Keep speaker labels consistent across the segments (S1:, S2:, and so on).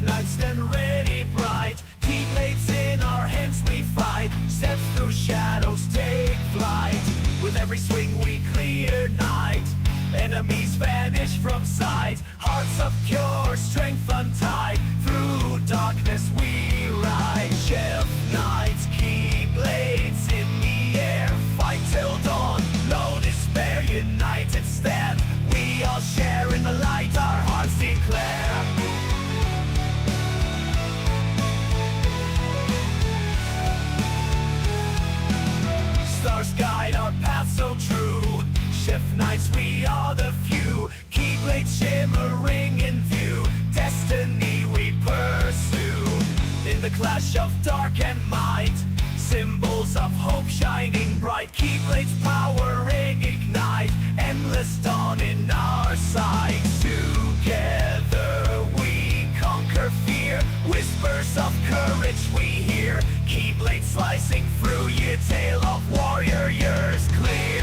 S1: knives stand ready bright. Keyblades in our hands we fight. Steps through shadows take flight. With every swing we clear night. Enemies vanish from sight. Hearts of pure strength untied. Through darkness we ride. Chev knights, keyblades in the air. Fight till dawn, no despair. United stand, we all share in the light. Our hearts declare. Stars guide our path so true. Shift nights, we are the few. Keyblades shimmering in view. Destiny we pursue. In the clash of dark and might, symbols of hope shining bright. Keyblades powering ignite. Endless dawn in our sight. Together we conquer fear. Whispers of courage we hear. Keyblades slicing through your tale of warrior years clear.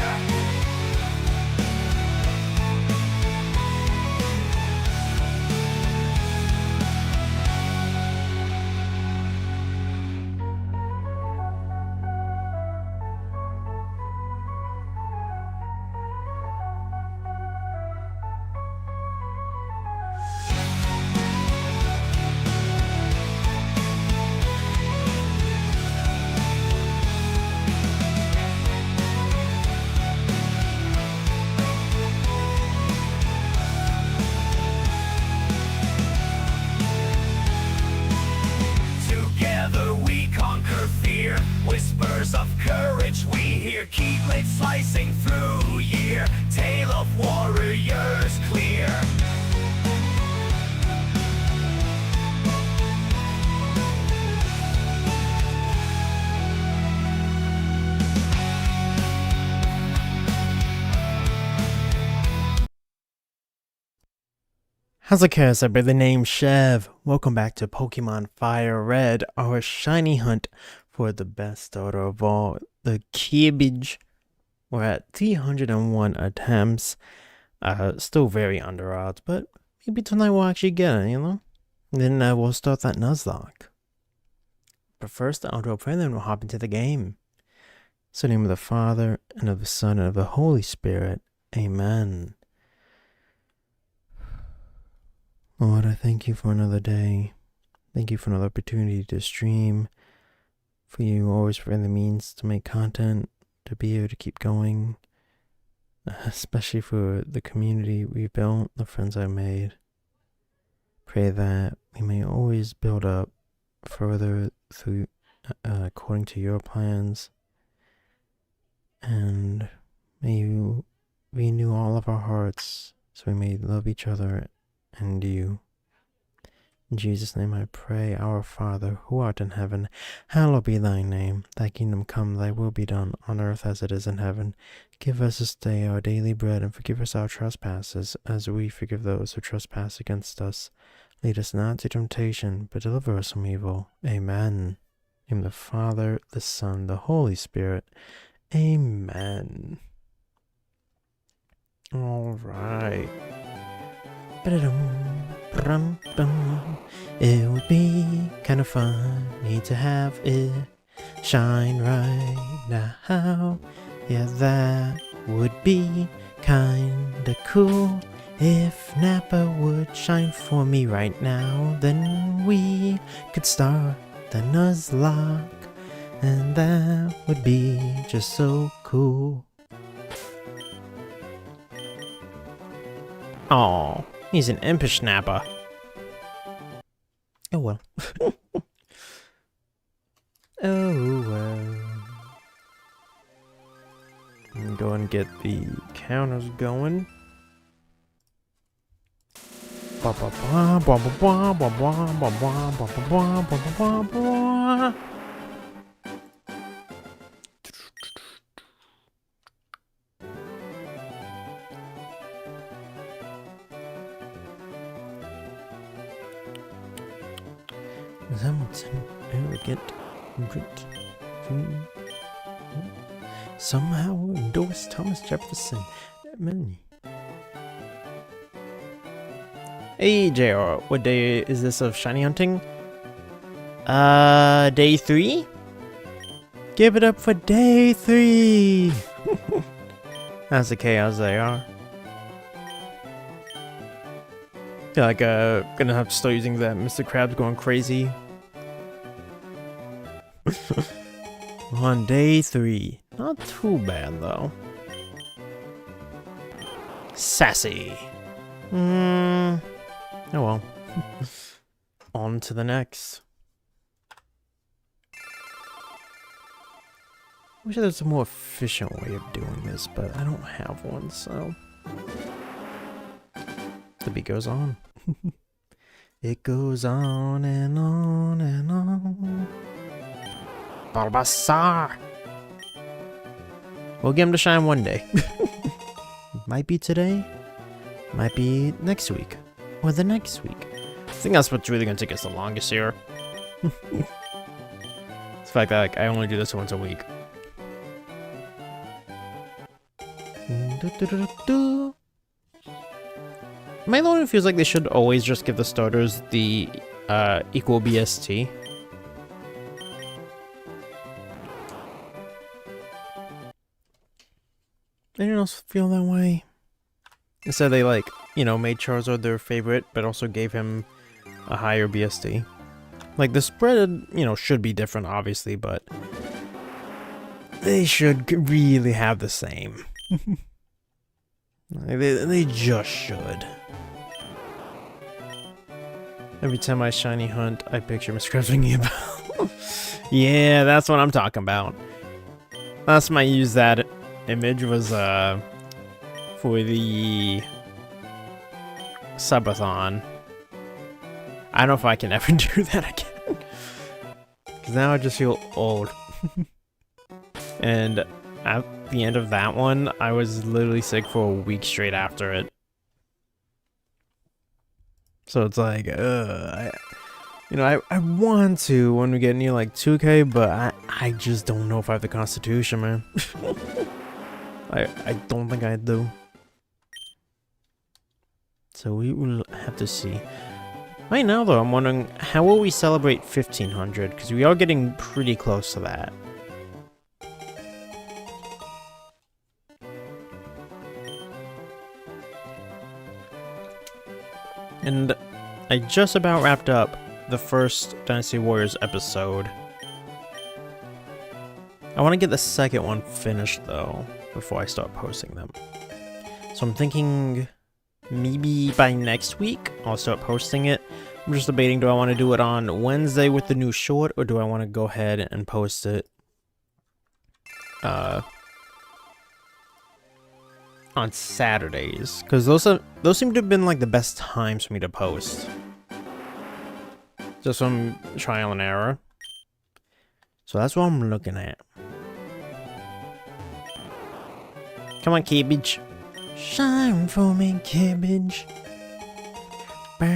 S1: Whispers of courage we hear. Keyblades slicing through year. Tale of warriors clear.
S2: How's it going, by the name Chev? Welcome back to Pokemon FireRed, our shiny hunt for the best starter of all, the cabbage. We're at 301 attempts, still very under odds, but maybe tonight we'll actually get it, you know? Then we'll start that Nuzlocke. But first, I'll do a prayer, then we'll hop into the game. So in the name of the Father, and of the Son, and of the Holy Spirit, Amen. Lord, I thank you for another day. Thank you for another opportunity to stream. For you always providing the means to make content, to be able to keep going. Especially for the community we've built, the friends I've made. Pray that we may always build up further through, according to your plans. And may you renew all of our hearts so we may love each other and you. In Jesus' name I pray, our Father, who art in heaven, hallowed be thy name. Thy kingdom come, thy will be done, on earth as it is in heaven. Give us this day our daily bread, and forgive us our trespasses, as we forgive those who trespass against us. Lead us not into temptation, but deliver us from evil. Amen. In the name of the Father, the Son, the Holy Spirit. Amen. All right. It would be kind of funny to have it shine right now. Yeah, that would be kinda cool. If Nappa would shine for me right now, then we could start the Nuzlocke, and that would be just so cool. Aw. He's an impish Nappa. Oh well. Oh well. I'm going to get the counters going. Ba ba ba ba ba ba ba ba ba ba ba ba ba ba ba. Hamilton, arrogant, great, somehow endorsed Thomas Jefferson. Hey, JR, what day is this of shiny hunting? Day 3? Give it up for day 3! That's the chaos they are. Feel like, gonna have to start using that Mr. Krabs going crazy. On day 3. Not too bad, though. Sassy. Oh well. On to the next. Wish there was a more efficient way of doing this, but I don't have one, so... The beat goes on. It goes on and on and on. BULBASAUR! We'll get him to shine one day. Might be today. Might be next week. Or the next week. I think that's what's really gonna take us the longest here. It's the fact that like, I only do this once a week. Am I the one who feels like they should always just give the starters the equal BST? Anyone else feel that way? Instead they like, you know, made Charizard their favorite, but also gave him a higher BST. Like the spread, you know, should be different obviously, but they should really have the same. They just should. Every time I shiny hunt, I picture Mr. Krabs ringing a bell. Yeah, that's what I'm talking about. Last time I used that image was for the subathon. I don't know if I can ever do that again. Because now I just feel old. And at the end of that one, I was literally sick for a week straight after it. So it's like, I want to when we get near like 2K, but I just don't know if I have the constitution, man. I don't think I do. So we will have to see. Right now, though, I'm wondering, how will we celebrate 1500? Because we are getting pretty close to that. And I just about wrapped up the first Dynasty Warriors episode. I want to get the second one finished, though, before I start posting them. So I'm thinking maybe by next week I'll start posting it. I'm just debating, do I want to do it on Wednesday with the new short, or do I want to go ahead and post it on Saturdays? Because those seem to have been like the best times for me to post. Just some trial and error. So that's what I'm looking at. Come on, cabbage. Shine for me, cabbage. So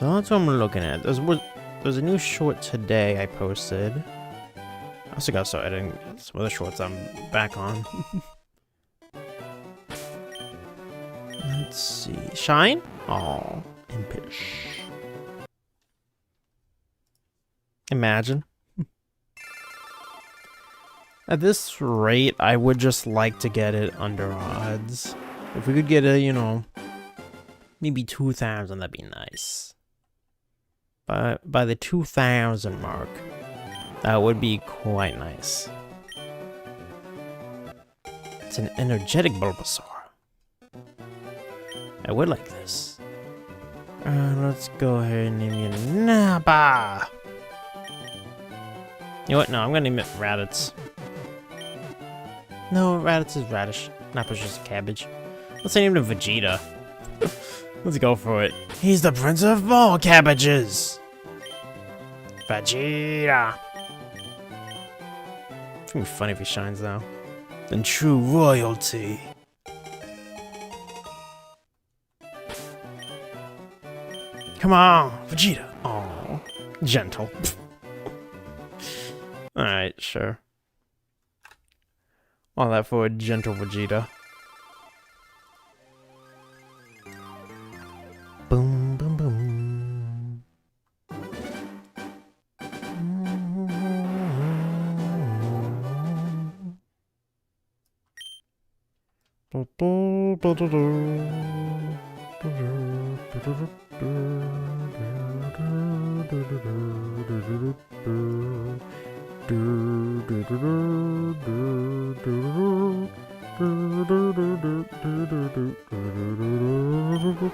S2: that's what I'm looking at. There's a new short today I posted. I also got to start editing some other shorts I'm back on. Let's see. Shine? Aw, impish. Imagine. At this rate, I would just like to get it under odds. If we could get a, you know, maybe 2,000, that'd be nice. By the 2,000 mark, that would be quite nice. It's an energetic Bulbasaur. I would like this. Let's go ahead and name you Napa. You know what? No, I'm gonna name it Raditz. No, Raditz is radish. Napa's just cabbage. Let's name him Vegeta. Let's go for it. He's the prince of all cabbages. Vegeta. It's gonna be funny if he shines now. Then true royalty. Come on, Vegeta. Oh, gentle. Alright, sure. All that for a gentle Vegeta. Boom, boom, boom.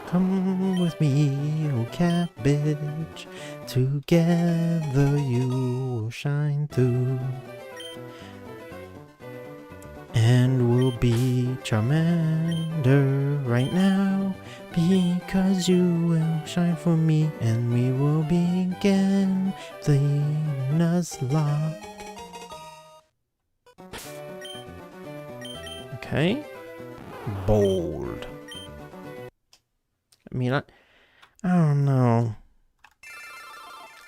S2: Come with me, oh cabbage. Together you will shine through. And we'll be Charmander right now, because you will shine for me, and we will begin the Nuzlocke. Okay. Bold. I mean, I don't know.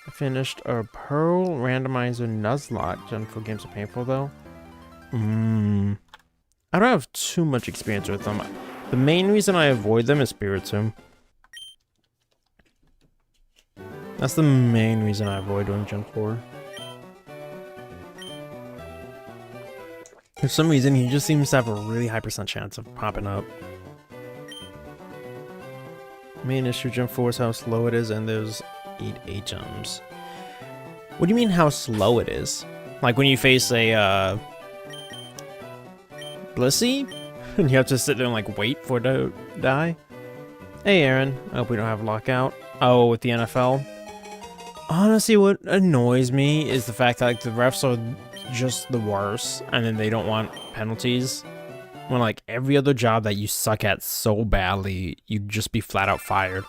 S2: I finished a Pearl Randomizer Nuzlocke. Gentle games are painful though. I don't have too much experience with them. The main reason I avoid them is Spiritomb. That's the main reason I avoid doing Gen 4. For some reason, he just seems to have a really high % chance of popping up. Main issue Gen 4 is how slow it is, and there's 8 HMs. What do you mean how slow it is? Like when you face a Blissey, and you have to sit there and like wait for it to die? Hey Aaron, I hope we don't have lockout. Oh, with the NFL? Honestly, what annoys me is the fact that like the refs are just the worst, and then they don't want penalties. When like every other job that you suck at so badly, you'd just be flat out fired.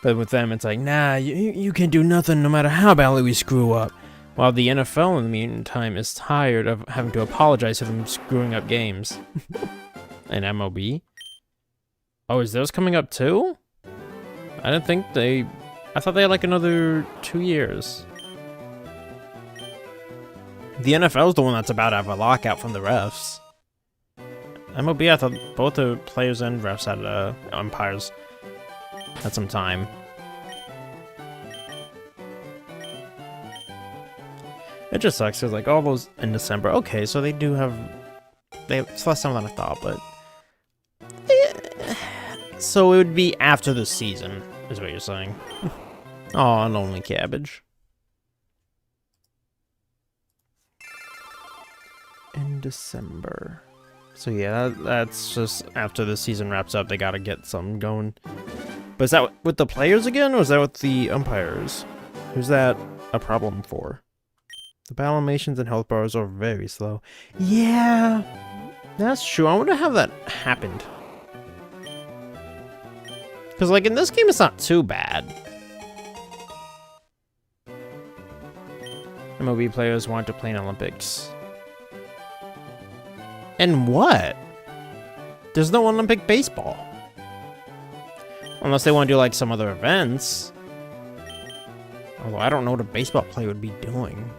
S2: But with them, it's like, nah, you can do nothing no matter how badly we screw up. While the NFL in the meantime is tired of having to apologize for them screwing up games. And MLB? Oh, is those coming up too? I didn't think they... I thought they had like another 2 years. The NFL is the one that's about to have a lockout from the refs. MLB, I thought both the players and refs had umpires had some time. It just sucks because like all those in December. Okay, so they do have it's less time than I thought, but so it would be after the season, is what you're saying. Oh, lonely cabbage. In December. So yeah, that's just after the season wraps up, they gotta get something going. But is that with the players again, or is that with the umpires? Who's that a problem for? The battle animations and health bars are very slow. Yeah, that's true. I wonder how that happened. Because like in this game, it's not too bad. MLB players want to play in Olympics. And what? There's no Olympic baseball. Unless they want to do like some other events. Although I don't know what a baseball player would be doing.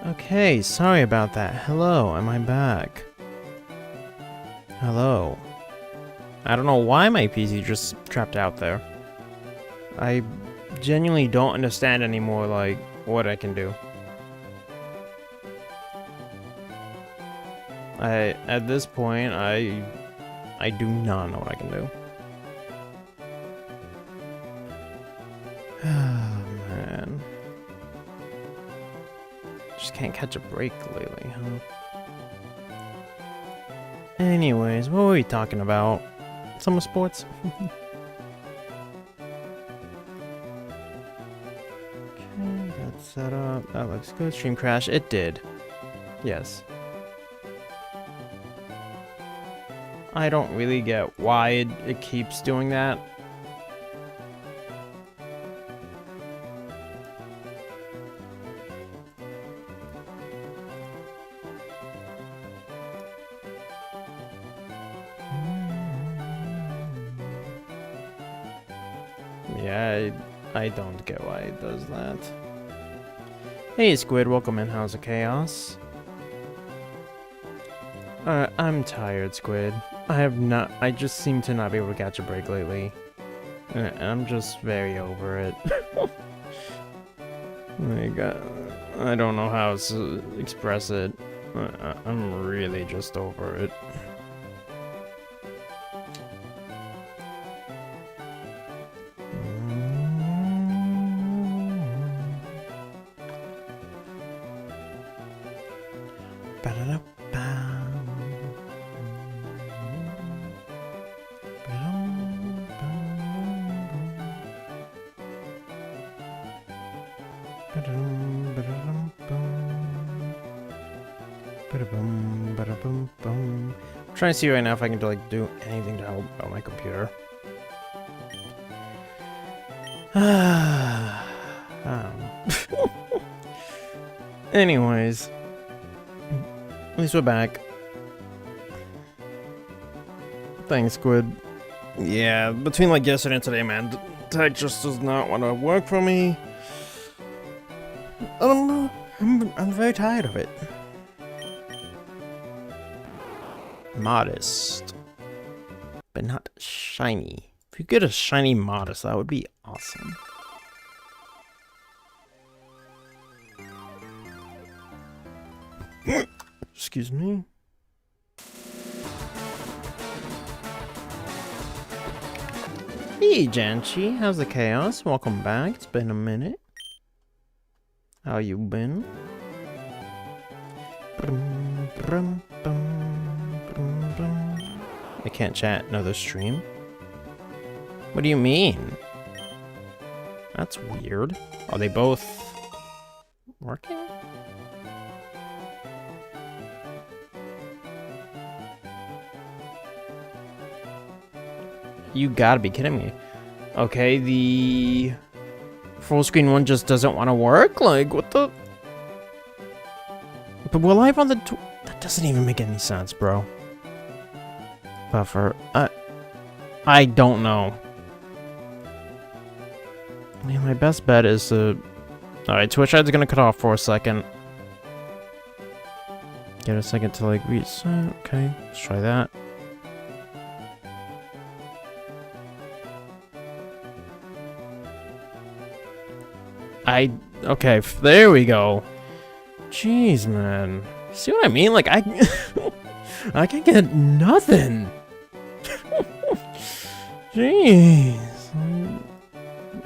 S2: Okay, sorry about that. Hello, am I back? Hello. I don't know why my PC just trapped out there. I genuinely don't understand anymore, like, what I can do. At this point, I do not know what I can do. Oh, man. Just can't catch a break lately, huh? Anyways, what were we talking about? Summer sports? Okay, that's set up. That looks good. Stream crash. It did. Yes. I don't really get why it keeps doing that. Yeah, I don't get why it does that. Hey Squid, welcome in House of Chaos. I'm tired, Squid. I just seem to not be able to catch a break lately. I'm just very over it. Like, I don't know how to express it. I'm really just over it. I'm trying to see right now if I can do anything to help out my computer. Anyways, at least we're back. Thanks, Squid. Yeah, between like yesterday and today, man, tech just does not want to work for me. I don't know. I'm very tired of it. Modest, but not shiny. If you get a shiny Modest, that would be awesome. Excuse me. Hey Janchi, how's the chaos? Welcome back. It's been a minute. How you been? I can't chat another stream. What do you mean? That's weird. Are they both working? You gotta be kidding me. Okay, the full screen one just doesn't want to work? Like, what the? But we're live on the that doesn't even make any sense, bro. Buffer. I don't know. I mean, my best bet is to... Alright, Twitch ad's gonna cut off for a second. Get a second to, like, reset. Okay, let's try that. Okay, there we go. Jeez, man. See what I mean? Like, I can't get nothing. Jeez.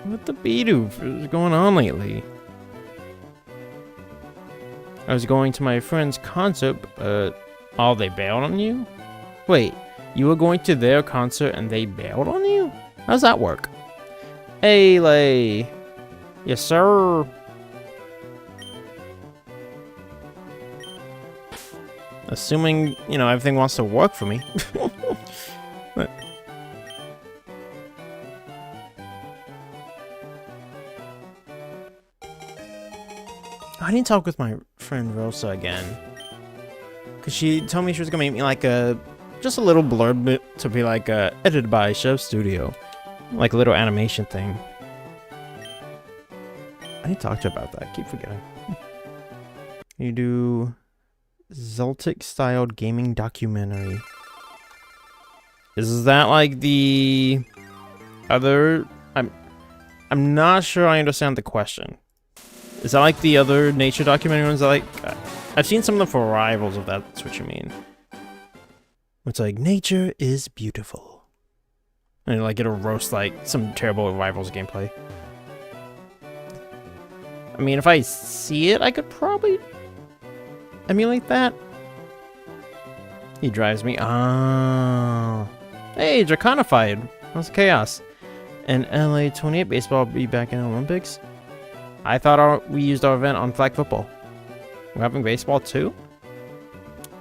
S2: What the beedoof is going on lately? I was going to my friend's concert, oh, they bailed on you? Wait, you were going to their concert and they bailed on you? How's that work? Hey, Lay. Yes, sir. Assuming, you know, everything wants to work for me. But I need to talk with my friend Rosa again. Cause she told me she was gonna make me like just a little blurb to be like edited by Chev Studio. Like a little animation thing. I need to talk to her about that. I keep forgetting. You do Zeltic styled gaming documentary. Is that like the other? I'm not sure I understand the question. Is that like the other nature documentary ones? That like I've seen some of them for Rivals, if that's what you mean. It's like nature is beautiful, and like it'll roast like some terrible Rivals gameplay. I mean, if I see it, I could probably emulate that. He drives me. Oh. Hey, Draconified. How's the chaos? And LA 28 baseball will be back in the Olympics. I thought we used our event on flag football. We're having baseball too?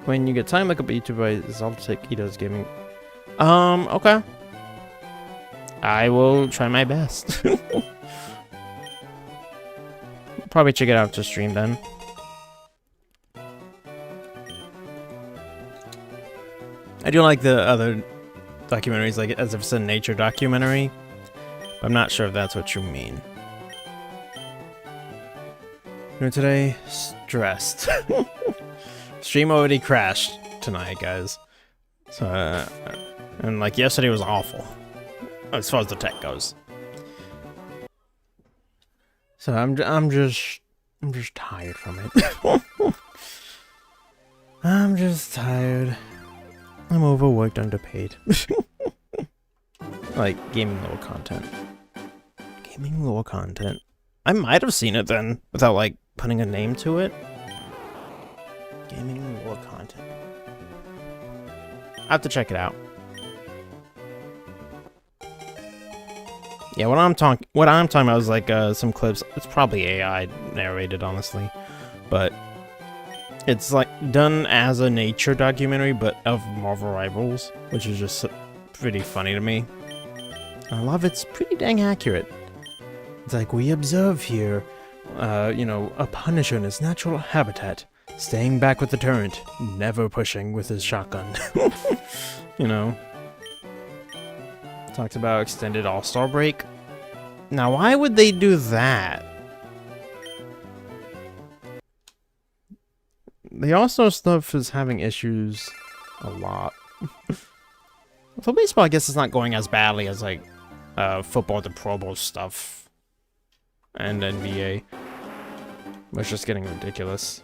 S2: When you get time, look up YouTube by Zeltic. He does gaming. Okay. I will try my best. Probably check it out to stream then. I do like the other documentaries, like as if it's a nature documentary. But I'm not sure if that's what you mean. You know, today, stressed. Stream already crashed tonight, guys. So, and like yesterday was awful, as far as the tech goes. So I'm just tired from it. I'm just tired. I'm overworked, underpaid. Like gaming lore content. Gaming lore content. I might have seen it then, without like putting a name to it. Gaming lore content. I have to check it out. Yeah, what I'm talking about is like some clips. It's probably AI narrated, honestly, but it's like done as a nature documentary, but of Marvel Rivals, which is just pretty funny to me. I love it's pretty dang accurate. It's like we observe here, you know, a Punisher in his natural habitat, staying back with the turret, never pushing with his shotgun. You know. Talks about extended All-Star break. Now, why would they do that? The All-Star stuff is having issues a lot. For baseball, I guess it's not going as badly as, like, football, the Pro Bowl stuff. And NBA. It's just getting ridiculous.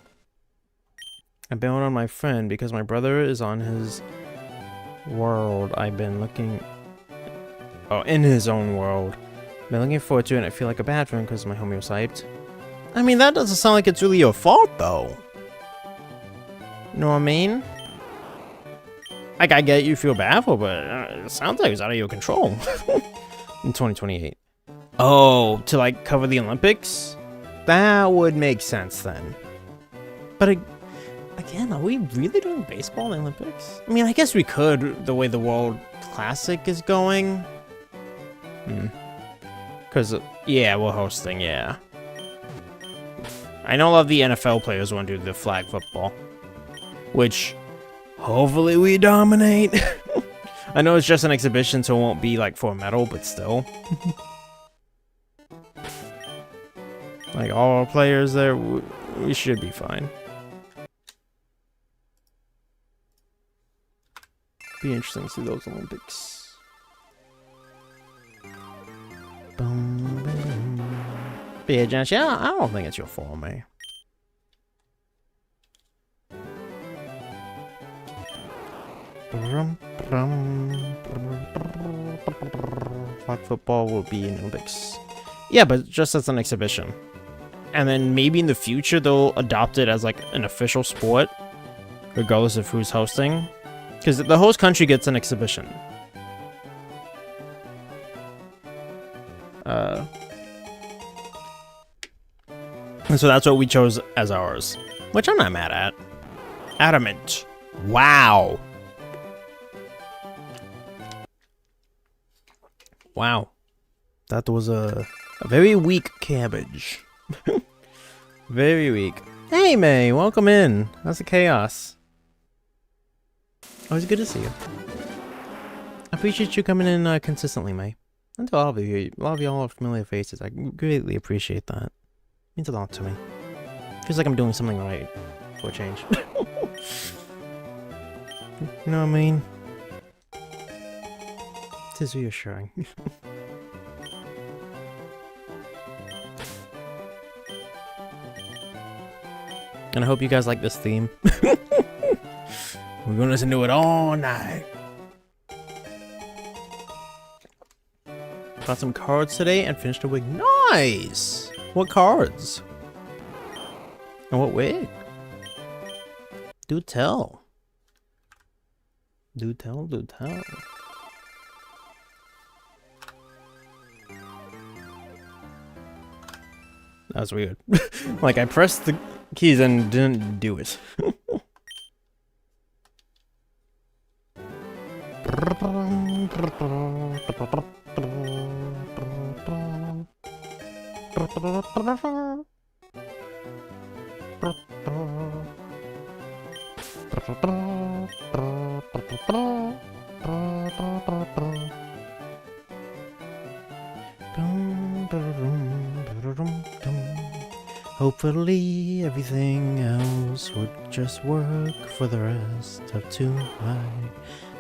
S2: I've been on my friend because my brother is on his world. I've been looking... Oh, in his own world. Been looking forward to it, and I feel like a bad friend because my homie was hyped. I mean, that doesn't sound like it's really your fault, though. You know what I mean? Like, I get you feel bad for, but it sounds like it's out of your control. In 2028. Oh, to, like, cover the Olympics? That would make sense, then. But, again, are we really doing baseball in the Olympics? I mean, I guess we could, the way the World Classic is going. Because, yeah, we're hosting, yeah. I know a lot of the NFL players want to do the flag football. Which, hopefully we dominate. I know it's just an exhibition, so it won't be, like, for a medal, but still. Like, all our players there, we should be fine. Be interesting to see those Olympics. But yeah, Janice, yeah, I don't think it's your fault, man. Flag football will be in Olympics. Yeah, but just as an exhibition. And then maybe in the future they'll adopt it as like an official sport, regardless of who's hosting. Because the host country gets an exhibition. And so that's what we chose as ours. Which I'm not mad at. Adamant. Wow. Wow. That was a very weak cabbage. Very weak. Hey, May. Welcome in. How's the chaos? Always good to see you. I appreciate you coming in consistently, May. And to all of you, a lot of y'all are familiar faces. I greatly appreciate that. It means a lot to me. Feels like I'm doing something right for a change. You know what I mean? It is reassuring. And I hope you guys like this theme. We're gonna listen to it all night. Got some cards today and finished a wig. Nice! What cards? And what wig? Do tell. Do tell, do tell. That was weird. Like, I pressed the keys and didn't do it. Hopefully everything else would just work for the rest of tonight.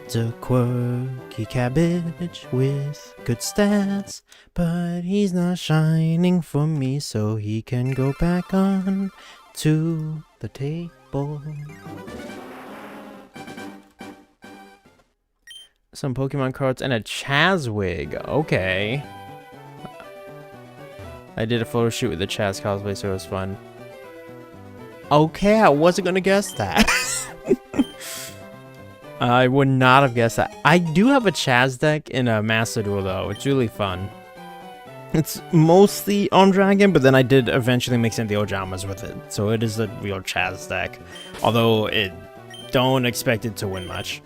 S2: The quirky cabbage with good stats, but he's not shining for me, so he can go back on to the table. Some Pokemon cards and a Chaz wig. Okay. I did a photo shoot with the Chaz cosplay, so it was fun. Okay, I wasn't gonna guess that. I would not have guessed that. I do have a Chaz deck in a Master Duel, though. It's really fun. It's mostly on Dragon, but then I did eventually mix in the Ojamas with it. So it is a real Chaz deck. Although it don't expect it to win much.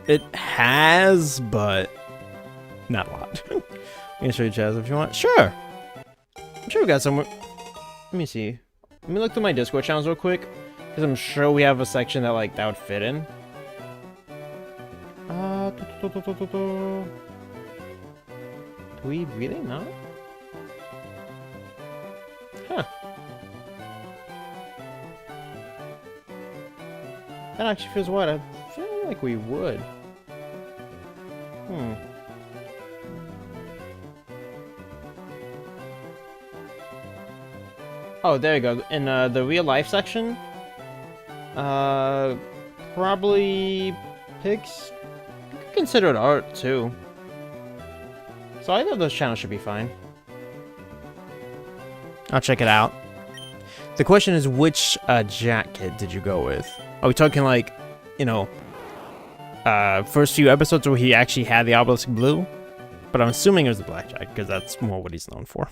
S2: It has, but not a lot. I can show you Chaz if you want. Sure. I'm sure we got somewhere. Let me see. Let me look through my Discord channels real quick, because I'm sure we have a section that that would fit in. Do we really not? Huh. That actually feels what? I feel like we would. Oh, there you go. In the real life section, probably pics. You could consider it art too. So either of those channels should be fine. I'll check it out. The question is, which jacket did you go with? Are we talking like, you know, first few episodes where he actually had the obelisk blue? But I'm assuming it was the black jacket because that's more what he's known for.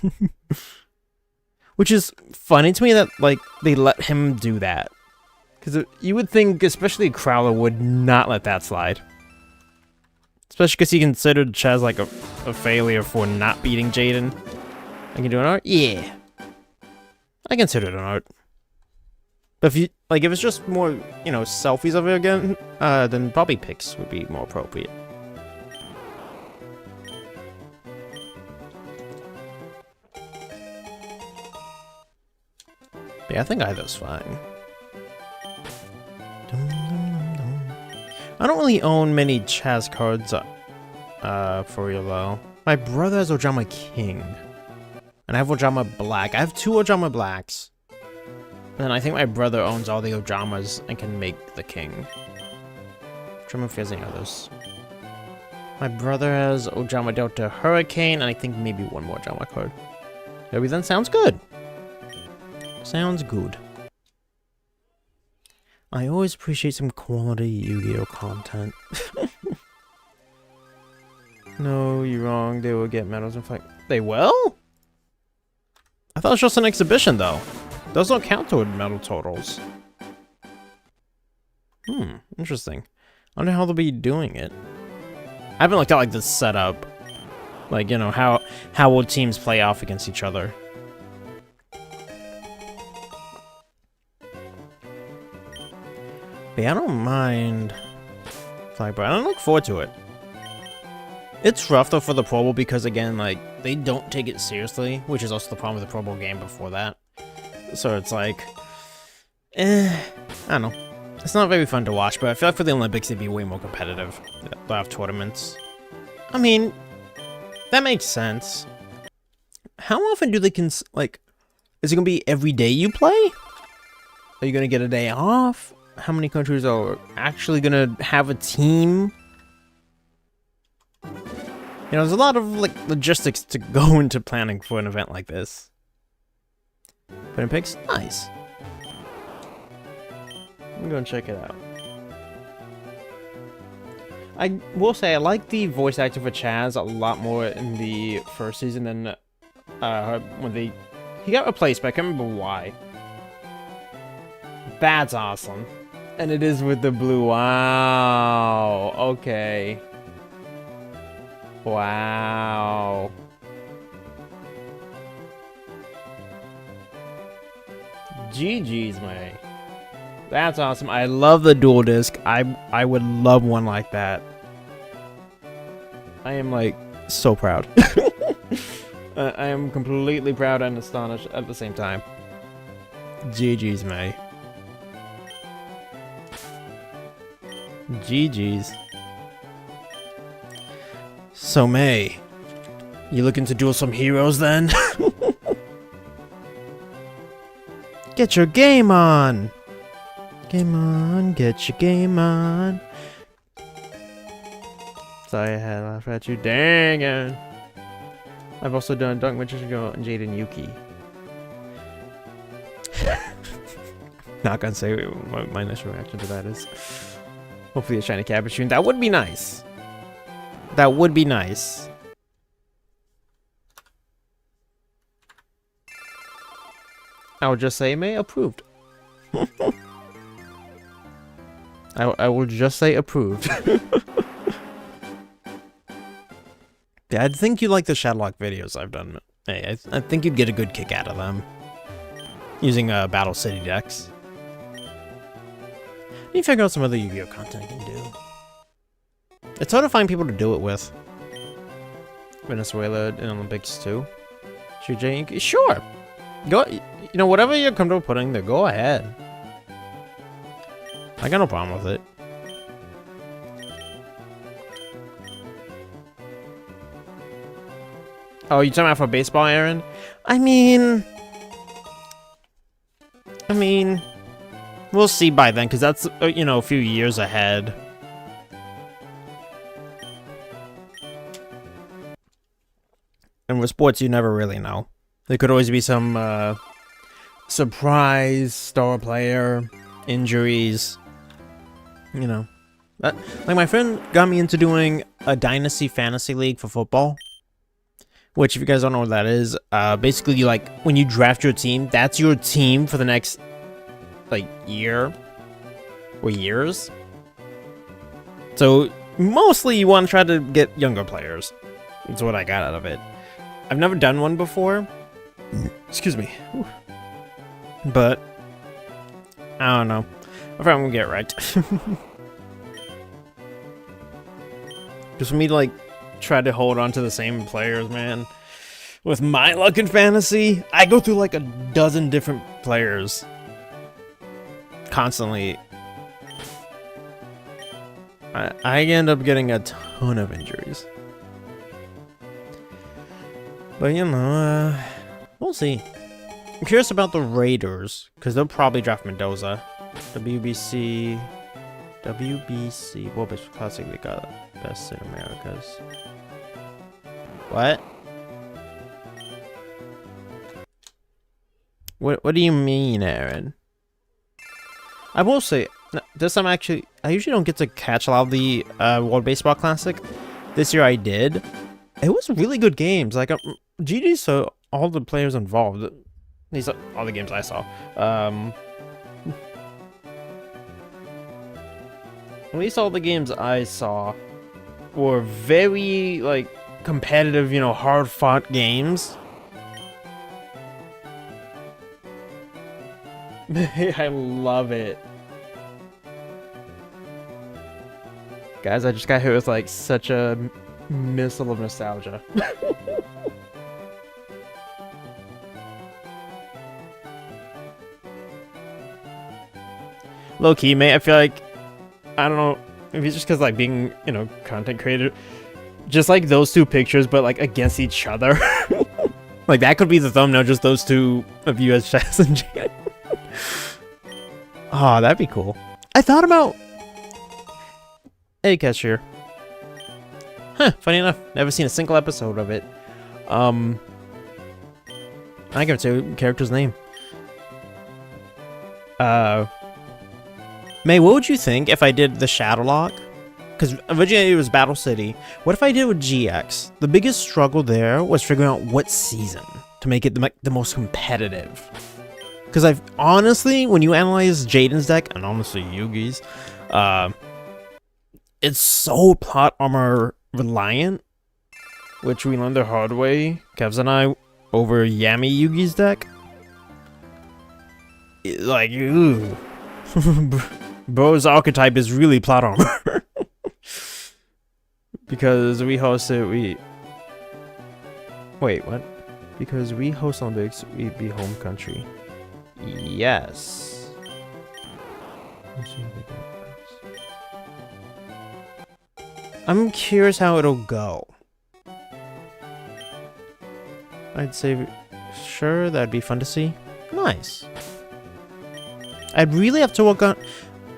S2: Which is funny to me that, like, they let him do that. Because you would think, especially Crowler, would not let that slide. Especially because he considered Chaz, like, a failure for not beating Jaden. I can do an art? Yeah. I consider it an art. But if you, like, if it's just more, you know, selfies of it again, then probably pics would be more appropriate. Yeah, I think either's fine. I don't really own many Chaz cards for real though. My brother has Ojama King. And I have Ojama Black. I have 2 Ojama Blacks. And then I think my brother owns all the Ojamas and can make the King. I'm trying to if he has any others. My brother has Ojama Delta Hurricane, and I think maybe one more Ojama card. Everything sounds good. Sounds good. I always appreciate some quality Yu-Gi-Oh content. No, you're wrong. They will get medals and fight. They will? I thought it was just an exhibition, though. Those don't count toward medal totals. Interesting. I wonder how they'll be doing it. I haven't looked at, like, the setup. Like, you know, how will teams play off against each other. But yeah, I don't mind Flag, I don't look forward to it. It's rough though for the Pro Bowl because again, like, they don't take it seriously, which is also the problem with the Pro Bowl game before that. So it's like, I don't know. It's not very fun to watch, but I feel like for the Olympics it'd be way more competitive. They'll have tournaments. I mean, that makes sense. How often do they like, is it gonna be every day you play? Are you gonna get a day off? How many countries are actually gonna have a team? You know, there's a lot of, like, logistics to go into planning for an event like this. Put in pics? Nice. I'm gonna check it out. I will say, I like the voice acting for Chaz a lot more in the first season than when he got replaced, but I can't remember why. That's awesome. And it is with the blue. Wow. Okay. Wow. GG's, mate. That's awesome. I love the dual disc. I would love one like that. I am, like, so proud. I am completely proud and astonished at the same time. GG's, May. GG's. So, May, you looking to duel some heroes then? Get your game on! Game on, get your game on. Sorry I had to laugh at you. Dang it. I've also done Dark Magician Girl and Jade and Yuki. Not gonna say what my initial reaction to that is. Hopefully a shiny cabbage tune. That would be nice. That would be nice. I would just say, May, approved. I will just say approved. Yeah, I think you like the Shadowlock videos I've done. Hey, I think you'd get a good kick out of them. Using Battle City decks. I need to figure out some other Yu-Gi-Oh content I can do. It's hard to find people to do it with. Venezuela and Olympics too. Sure. Go. You know, whatever you're comfortable putting there, go ahead. I got no problem with it. Oh, you talking about for baseball, Aaron? I mean, we'll see by then, because that's, you know, a few years ahead. And with sports, you never really know. There could always be some surprise star player, injuries, you know. Like my friend got me into doing a Dynasty Fantasy League for football. Which, if you guys don't know what that is, basically, you like when you draft your team, that's your team for the next like year or years. So mostly, you want to try to get younger players. That's what I got out of it. I've never done one before. Excuse me. Whew. But I don't know. I think I'm gonna get right. Just for me to like try to hold on to the same players, man. With my luck in fantasy, I go through like a dozen different players constantly. I end up getting a ton of injuries. But you know, we'll see. I'm curious about the Raiders, because they'll probably draft Mendoza. WBC, World Baseball Classic, they got Best in Americas. What? What do you mean, Aaron? I will say, this time I usually don't get to catch a lot of the World Baseball Classic. This year I did. It was really good games. Like, GG's to all the players involved. At least all the games I saw. At least all the games I saw were very, like, competitive, you know, hard-fought games. I love it. Guys, I just got hit with, like, such a missile of nostalgia. Low-key, mate, I feel like, I don't know, maybe it's just because, like, being, you know, content creator, just, like, those two pictures, but, like, against each other. Like, that could be the thumbnail, just those two of you as Chaz and Jay. Oh, that'd be cool. I thought about... Hey, Cashier. Huh, funny enough, never seen a single episode of it. I can't say the character's name. May, what would you think if I did the Shadowlock? Because originally it was Battle City. What if I did it with GX? The biggest struggle there was figuring out what season to make it the most competitive. Because I've honestly, when you analyze Jaden's deck, and honestly Yugi's, it's so plot armor reliant, which we learned the hard way, Kevs and I, over Yami Yugi's deck. Like, ooh. Bro's archetype is really plot armor. Because we host it, Wait, what? Because we host Olympics, we be home country. Yes. Let's see if we do this. I'm curious how it'll go. I'd say, sure, that'd be fun to see. Nice. I'd really have to work on...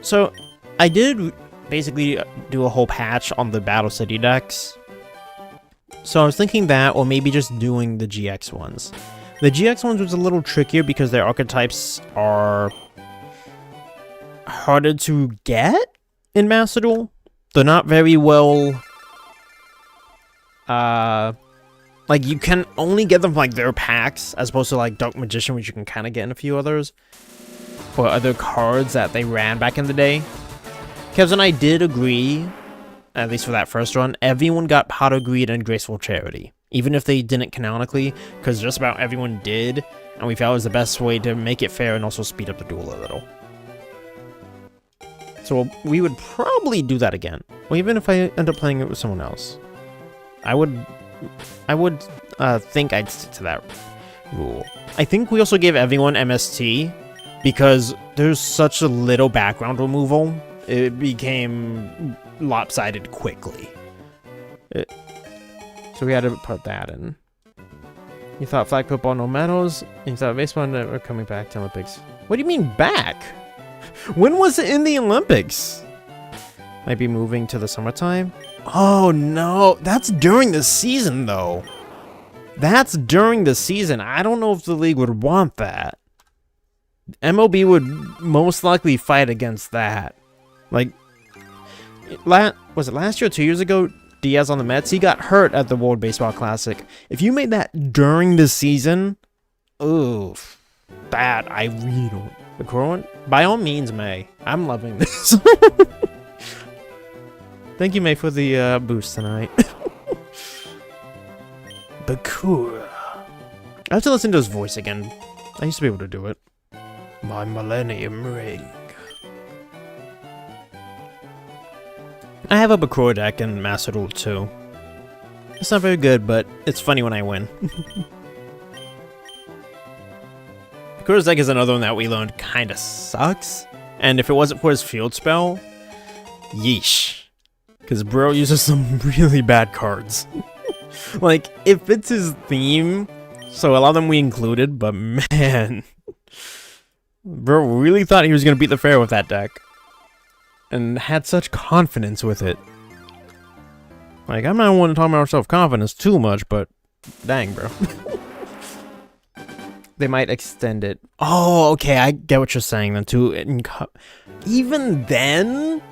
S2: So, I did basically do a whole patch on the Battle City decks. So I was thinking that, or maybe just doing the GX ones. The GX ones was a little trickier because their archetypes are harder to get in Master Duel. They're not very well... like, you can only get them from, like, their packs, as opposed to, like, Dark Magician, which you can kind of get in a few others. For other cards that they ran back in the day. Kevs and I did agree, at least for that first run, everyone got Pot of Greed and Graceful Charity. Even if they didn't canonically, because just about everyone did, and we felt it was the best way to make it fair and also speed up the duel a little. So we would probably do that again. Or even if I end up playing it with someone else. I would think I'd stick to that rule. I think we also gave everyone MST, because there's such a little background removal. It became lopsided quickly. So we had to put that in. You thought flag football no medals? You thought baseball never coming back to Olympics? What do you mean back? When was it in the Olympics? Might be moving to the summertime? Oh no, that's during the season though. That's during the season. I don't know if the league would want that. MLB would most likely fight against that. Like, was it last year or 2 years ago? Diaz on the Mets, he got hurt at the World Baseball Classic. If you made that during the season, oof, that I really don't. The core one, by all means, May. I'm loving this. Thank you, May, for the boost tonight. Bakura. I have to listen to his voice again. I used to be able to do it. My Millennium Ring. I have a Bakura deck in Master Duel too. It's not very good, but it's funny when I win. Bakura's deck is another one that we learned kinda sucks. And if it wasn't for his field spell, yeesh. Because bro uses some really bad cards. Like, it fits his theme, so a lot of them we included, but man. Bro really thought he was going to beat the fair with that deck. And had such confidence with it. Like, I'm not one to talk about self-confidence too much, but dang, bro. They might extend it. Oh, okay, I get what you're saying then, too. Even then,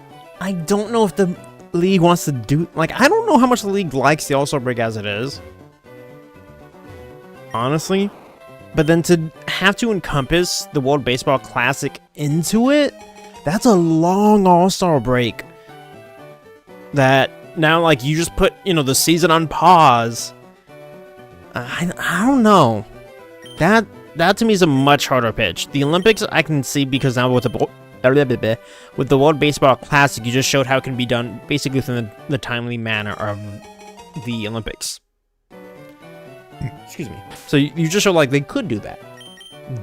S2: I don't know if the league wants to do... Like, I don't know how much the league likes the All-Star break as it is. Honestly. But then to have to encompass the World Baseball Classic into it, that's a long All-Star break. That now, like, you just put, you know, the season on pause. I don't know. That to me is a much harder pitch. The Olympics I can see because now with the World Baseball Classic, you just showed how it can be done basically within the timely manner of the Olympics. Excuse me. So you just showed like they could do that.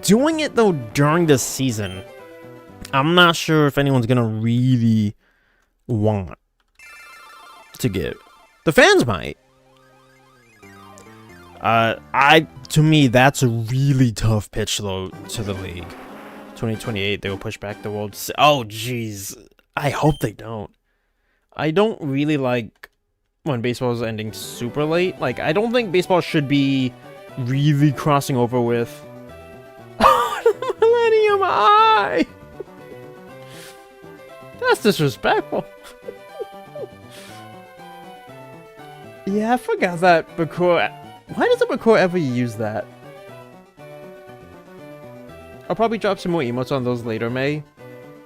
S2: Doing it though during the season, I'm not sure if anyone's gonna really want to give. The fans might. To me, that's a really tough pitch though to the league. 2028, they will push back the World. Oh, jeez. I hope they don't. I don't really like when baseball is ending super late. Like, I don't think baseball should be really crossing over with Millennium Eye. That's disrespectful. Yeah, I forgot that Bakura. Why does the Bakura ever use that? I'll probably drop some more emotes on those later, May.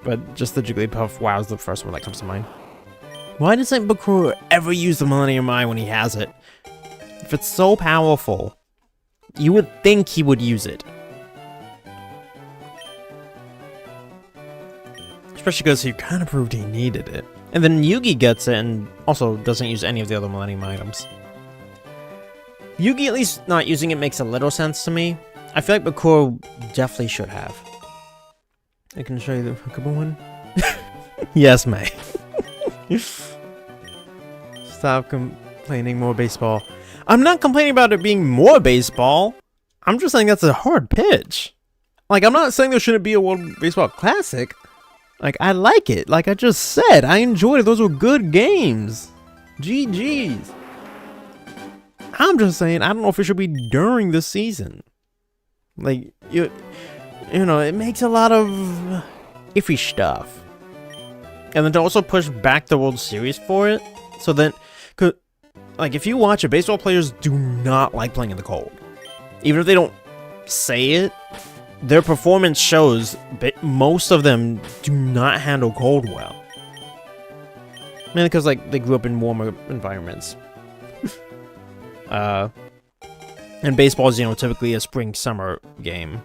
S2: But just the Jigglypuff WoW is the first one that comes to mind. Why doesn't Bakura ever use the Millennium Eye when he has it? If it's so powerful, you would think he would use it. Especially because he kind of proved he needed it. And then Yugi gets it and also doesn't use any of the other Millennium items. Yugi at least not using it makes a little sense to me. I feel like Bakura definitely should have. I can show you the hookable one. Yes, May. Stop complaining more baseball. I'm not complaining about it being more baseball. I'm just saying that's a hard pitch. Like, I'm not saying there shouldn't be a World Baseball Classic. Like, I like it. Like I just said, I enjoyed it. Those were good games. GG's. I'm just saying, I don't know if it should be during the season. Like, you know, it makes a lot of iffy stuff. And then to also push back the World Series for it, so then, like, if you watch it, baseball players do not like playing in the cold. Even if they don't say it, their performance shows most of them do not handle cold well. Mainly because, like, they grew up in warmer environments. And baseball is, you know, typically a spring-summer game.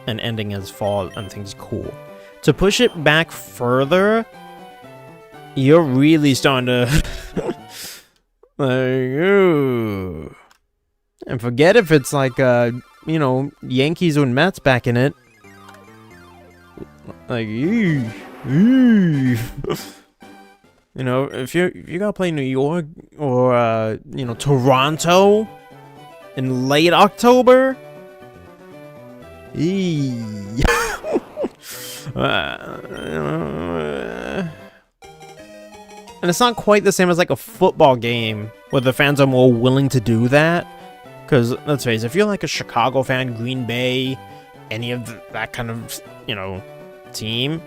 S2: And ending as fall and things cool. To push it back further, you're really starting to... like, ooh. And forget if it's like, you know, Yankees or Mets back in it. Like, eesh, eesh. You know, if you gotta play New York or, you know, Toronto in late October. And it's not quite the same as like a football game where the fans are more willing to do that. Because let's face it, if you're like a Chicago fan, Green Bay, any of that kind of, you know, team,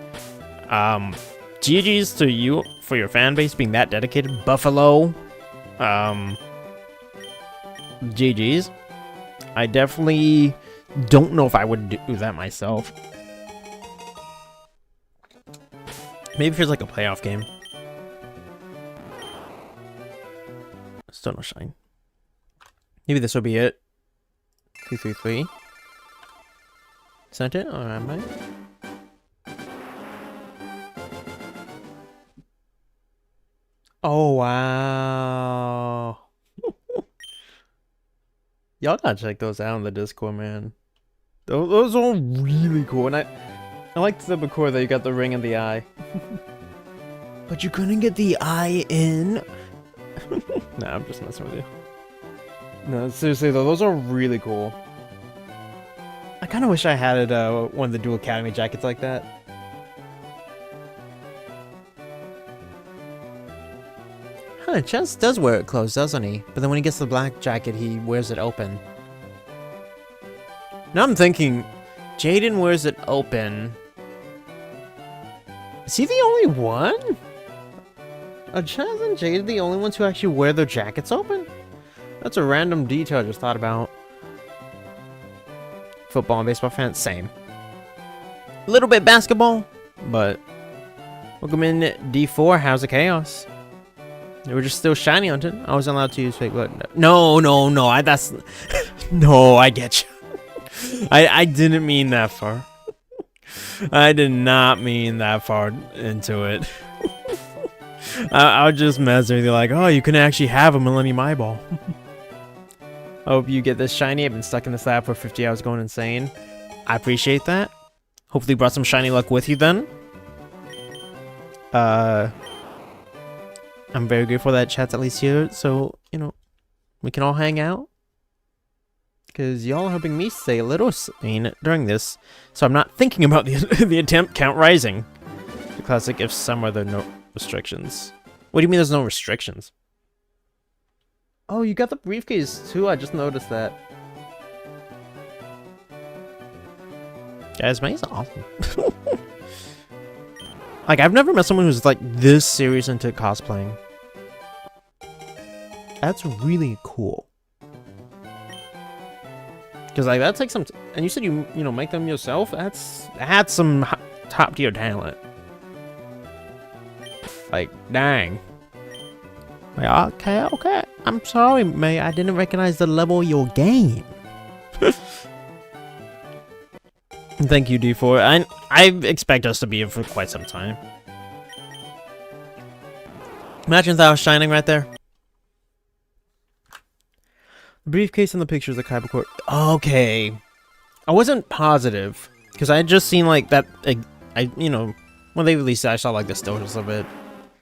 S2: GG's to you for your fan base being that dedicated. Buffalo, GG's. I definitely don't know if I would do that myself. Maybe if it's like a playoff game. Still no shine. Maybe this will be it. 333. Sent it? Alright, mate. Oh, wow. Y'all gotta check those out in the Discord, man. Those are really cool. And I like the decor that you got the ring and the eye. But you couldn't get the eye in? Nah, I'm just messing with you. No, seriously though, those are really cool. I kind of wish I had one of the Dual Academy jackets like that. Huh, Chance does wear it closed, doesn't he? But then when he gets the black jacket, he wears it open. Now I'm thinking, Jaden wears it open. Is he the only one? Are Chaz and Jaden the only ones who actually wear their jackets open? That's a random detail I just thought about. Football and baseball fans, same. A little bit basketball, but welcome in D4. How's the chaos? They were just still shiny hunted. I wasn't allowed to use fake blood. No. That's no. I get you. I didn't mean that far. I did not mean that far into it. I would just mess with you like, oh, you can actually have a Millennium Eyeball. I hope you get this shiny. I've been stuck in this lab for 50 hours going insane. I appreciate that. Hopefully brought some shiny luck with you then. I'm very grateful that chat's at least here, so, you know, we can all hang out. Because y'all are helping me stay a little sane during this, so I'm not thinking about the attempt count rising. The classic if somewhere there are no restrictions. What do you mean there's no restrictions? Oh, you got the briefcase too, I just noticed that. Guys, May's awesome. Like, I've never met someone who's like this serious into cosplaying. That's really cool. Because like that takes some and you said you know make them yourself. That's some top tier talent. Like, dang. Like, okay. I'm sorry, May. I didn't recognize the level of your game. Thank you, D4. I expect us to be here for quite some time. Imagine if that was shining right there. The briefcase in the picture is a Kyber Court. Okay. I wasn't positive. Because I had just seen, like, that when they released it, I saw like the stills of it.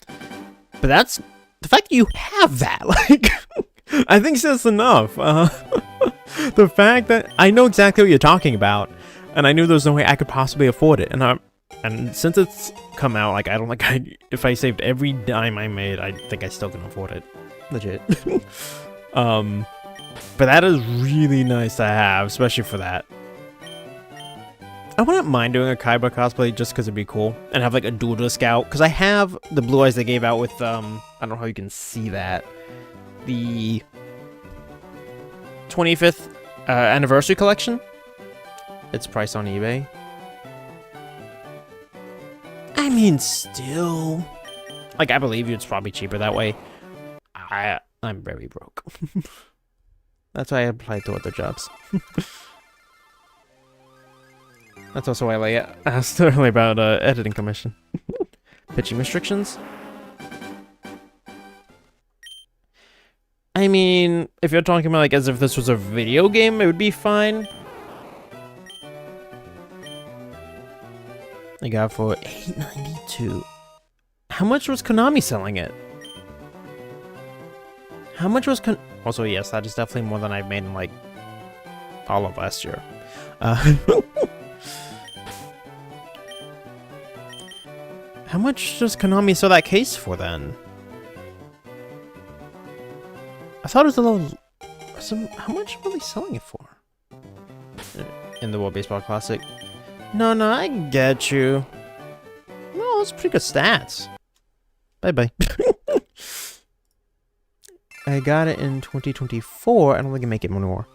S2: But that's the fact that you have that, like, I think says enough. The fact that I know exactly what you're talking about, and I knew there was no way I could possibly afford it, and since it's come out, like, I don't think if I saved every dime I made, I think I still can afford it, legit. But that is really nice to have, especially for that. I wouldn't mind doing a Kaiba cosplay just because it'd be cool, and have like a dual disc out, because I have the blue eyes they gave out with I don't know how you can see that, the 25th anniversary collection. It's priced on eBay. I mean, still, like, I believe you, it's probably cheaper that way. I'm very broke. That's why I applied to other jobs. That's also why I asked earlier about editing commission. Pitching restrictions? I mean, if you're talking about like as if this was a video game, it would be fine. I got it for $8.92. How much was Konami selling it? How much was Also, yes, that is definitely more than I've made in like all of last year. How much does Konami sell that case for then? I thought it was a little... how much were they selling it for? In the World Baseball Classic? No, I get you. No, that's pretty good stats. Bye-bye. I got it in 2024. I don't think I can make it more.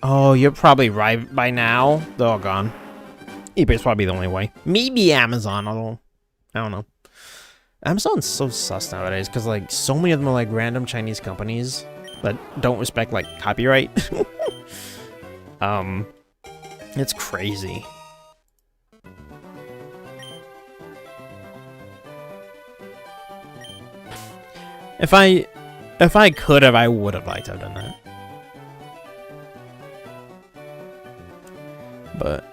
S2: Oh, you're probably right by now. They're all gone. eBay's probably the only way. Maybe Amazon, although... I don't know. Amazon's so sus nowadays because like so many of them are like random Chinese companies that don't respect like copyright. It's crazy. If I could have, I would have liked to have done that. But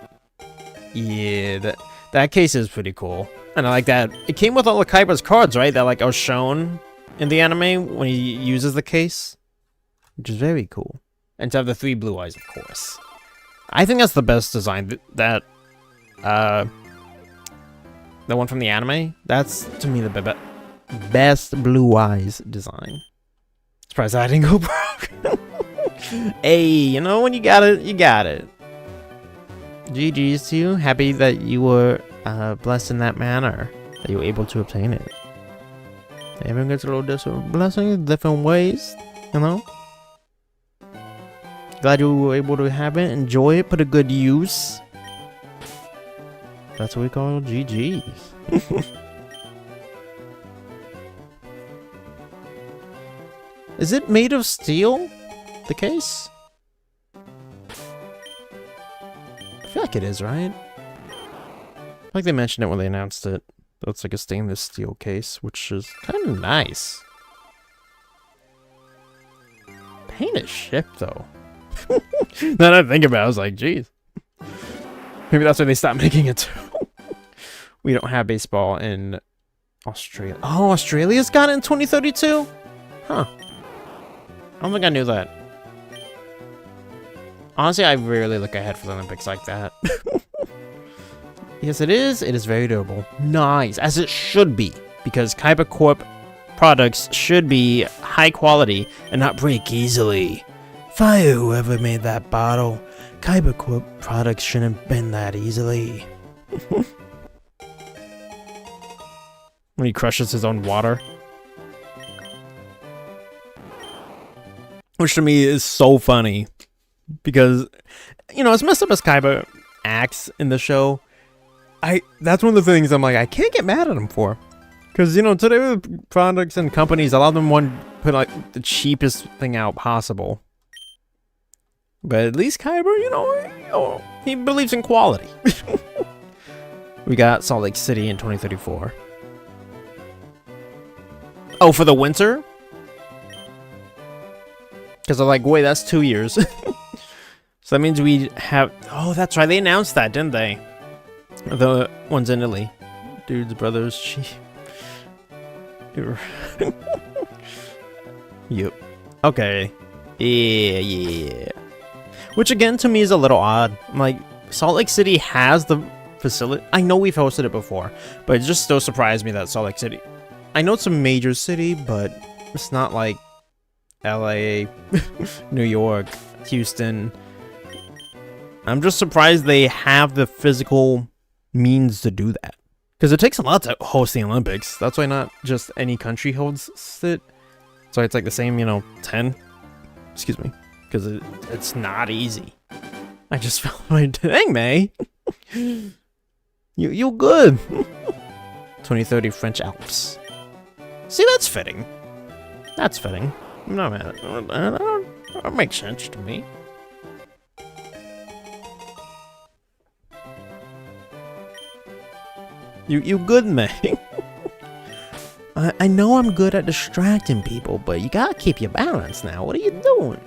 S2: yeah, that case is pretty cool. And I like that. It came with all the Kaiba's cards, right? That like are shown in the anime when he uses the case. Which is very cool. And to have the 3 blue eyes, of course. I think that's the best design. The one from the anime. That's, to me, the best blue eyes design. Surprised I didn't go broke. Hey, you know, when you got it, you got it. GG's to you. Happy that you were blessed in that manner, that you were able to obtain it. Everyone gets a little different blessings, different ways, you know? Glad you were able to have it, enjoy it, put a good use. That's what we call GG's. Is it made of steel? The case? I feel like it is, right? Like they mentioned it when they announced it. It's like a stainless steel case, which is kind of nice. Paint is shipped though. Now that I think about it, I was like, geez. Maybe that's why they stopped making it too. We don't have baseball in Australia. Oh, Australia's got it in 2032? Huh. I don't think I knew that. Honestly, I rarely look ahead for the Olympics like that. Yes, it is. It is very durable. Nice. As it should be. Because Kaiba Corp products should be high quality and not break easily. Fire whoever made that bottle. Kaiba Corp products shouldn't bend that easily. When he crushes his own water. Which to me is so funny. Because, you know, as messed up as Kaiba acts in the show, that's one of the things I'm like, I can't get mad at him for. Because, you know, today with products and companies, a lot of them want to put like the cheapest thing out possible. But at least Kaiba, you know, he believes in quality. We got Salt Lake City in 2034. Oh, for the winter? Because I'm like, wait, that's 2 years. So that means we have... Oh, that's right. They announced that, didn't they? The ones in Italy. Dudes, brothers, Yep. Okay. Yeah. Which again to me is a little odd. Like, Salt Lake City has the facility. I know we've hosted it before, but it just still surprised me that Salt Lake City. I know it's a major city, but it's not like LA, New York, Houston. I'm just surprised they have the physical means to do that. Because it takes a lot to host the Olympics. That's why not just any country hosts it. So it's like the same, 10. Excuse me. Because it's not easy. I just felt like, dang, May. You're good. 2030 French Alps. See, that's fitting. That's fitting. I'm not mad at it. That makes sense to me. You good, May. I know I'm good at distracting people, but you gotta keep your balance now. What are you doing?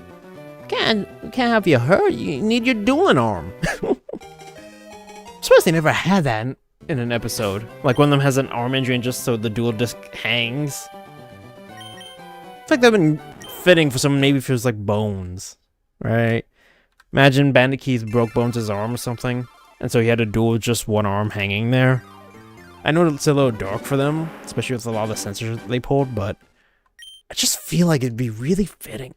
S2: You can't have you hurt. You need your dueling arm. I'm surprised they never had that in an episode. Like one of them has an arm injury and just so the dual disc hangs. It's like they've been fitting for someone maybe feels like Bones, right? Imagine Bandit Keith broke Bones' arm or something, and so he had to duel just one arm hanging there. I know it's a little dark for them, especially with a lot of the sensors they pulled, but I just feel like it'd be really fitting.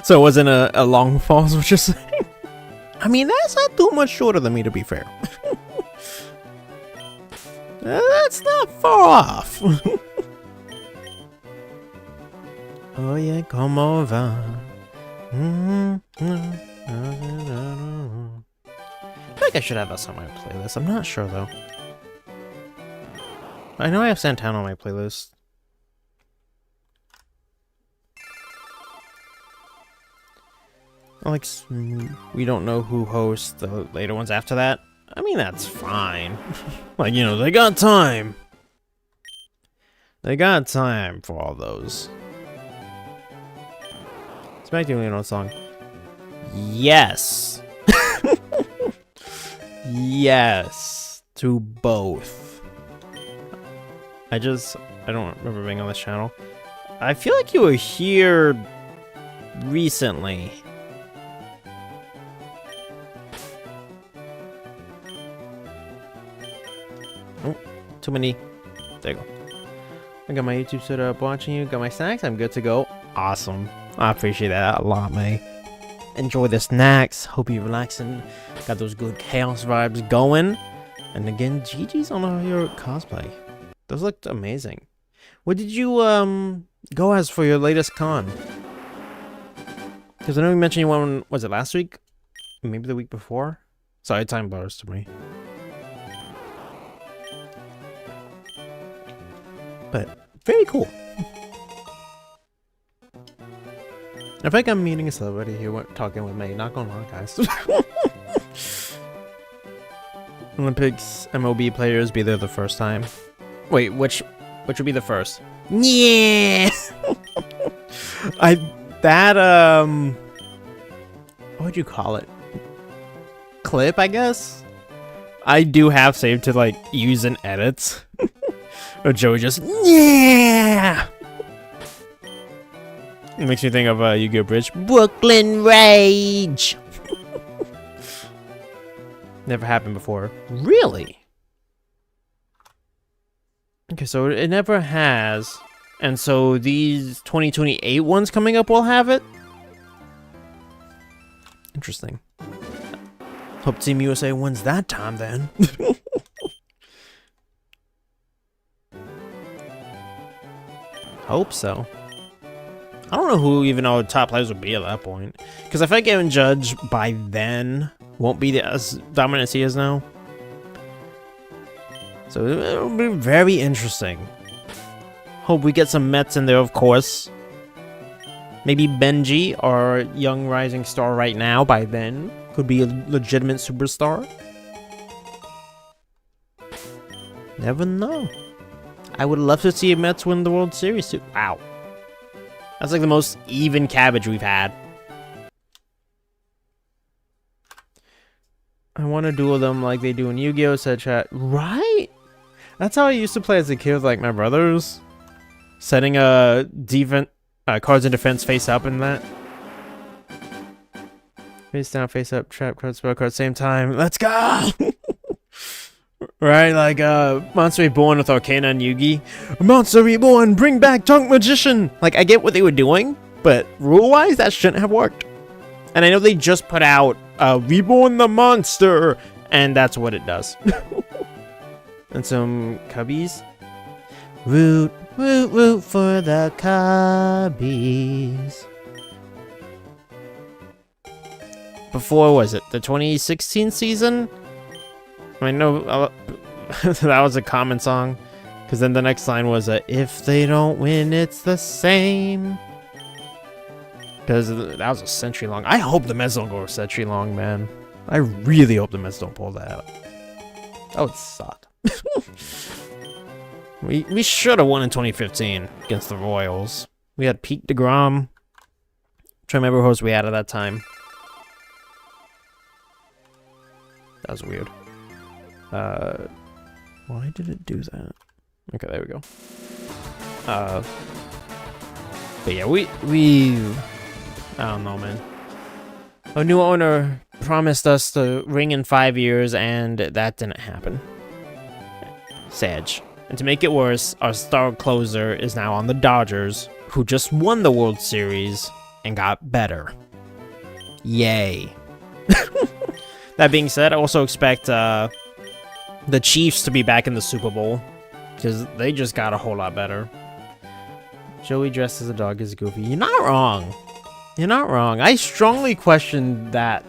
S2: So it wasn't a long pause, which is I mean, that's not too much shorter than me, to be fair. That's not far off. Oh yeah, come over. I feel like I should have this on my playlist. I'm not sure though. I know I have Santana on my playlist. Like, we don't know who hosts the later ones after that. I mean, that's fine. Like, they got time. They got time for all those. It's back to the song. Yes. Yes. To both. I don't remember being on this channel. I feel like you were here recently. Too many. There you go. I got my YouTube set up watching you. Got my snacks. I'm good to go. Awesome. I appreciate that a lot, May. Enjoy the snacks. Hope you're relaxing. Got those good chaos vibes going. And again, GG's on all your cosplay. Those looked amazing. What did you go as for your latest con? Because I know you mentioned you won, was it last week? Maybe the week before? Sorry, time blurs to me. But very cool. I think I'm meeting a celebrity here talking with me. Not gonna lie, guys. Olympics MLB players be there the first time. Wait, which would be the first? Yeah. What would you call it? Clip, I guess. I do have saved to like use in edits. Or Joey just, yeah! It makes me think of Yu-Gi-Oh! Bridge. Brooklyn Rage! Never happened before. Really? Okay, so it never has. And so these 2028 ones coming up will have it? Interesting. Hope Team USA wins that time then. Hope so. I don't know who even our top players would be at that point. Because I feel like Aaron Judge by then won't be as dominant as he is now. So it'll be very interesting. Hope we get some Mets in there, of course. Maybe Benji, our young rising star right now by then, could be a legitimate superstar. Never know. I would love to see Mets win the World Series too. Wow. That's like the most even cabbage we've had. I want to duel them like they do in Yu-Gi-Oh! Said chat. Right? That's how I used to play as a kid with like my brothers. Setting a defense, cards in defense face up and that. Face down, face up, trap card, spell card, same time. Let's go! Right, like Monster Reborn with Arcana and Yugi. Monster Reborn, bring back Tongue Magician! Like, I get what they were doing, but rule-wise, that shouldn't have worked. And I know they just put out Reborn the Monster, and that's what it does. And some cubbies. Root, root, root for the cubbies. Before, was it the 2016 season? I know that was a common song. Because then the next line was, if they don't win, it's the same. Because that was a century long. I hope the Mets don't go a century long, man. I really hope the Mets don't pull that out. That would suck. We should have won in 2015 against the Royals. We had Pete DeGrom. I'm trying to remember who else we had at that time. That was weird. Why did it do that? Okay, there we go. But yeah, we I don't know, man. A new owner promised us the ring in 5 years, and that didn't happen. Sag. And to make it worse, our star closer is now on the Dodgers, who just won the World Series and got better. Yay. That being said, I also expect the Chiefs to be back in the Super Bowl, because they just got a whole lot better. Joey dressed as a dog is goofy. You're not wrong. You're not wrong. I strongly question that.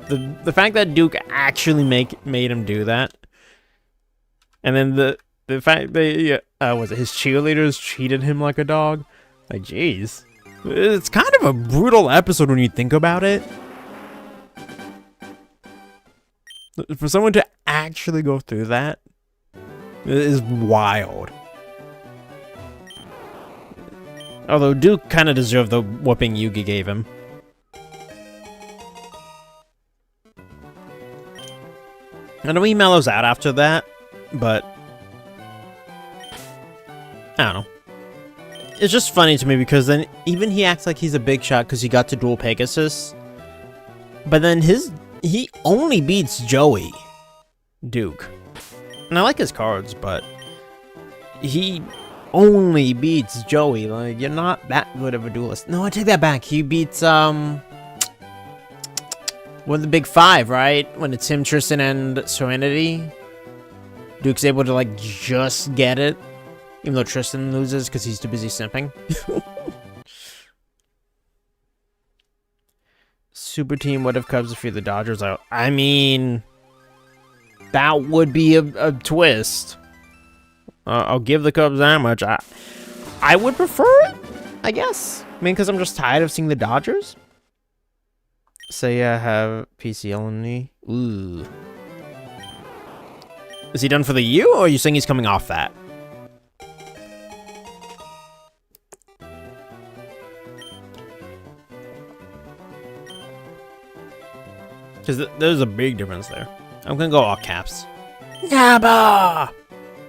S2: The fact that Duke actually made him do that. And then the fact that was it his cheerleaders treated him like a dog? Like, jeez. It's kind of a brutal episode when you think about it. For someone to actually go through that is wild. Although Duke kind of deserved the whooping Yugi gave him. I know he mellows out after that, but I don't know. It's just funny to me because then even he acts like he's a big shot because he got to duel Pegasus. But then he only beats Joey Duke. And I like his cards, but he only beats Joey. Like, you're not that good of a duelist. No, I take that back. He beats one of the big five, right? When it's him, Tristan, and Serenity. Duke's able to like just get it, even though Tristan loses because he's too busy simping. Super team, what if Cubs defeat the Dodgers? I mean, that would be a twist. I'll give the Cubs that much. I would prefer it, I guess. I mean, because I'm just tired of seeing the Dodgers. Say I have PCL only. Ooh. Is he done for the year, or are you saying he's coming off that? Because there's a big difference there. I'm gonna go all caps. Yabba!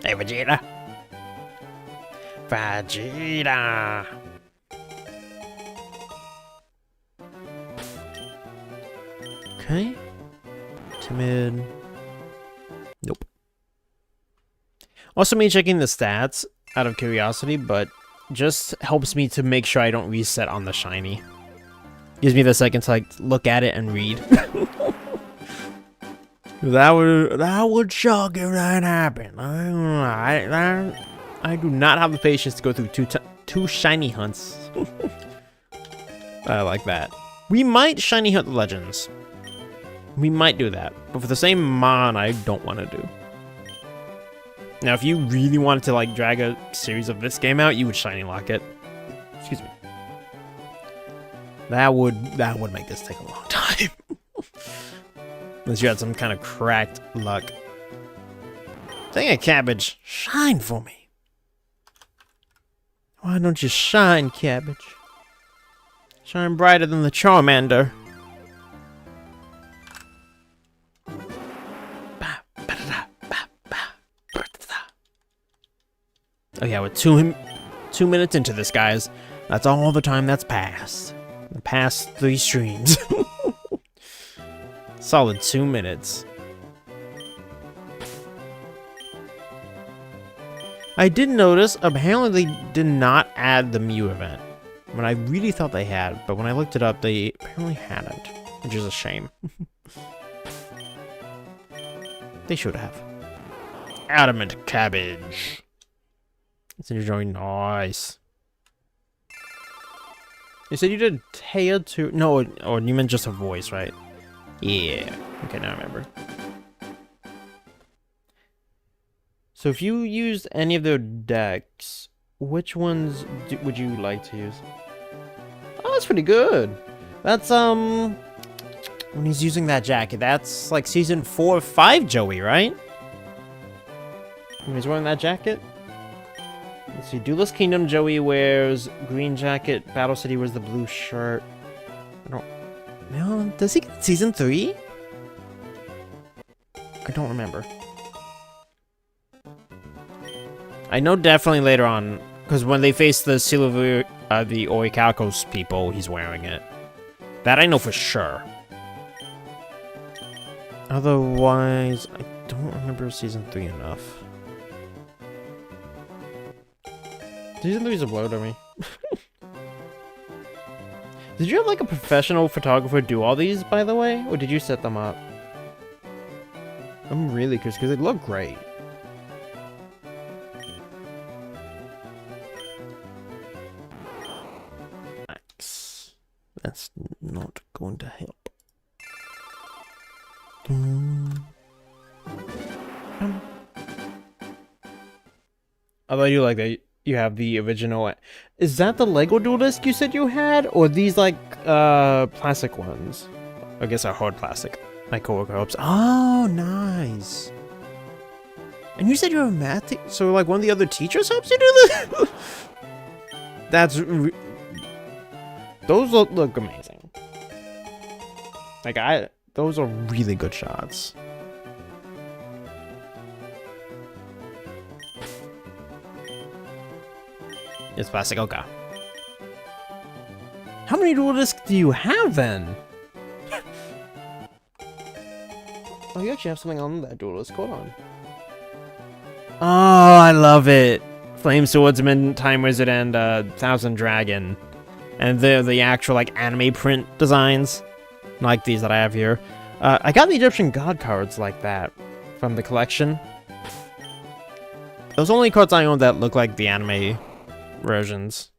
S2: Hey, Vegeta. Vegeta! Okay. Timid. Nope. Also me checking the stats out of curiosity, but just helps me to make sure I don't reset on the shiny. Gives me the second to like look at it and read. That would shock if that happened. I do not have the patience to go through two shiny hunts. I like that. We might shiny hunt the legends. We might do that, but for the same mon, I don't want to do. Now, if you really wanted to like drag a series of this game out, you would shiny lock it. Excuse me. That would make this take a long time. Unless you had some kind of cracked luck. Dang it, cabbage. Shine for me. Why don't you shine, cabbage? Shine brighter than the Charmander. Oh yeah, we're two minutes into this, guys. That's all the time that's passed. The past 3 streams. Solid 2 minutes. I did notice, apparently they did not add the Mew event. When I really thought they had, but when I looked it up, they apparently hadn't. Which is a shame. They should have. Adamant cabbage. It's enjoying nice. You said you did Taya too? No, or you meant just a voice, right? Yeah. Okay, now I remember. So if you used any of their decks, which ones would you like to use? Oh, that's pretty good. That's, when he's using that jacket, that's like season 4 or 5 Joey, right? When he's wearing that jacket? Let's see, Duelist Kingdom, Joey wears green jacket, Battle City wears the blue shirt. I don't... No, does he get season 3? I don't remember. I know definitely later on, because when they face the Silver, the Orichalcos people, he's wearing it. That I know for sure. Otherwise, I don't remember season 3 enough. Season 3 is a blow to me. Did you have like a professional photographer do all these, by the way? Or did you set them up? I'm really curious because they look great. Nice. That's not going to help. Although you like that. You have the original. Is that the Lego Duel Disk you said you had? Or these like plastic ones? I guess are hard plastic. My coworker hopes. Oh, nice. And you said you're a math so like one of the other teachers helps you do this? That's those look amazing. Like those are really good shots. It's plastic, okay. How many dual discs do you have then? Oh, you actually have something on that dual disc. Hold on. Oh, I love it. Flame Swordsman, Time Wizard, and Thousand Dragon. And they're the actual like anime print designs. Like these that I have here. I got the Egyptian God cards like that from the collection. Those are only cards I own that look like the anime versions.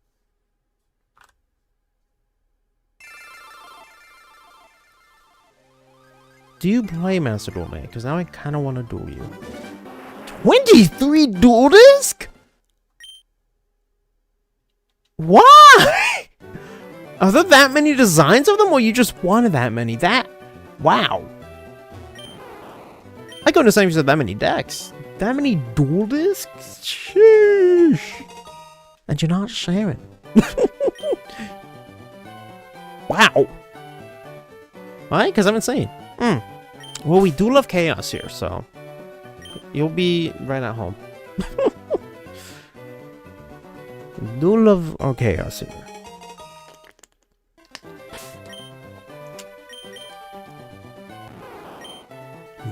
S2: Do you play Master Duel, mate? Because now I kind of want to duel you. 23 dual disc? Why? Are there that many designs of them, or you just wanted that many? Wow. I couldn't understand if you said that many decks. That many dual discs? Sheesh. And you're not sharing. Wow. Why? Because I'm insane. Well, we do love chaos here, so you'll be right at home. Do love our chaos here.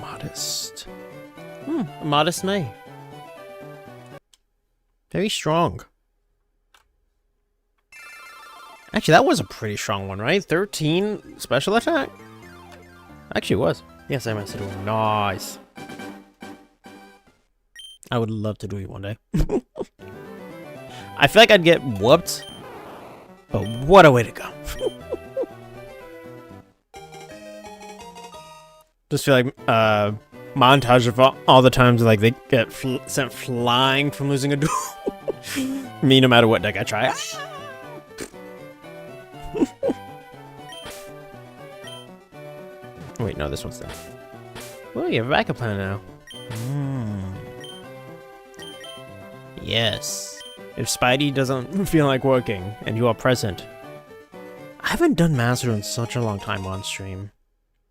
S2: Modest. Modest May. Very strong. Actually, that was a pretty strong one, right? 13 special attack? Actually, it was. Yes, I messed it up. Nice. I would love to do it one day. I feel like I'd get whooped. But what a way to go. Just feel like montage of all the times like they get sent flying from losing a duel. Me, no matter what deck I try. Wait, no, this one's done. Well, you have a backup plan now. Yes. If Spidey doesn't feel like working, and you are present. I haven't done Master in such a long time on stream.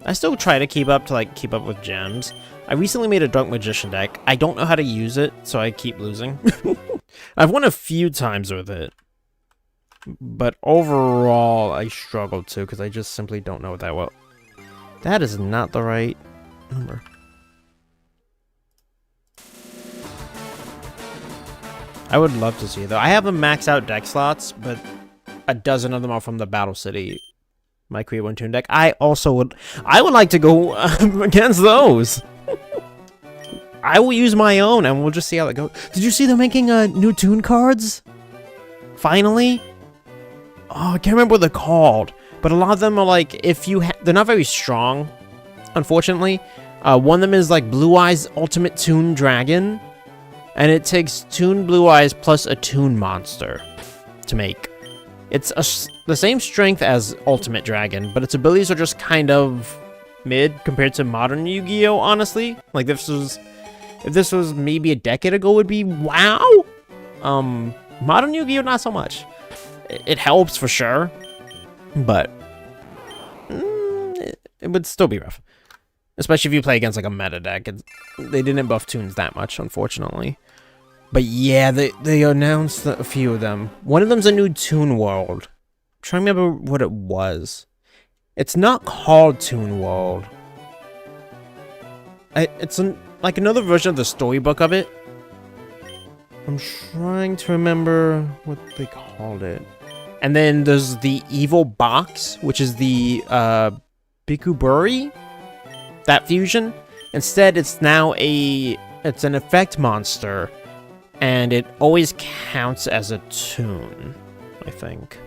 S2: I still try to keep up with gems. I recently made a Dark Magician deck. I don't know how to use it, so I keep losing. I've won a few times with it. But overall, I struggle too, because I just simply don't know it that well. That is not the right number. I would love to see it, though. I have the max out deck slots, but a dozen of them are from the Battle City. My Create One Toon deck. I would like to go against those. I will use my own, and we'll just see how that goes. Did you see them making new Toon cards? Finally? Oh, I can't remember what they're called. But a lot of them are like, they're not very strong, unfortunately. One of them is like Blue Eyes Ultimate Toon Dragon. And it takes Toon Blue Eyes plus a Toon monster to make. It's the same strength as Ultimate Dragon, but its abilities are just kind of mid compared to modern Yu-Gi-Oh, honestly. Like, if this was maybe a decade ago, it would be wow! Modern Yu-Gi-Oh, not so much. It helps for sure, but it would still be rough. Especially if you play against, like, a meta deck. They didn't buff Toons that much, unfortunately. But yeah, they announced a few of them. One of them's a new Toon World. I'm trying to remember what it was. It's not called Toon World. It's like another version of the storybook of it. I'm trying to remember what they called it. And then there's the Evil Box, which is the Bikuburi, that fusion. Instead, it's now it's an effect monster. And it always counts as a Toon, I think.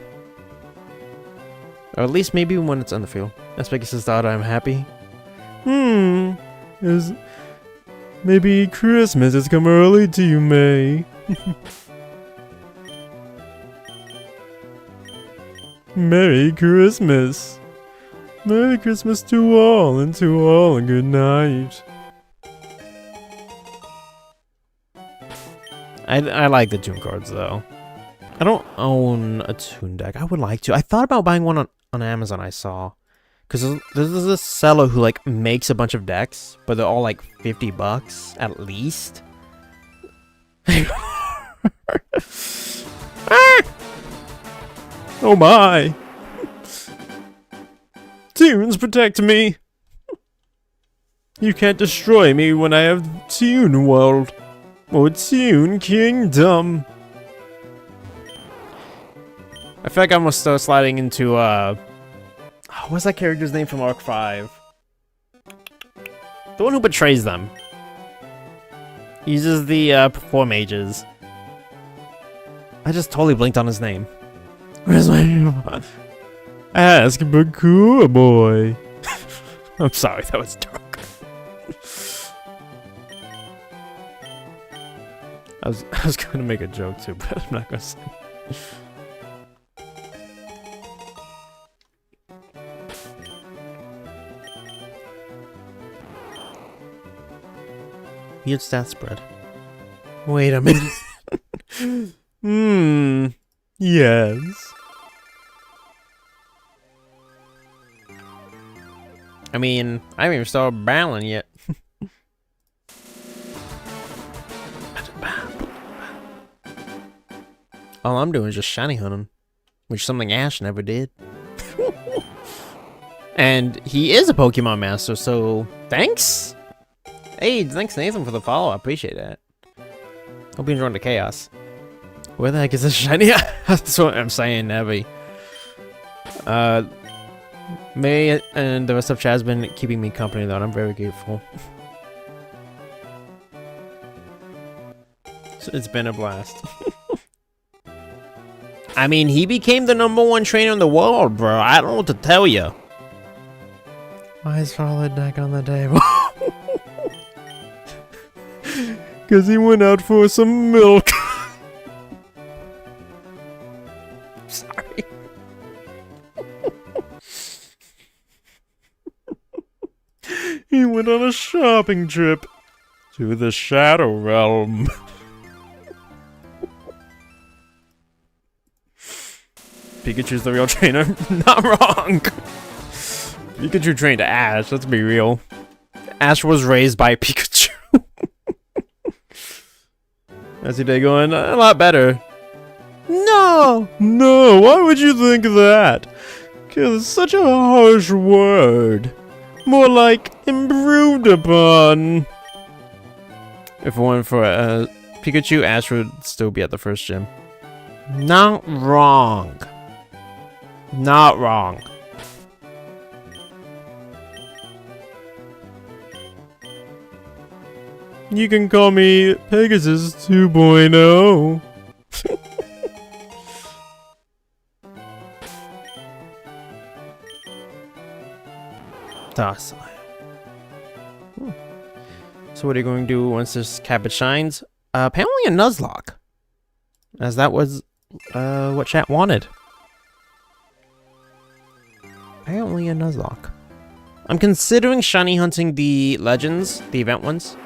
S2: Or at least maybe when it's on the field. That's Pegasus thought I'm happy. Maybe Christmas has come early to you, May. Merry Christmas. Merry Christmas to all, and a good night. I like the Toon cards, though. I don't own a Toon deck. I would like to. I thought about buying one on Amazon, I saw. Because there's this seller who, like, makes a bunch of decks, but they're all, like, $50 at least. Oh my! Toons protect me! You can't destroy me when I have Toon World. Or Toon Kingdom. I feel like I'm gonna start sliding into, what's that character's name from Arc 5? The one who betrays them. He uses the, 4 mages. I just totally blinked on his name. Where's my name? Ask Bakura Boy. I'm sorry, that was dark. I was gonna make a joke too, but I'm not gonna say. Weird stat spread. Wait a minute. Yes. I mean, I haven't even started battling yet. All I'm doing is just shiny hunting, which is something Ash never did. And he is a Pokemon master, so thanks. Hey, thanks Nathan for the follow. I appreciate that. Hope you're enjoying the chaos. Where the heck is this shiny? That's what I'm saying, Nevi. May and the rest of Chad's been keeping me company, though, and I'm very grateful. So it's been a blast. I mean, he became the #1 trainer in the world, bro. I don't know what to tell you. Why is Charlotte deck on the table? Because he went out for some milk. Sorry. He went on a shopping trip to the Shadow Realm. Pikachu's the real trainer. Not wrong. Pikachu trained Ash. Let's be real. Ash was raised by Pikachu. How's your day going? A lot better. No! No, why would you think that? 'Cause it's such a harsh word. More like improved upon. If it weren't for Pikachu, Ash would still be at the first gym. Not wrong. Not wrong. You can call me Pegasus 2.0. Docile. So what are you going to do once this cabbage shines? Apparently a Nuzlocke. As that was what chat wanted. Apparently a Nuzlocke. I'm considering shiny hunting the legends, the event ones.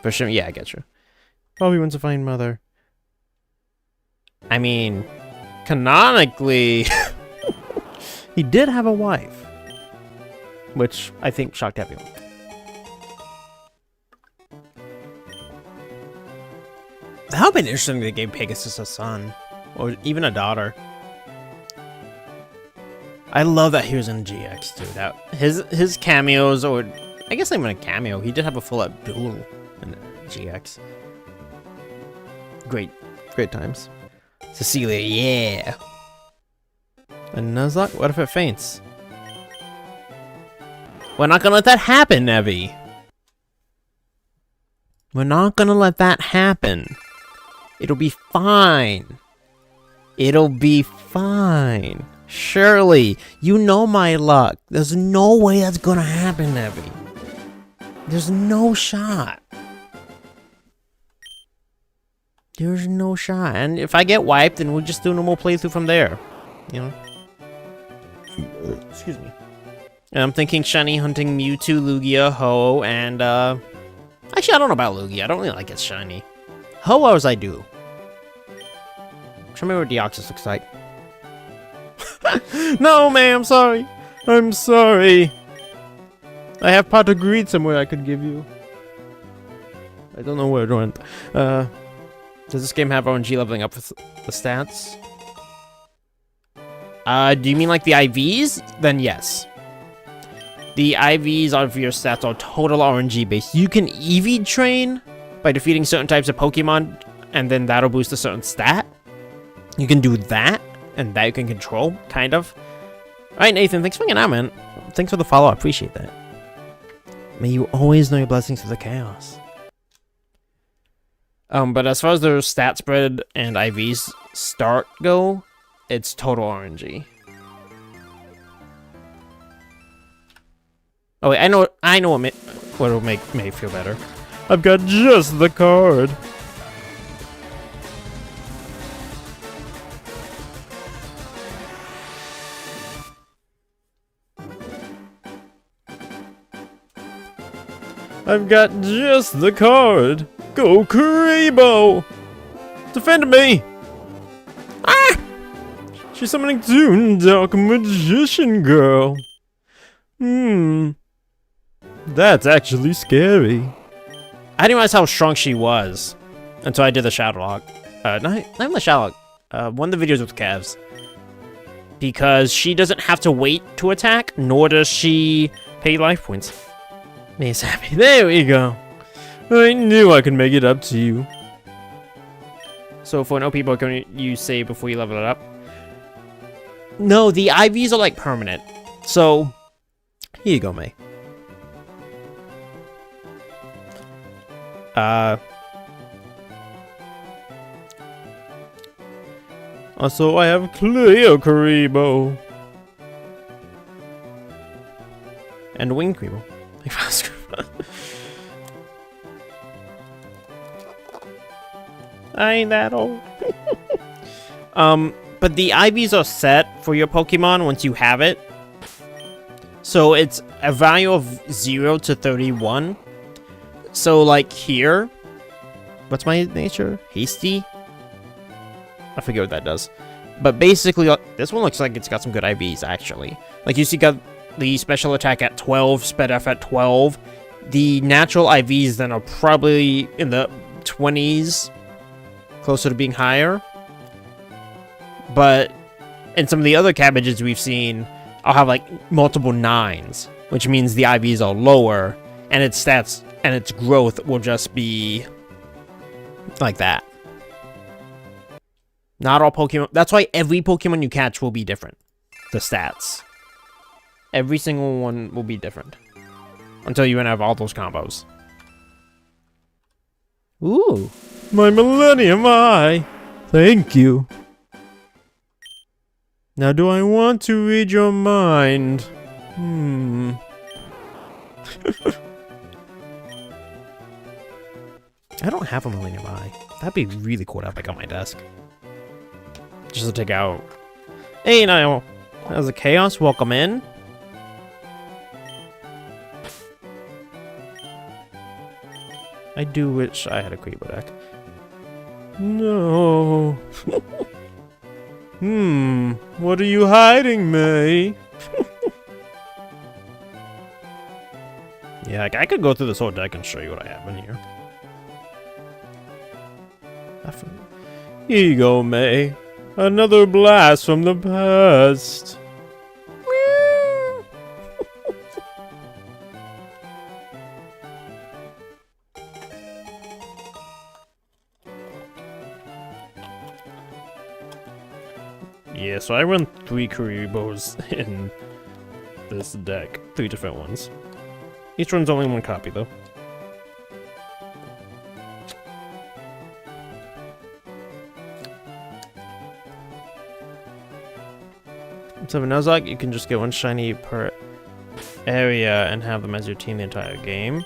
S2: For sure, yeah, I get you. Probably wants to find mother. I mean, canonically, he did have a wife. Which I think shocked everyone. That would have been interesting if they gave Pegasus a son. Or even a daughter. I love that he was in GX too. That his cameos, or I guess not even a cameo, he did have a full-up duel in GX. Great times. Cecilia, yeah. A Nuzlocke? What if it faints? We're not gonna let that happen, Evie. We're not gonna let that happen. It'll be fine. It'll be fine. Surely, you know my luck. There's no way that's gonna happen, Evie. There's no shot. There's no shot. And if I get wiped, then we'll just do a normal playthrough from there. You know? Excuse me. And I'm thinking shiny hunting Mewtwo, Lugia, Ho, and actually I don't know about Lugia. I don't really like its shiny. Ho-Ohs I do. Show me what Deoxys looks like. No, ma'am, sorry. I'm sorry. I have pot of greed somewhere I could give you. I don't know where it went. Does this game have RNG leveling up with the stats? Do you mean like the IVs? Then yes. The IVs of your stats are total RNG based. You can EV train by defeating certain types of Pokemon, and then that'll boost a certain stat. You can do that, and that you can control, kind of. Alright, Nathan, thanks for hanging out, man. Thanks for the follow, I appreciate that. May you always know your blessings through the chaos. But as far as their stat spread and IVs start go, it's total RNG. Oh wait, I know what'll make me feel better. I've got just the card. I've got just the card. Go Kuribo! Defend me! Ah! She's summoning Toon Dark Magician Girl. That's actually scary. I didn't realize how strong she was until I did the Shadowlock. Not even the Shadowlock. One of the videos with Kevs. Because she doesn't have to wait to attack, nor does she pay life points. Miss Happy. There we go. I knew I could make it up to you. So for an OP Pokemon, you save before you level it up? No, the IVs are like permanent. So, here you go, May. Also, I have Clear Kuribo. And Wing Kuribo. I ain't that old. But the IVs are set for your Pokemon once you have it. So it's a value of 0 to 31. So like here, what's my nature? Hasty? I forget what that does. But basically, this one looks like it's got some good IVs, actually. Like, you see, got the special attack at 12, sped F at 12. The natural IVs then are probably in the 20s, closer to being higher. But in some of the other cabbages we've seen, I'll have like multiple 9s, which means the IVs are lower, and its stats and its growth will just be like that. Not all Pokemon. That's why every Pokemon you catch will be different. The stats. Every single one will be different. Until you have all those combos. Ooh. My Millennium Eye. Thank you. Now, do I want to read your mind? I don't have a Millennium Eye. That'd be really cool to have like on my desk. Just to take out. Hey, now, how's the Chaos? Welcome in. I do wish I had a Creeper deck. No. What are you hiding, May? Yeah, I could go through this whole deck and show you what I have in here. Here you go, May. Another blast from the past. Yeah, so I run 3 Kuribohs in this deck. 3 different ones. Each one's only 1 copy, though. So for Nuzlocke, you can just get 1 shiny per area and have them as your team the entire game.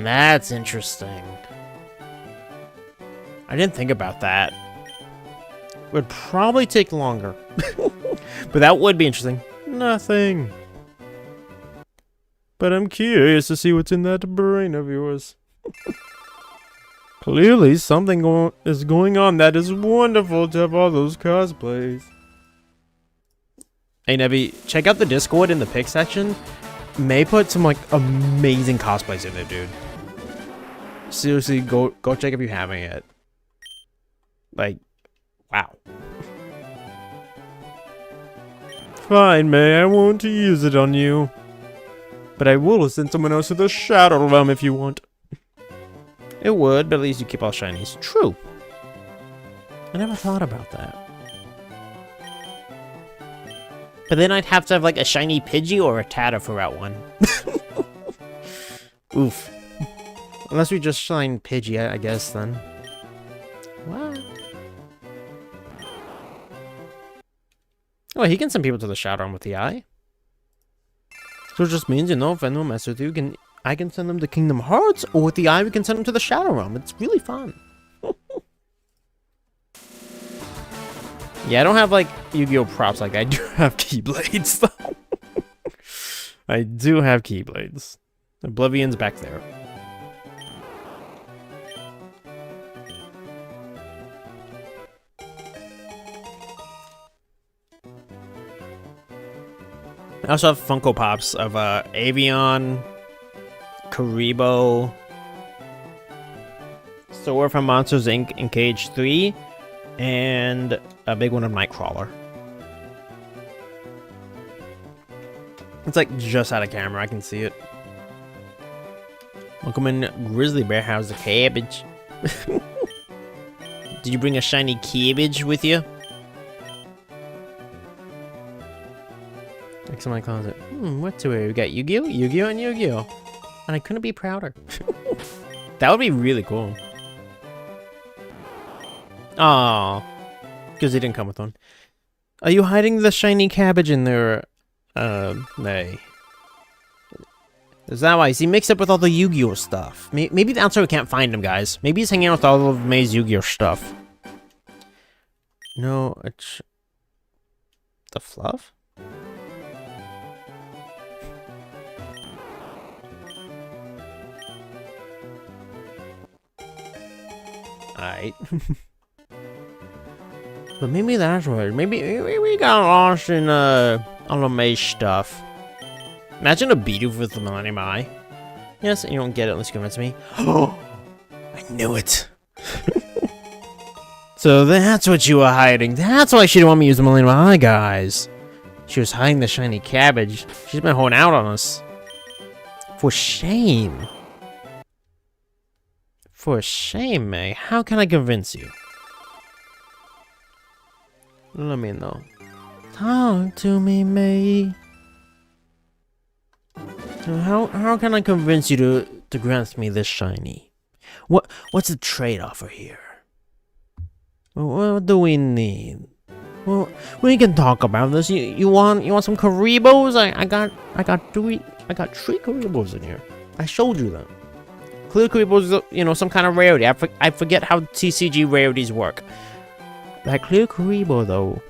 S2: That's interesting. I didn't think about that. Would probably take longer. But that would be interesting. Nothing. But I'm curious to see what's in that brain of yours. Clearly, something is going on that is wonderful to have all those cosplays. Hey, Nevi, check out the Discord in the pick section. May put some, like, amazing cosplays in there, dude. Seriously, go check if you haven't yet. Like, wow. Fine, May, I won't use it on you. But I will send someone else to the Shadow Realm if you want. It would, but at least you keep all shinies. True. I never thought about that. But then I'd have to have like a shiny Pidgey or a Tata for Route 1. Oof. Unless we just shine Pidgey, I guess, then. What? Oh, he can send people to the Shadow Realm with the eye. So it just means, you know, if anyone messes with you, I can send them to Kingdom Hearts, or with the eye, we can send them to the Shadow Realm. It's really fun. Yeah, I don't have, like, Yu-Gi-Oh! Props. Like, I do have Keyblades, though. I do have Keyblades. Oblivion's back there. I also have Funko Pops of Avion, Kuriboh, Soar from Monsters Inc. in Cage 3, and a big one of Nightcrawler. It's like just out of camera, I can see it. Welcome in, Grizzly Bear. How's the cabbage? Did you bring a shiny cabbage with you? Next in my closet. What do we got? Yu-Gi-Oh? Yu-Gi-Oh and Yu-Gi-Oh! And I couldn't be prouder. That would be really cool. Aww. Because he didn't come with one. Are you hiding the shiny cabbage in there, May? Is that why? Is he mixed up with all the Yu-Gi-Oh stuff? Maybe that's why we can't find him, guys. Maybe he's hanging out with all of May's Yu-Gi-Oh stuff. No, it's... The fluff? Alright. But maybe that's what. Maybe we got lost in all the maze stuff. Imagine a beetle with the Millennium Eye. Yes, you don't get it unless you convince me. Oh, I knew it. So that's what you were hiding. That's why she didn't want me to use the Millennium Eye, guys. She was hiding the shiny cabbage. She's been holding out on us. For shame. For shame, May. How can I convince you? Let me know. Talk to me, May. So how can I convince you to grant me this shiny? What's the trade-off here? What do we need? Well, we can talk about this. You want some Karibos? I got three Karibos in here. I showed you them. Clear Karibos, you know, some kind of rarity. I forget how TCG rarities work. That clear Karibo though,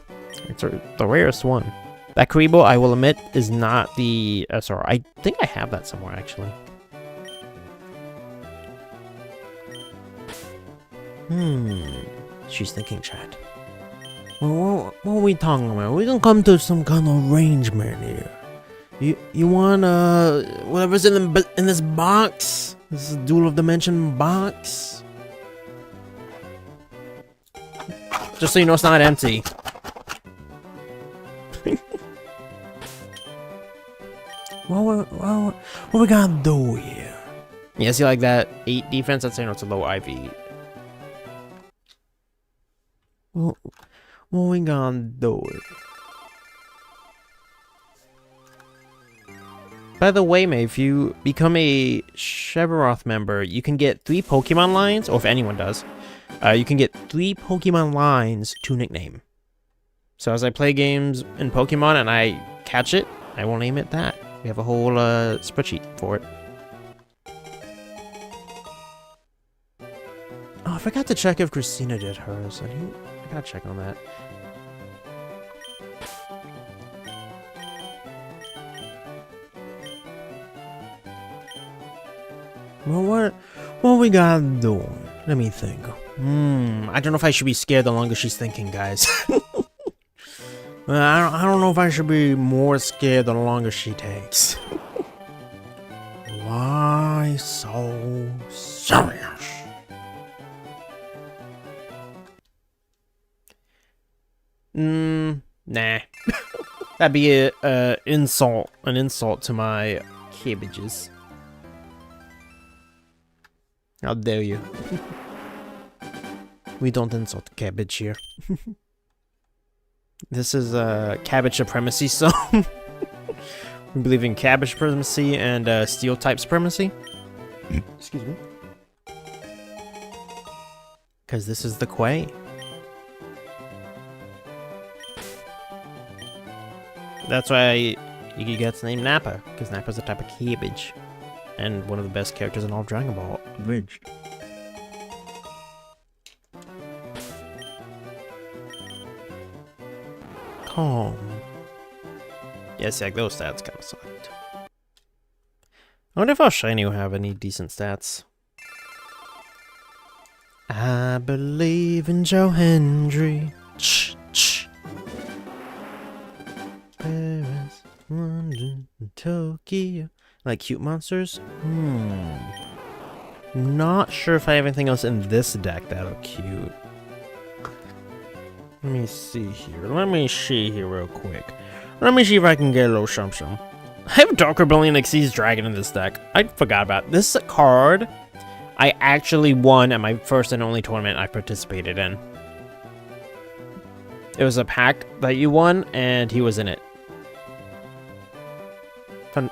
S2: it's the rarest one. That Karibo, I will admit, is not the SR. I think I have that somewhere actually. She's thinking, chat. Well, what are we talking about? We can come to some kind of arrangement here. You want whatever's in this box? This is Duel of Dimension box. Just so you know, it's not empty. What we gotta do here? Yeah, see, like that 8 defense. That's saying it's a low IV. What we gonna do? By the way, May, if you become a Chev member, you can get 3 Pokemon lines, or if anyone does, you can get 3 Pokemon lines to nickname. So as I play games in Pokemon and I catch it, I will name it that. We have a whole spreadsheet for it. Oh, I forgot to check if Christina did hers. I gotta check on that. Well, what we gotta do? Let me think. I don't know if I should be scared the longer she's thinking, guys. I don't know if I should be more scared the longer she takes. Why so serious? Nah. That'd be an insult to my cabbages. How dare you? We don't insult cabbage here. This is cabbage supremacy, so we believe in cabbage supremacy and steel type supremacy. Excuse me. Because this is the Quay. That's why he gets named Nappa, because Nappa's a type of cabbage. And one of the best characters in all of Dragon Ball. Bridge. Calm. Yes, yeah, those stats kind of sucked. I wonder if our shiny will have any decent stats. I believe in Joe Hendry. Paris, London, Tokyo. Like cute monsters? Not sure if I have anything else in this deck that'll cute. Let me see here. Let me see here real quick. Let me see if I can get a little something. I have Dark Rebellion Exceeds Dragon in this deck. I forgot about this card. I actually won at my first and only tournament I participated in. It was a pack that you won, and he was in it. Fun.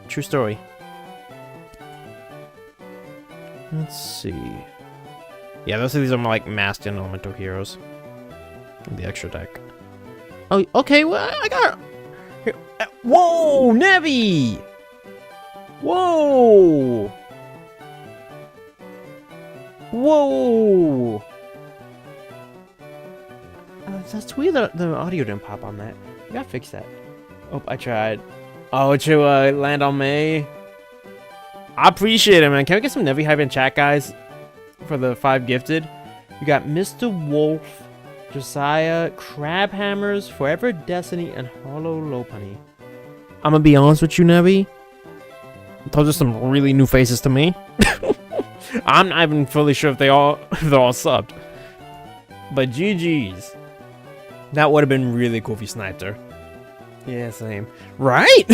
S2: True story. Let's see. Yeah, these are more like masked and elemental heroes. In the extra deck. Oh, okay. Well, I got. Here. Whoa, Nevi! Whoa! Whoa! That's weird. The audio didn't pop on that. I gotta fix that. Oh, I tried. Oh, to land on May. I appreciate it, man. Can we get some Nevi hype in chat, guys? For the 5 gifted. We got Mr. Wolf, Josiah, Crab Hammers, Forever Destiny, and Hollow Lopunny. I'm gonna be honest with you, Nebby. Those are some really new faces to me. I'm not even fully sure if they're all subbed. But GG's. That would have been really cool if you sniped her. Yeah, same. Right?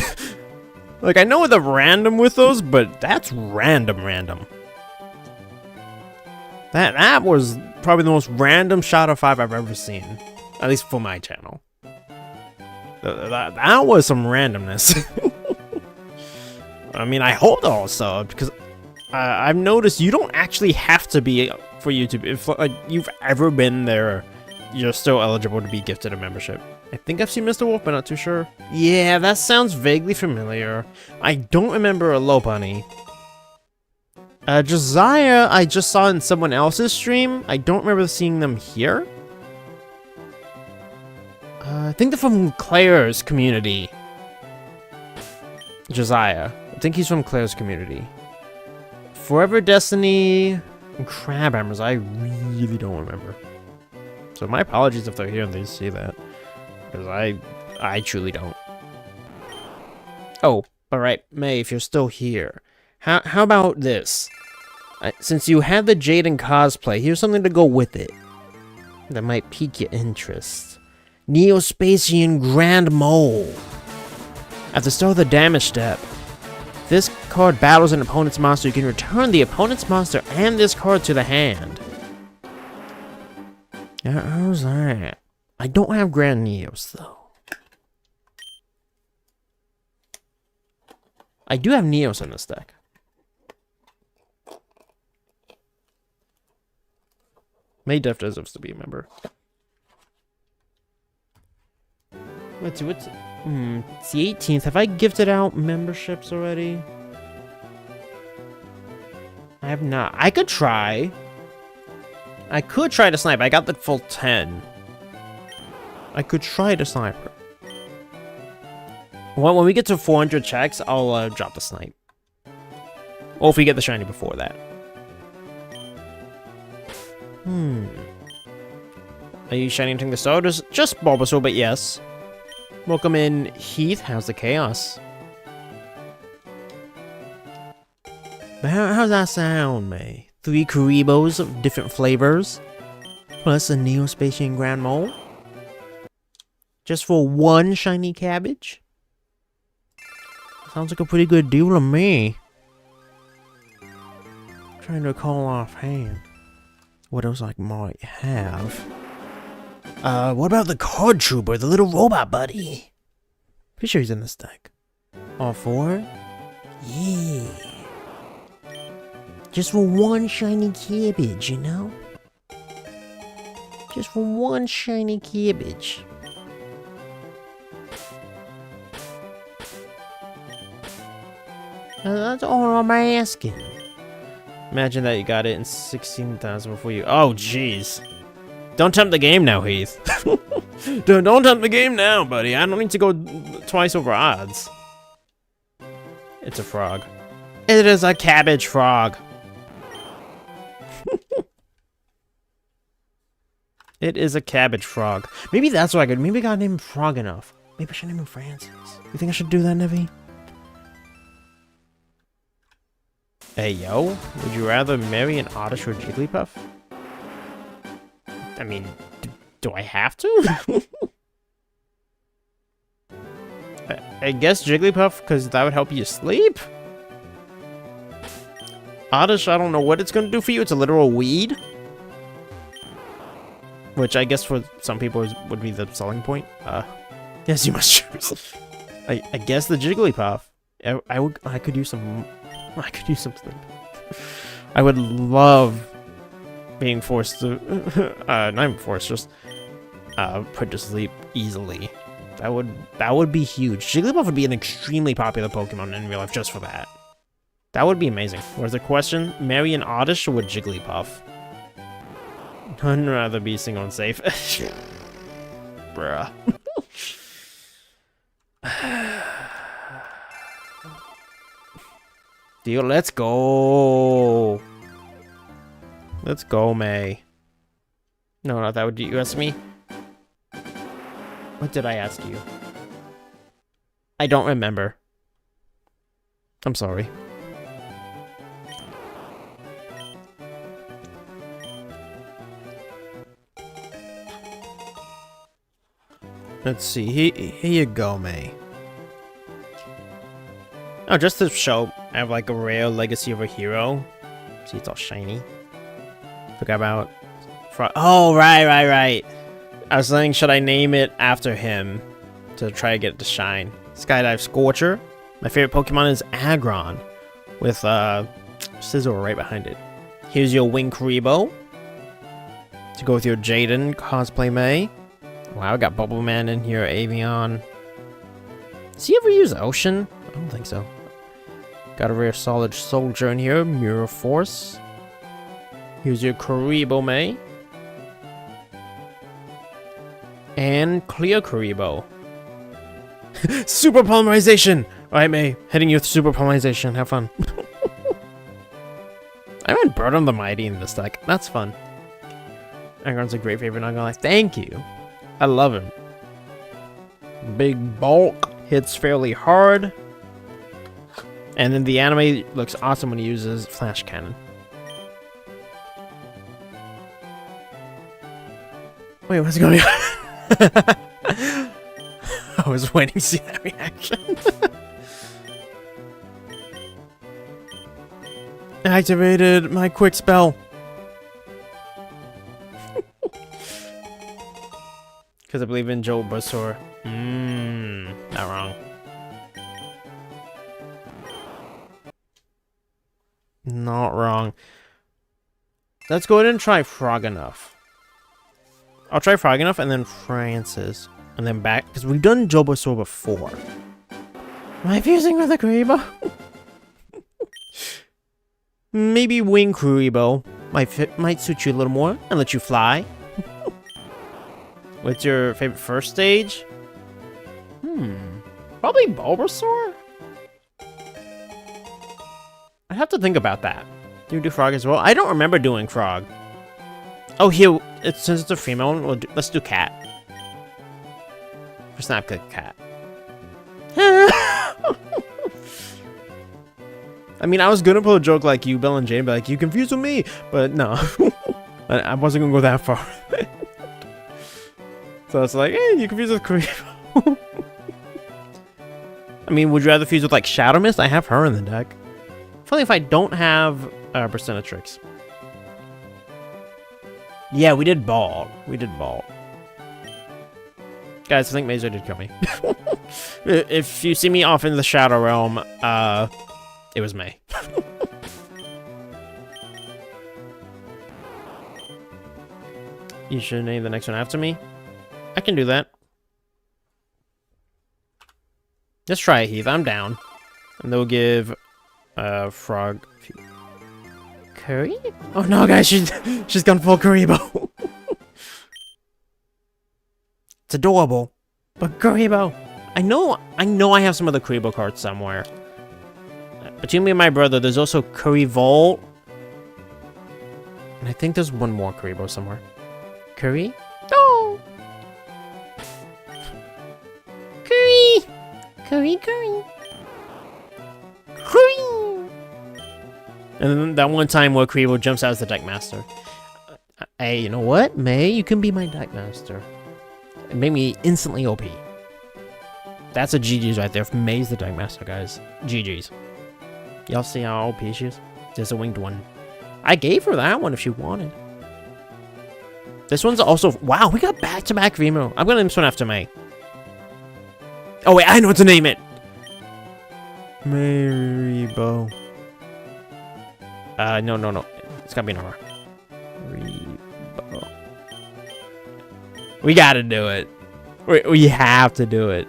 S2: Like, I know the random with those, but that's random. That was probably the most random shot of 5 I've ever seen. At least for my channel. That was some randomness. I mean, I hope they're all subbed, because I've noticed you don't actually have to be for YouTube. If like, you've ever been there, you're still eligible to be gifted a membership. I think I've seen Mr. Wolf, but not too sure. Yeah, that sounds vaguely familiar. I don't remember a Lopunny. Josiah, I just saw in someone else's stream. I don't remember seeing them here. I think they're from Claire's community. Josiah. I think he's from Claire's community. Forever Destiny and Crab Hammers, I really don't remember. So my apologies if they're here and they see that. Because I truly don't. Oh, alright, May, if you're still here. How about this? Since you had the Jaden cosplay, here's something to go with it. That might pique your interest. Neospatian Grand Mole. At the start of the damage step, this card battles an opponent's monster. You can return the opponent's monster and this card to the hand. How's that? I don't have Grand Neos, though. I do have Neos in this deck. May Def deserves to be a member. Let's see, what's... it's the 18th. Have I gifted out memberships already? I have not. I could try. I could try to snipe. I got the full 10. I could try to snipe her. When we get to 400 checks, I'll drop the snipe. Or if we get the shiny before that. Are you shining the star? Just Bulbasaur, but yes. Welcome in, Heath. How's the chaos? But how's that sound, May? 3 Karibos of different flavors, plus a Neospatian Grand Mole? Just for 1 shiny cabbage? Sounds like a pretty good deal to me. Trying to recall offhand what else I might have. What about the Koopstrooper, the little robot buddy? Pretty sure he's in this deck. All 4? Yeah. Just for 1 shiny cabbage, you know? Just for 1 shiny cabbage. That's all I'm asking. Imagine that you got it in 16,000 before you... Oh, jeez. Don't tempt the game now, Heath. Don't tempt the game now, buddy. I don't need to go twice over odds. It's a frog. It is a cabbage frog. It is a cabbage frog. Maybe that's what I could... Maybe I gotta name him Frog enough. Maybe I should name him Francis. You think I should do that, Nevi? Hey, yo. Would you rather marry an Oddish or Jigglypuff? I mean, do I have to? I guess Jigglypuff, because that would help you sleep? Oddish, I don't know what it's going to do for you. It's a literal weed. Which I guess for some people would be the selling point. Yes, you must choose. I guess the Jigglypuff. I could use some... I could use some sleep. I would love being forced to... not even forced, just... put to sleep easily. That would be huge. Jigglypuff would be an extremely popular Pokemon in real life just for that. That would be amazing. Where's the question? Marry an Oddish or would Jigglypuff? I'd rather be single and safe. Bruh. Deal, let's go. Let's go, May. No, not that. Would you ask me? What did I ask you? I don't remember. I'm sorry. Let's see. Here you go, May. Oh, just to show I have like a rare legacy of a hero. See, it's all shiny. Forgot about... Oh, right. I was saying, should I name it after him to try to get it to shine? Skydive Scorcher. My favorite Pokemon is Aggron, with Sizzle right behind it. Here's your Wing Kuribo. To go with your Jaden cosplay May. Wow, I got Bubble Man in here, Avion. Does he ever use Ocean? I don't think so. Got a rare Solid Soldier in here, Mirror Force. Here's your Kuribo May. And Clear Kuribo. Super Polymerization! Alright, May. Heading you with Super Polymerization. Have fun. I ran Bird the Mighty in this deck. That's fun. Aggron's a great favorite, not gonna lie. Thank you. I love him. Big bulk. Hits fairly hard. And then the anime looks awesome when he uses Flash Cannon. Wait, what's going on? I was waiting to see that reaction. Activated my quick spell. Because I believe in BULBASAUR. Not wrong. Not wrong. Let's go ahead and try Froganough. I'll try Froganough and then Francis. And then back, because we've done BULBASAUR before. Am I fusing with a Kuribo? Maybe Wing Kuribo might suit you a little more and let you fly. What's your favorite first stage? Probably BULBASAUR? I'd have to think about that. Do you do Frog as well? I don't remember doing Frog. Oh, here, since it's a female, let's do Cat. For Snapcut, Cat. I mean, I was gonna pull a joke like you, Bill and Jane, but like, you confused with me, but no. I wasn't gonna go that far. So it's like, hey, you confused with Kuribo. I mean, would you rather fuse with like Shadow Mist? I have her in the deck. Funny if I don't have Percentatrix. Yeah, we did Ball. Guys, I think Mazer did kill me. If you see me off in the Shadow Realm, it was May. You should name the next one after me. I can do that. Let's try it, Heath. I'm down. And they'll give Frog. Curry? Oh no, guys, she's gone full Kuribo. It's adorable, but Kuribo. I know I have some other Kuribo cards somewhere. Between me and my brother, there's also Curryvol. And I think there's one more Kuribo somewhere. Curry? Oh! Curry. And then that one time where Kuribo jumps out as the deck master. Hey, you know what? May, you can be my deck master. It made me instantly OP. That's a GG's right there. May's the deck master, guys. GG's. Y'all see how OP she is? There's a winged one. I gave her that one if she wanted. This one's also... Wow, we got back-to-back Vimo. I'm gonna name this one after May. Oh, wait, I know what to name it! Maribo. No. It's gotta be an R. Maribo. We gotta do it. We have to do it.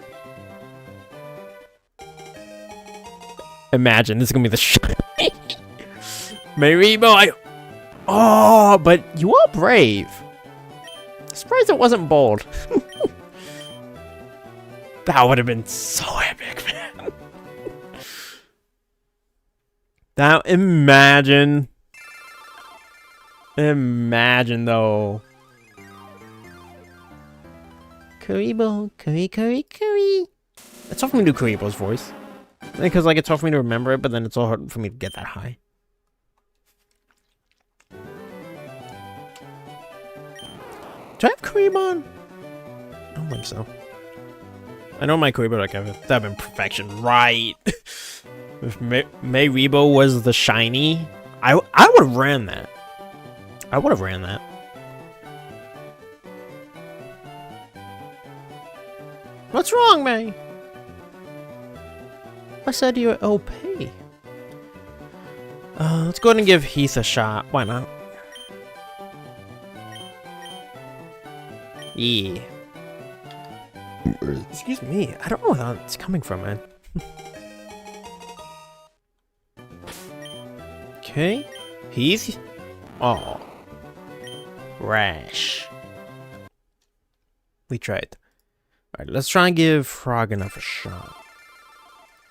S2: Imagine, this is gonna be the shit. Maribo, Oh, but you are brave. Surprised it wasn't bold. That would have been so epic, man. Now, imagine though. Karibo, curry. It's hard for me to do Karibo's voice. Because, like, it's hard for me to remember it, but then it's all hard for me to get that high. Do I have Karibo on? I don't think so. I know my Karibo like have been perfection, right? If Rebo was the shiny, I would have ran that. I would have ran that. What's wrong, May? I said you were OP. Let's go ahead and give Heath a shot. Why not? Yeah. Excuse me. I don't know where that's coming from, man. Okay. Heath? Oh. Rash. We tried. Alright, let's try and give Frog enough a shot.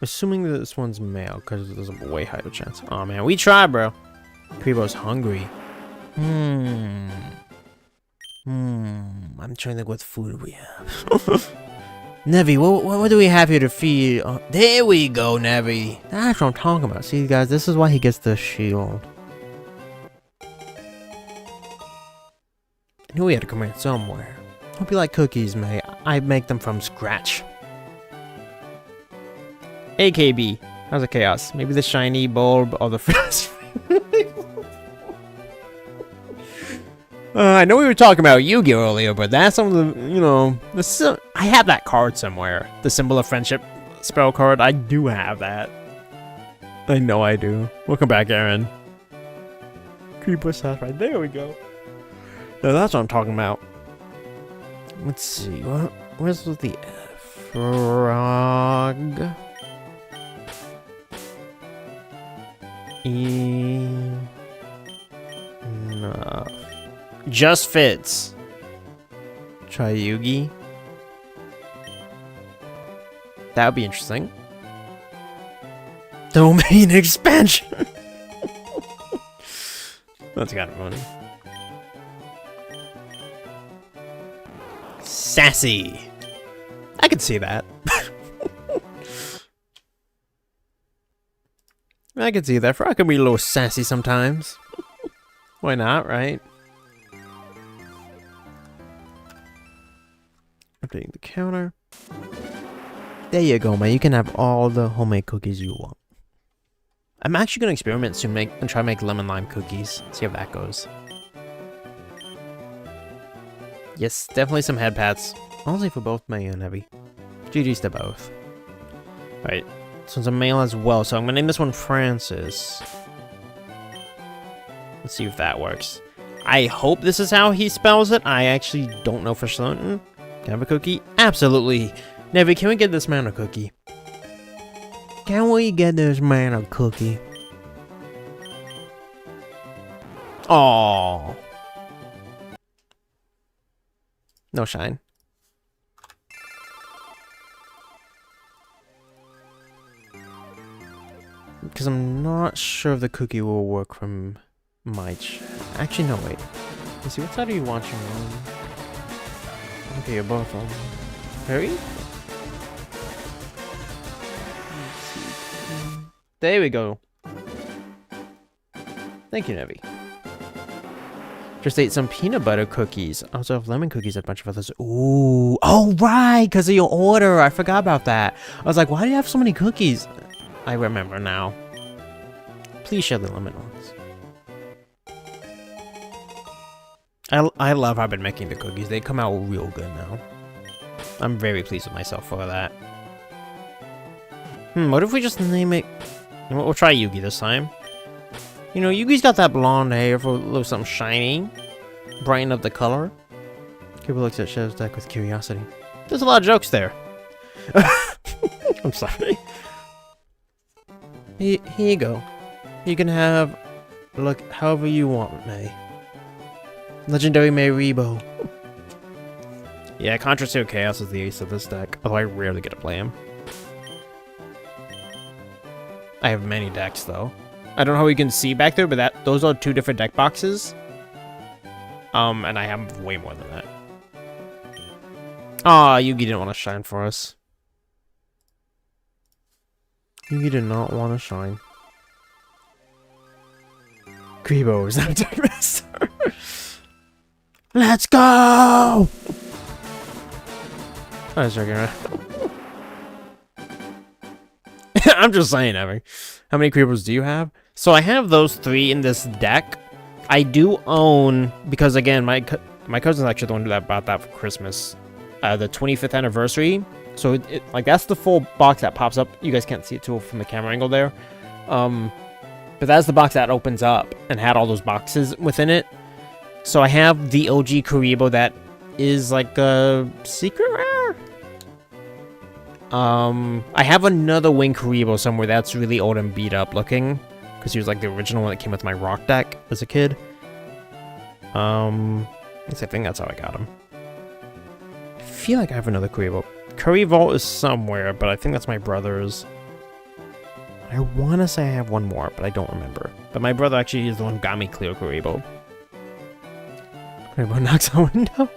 S2: Assuming that this one's male, because there's a way higher chance. Oh man, we tried, bro. Kribo's hungry. I'm trying to think what food we have. Nevi, what do we have here to feed? There we go, Nevi. That's what I'm talking about. See, guys, this is why he gets the shield. I knew we had to come in somewhere. Hope you like cookies, May. I make them from scratch. AKB. How's the chaos? Maybe the shiny bulb or the first. I know we were talking about Yu-Gi-Oh earlier, but that's some of the, you know, I have that card somewhere. The symbol of friendship spell card. I do have that. I know I do. Welcome back, Aaron. Creeper sauce right there. We go. No, that's what I'm talking about. Let's see. Where's the F? Frog. Enough. Just fits. Try Yugi. That would be interesting. Domain expansion. That's kind of funny. Sassy. I could see that. I could see that. Frog can be a little sassy sometimes. Why not, right? Updating the counter. There you go, man. You can have all the homemade cookies you want. I'm actually gonna experiment soon and try to make lemon lime cookies. See how that goes. Yes, definitely some head pats. Honestly, for both May and Heavy. GG's to both. Alright, this one's a male as well, so I'm gonna name this one Francis. Let's see if that works. I hope this is how he spells it. I actually don't know for certain. Can I have a cookie? Absolutely. Nevi, can we get this man a cookie? Can we get this man a cookie? Aww. No shine. Because I'm not sure if the cookie will work from my Actually, no, wait. Let's see, what side are you watching on? Okay, you're both on. Harry? There we go. Thank you, Nevi. Just ate some peanut butter cookies. I also have lemon cookies and a bunch of others. Ooh. Oh, right. Because of your order. I forgot about that. I was like, why do you have so many cookies? I remember now. Please share the lemon ones. I love how I've been making the cookies. They come out real good now. I'm very pleased with myself for that. What if we just name it... We'll try Yugi this time. You know, Yugi's got that blonde hair for a little something shiny. Brighten up the color. Cooper looks at Chev's deck with curiosity. There's a lot of jokes there. I'm sorry. Here you go. You can have... Look, however you want, May. Legendary Mayribo. Yeah, Contra Chaos is the ace of this deck, although I rarely get to play him. I have many decks, though. I don't know how you can see back there, but those are two different deck boxes. And I have way more than that. Aw, Yugi didn't want to shine for us. Yugi did not want to shine. Grebo is not Dark Master. Let's go! I was joking, right? I'm just saying, Evan. How many creepers do you have? So I have those 3 in this deck. I do own, because again, my cousin's actually the one that bought that for Christmas. The 25th anniversary. So like that's the full box that pops up. You guys can't see it too from the camera angle there. But that's the box that opens up and had all those boxes within it. So I have the OG Kuribo that is like a secret rare. I have another Wing Kuribo somewhere that's really old and beat up looking, because he was like the original one that came with my rock deck as a kid. I think that's how I got him. I feel like I have another Kuribo. Curry Vault is somewhere, but I think that's my brother's. I want to say I have one more, but I don't remember. But my brother actually is the one who got me Clear Kuribo. Kuribo knocks on window.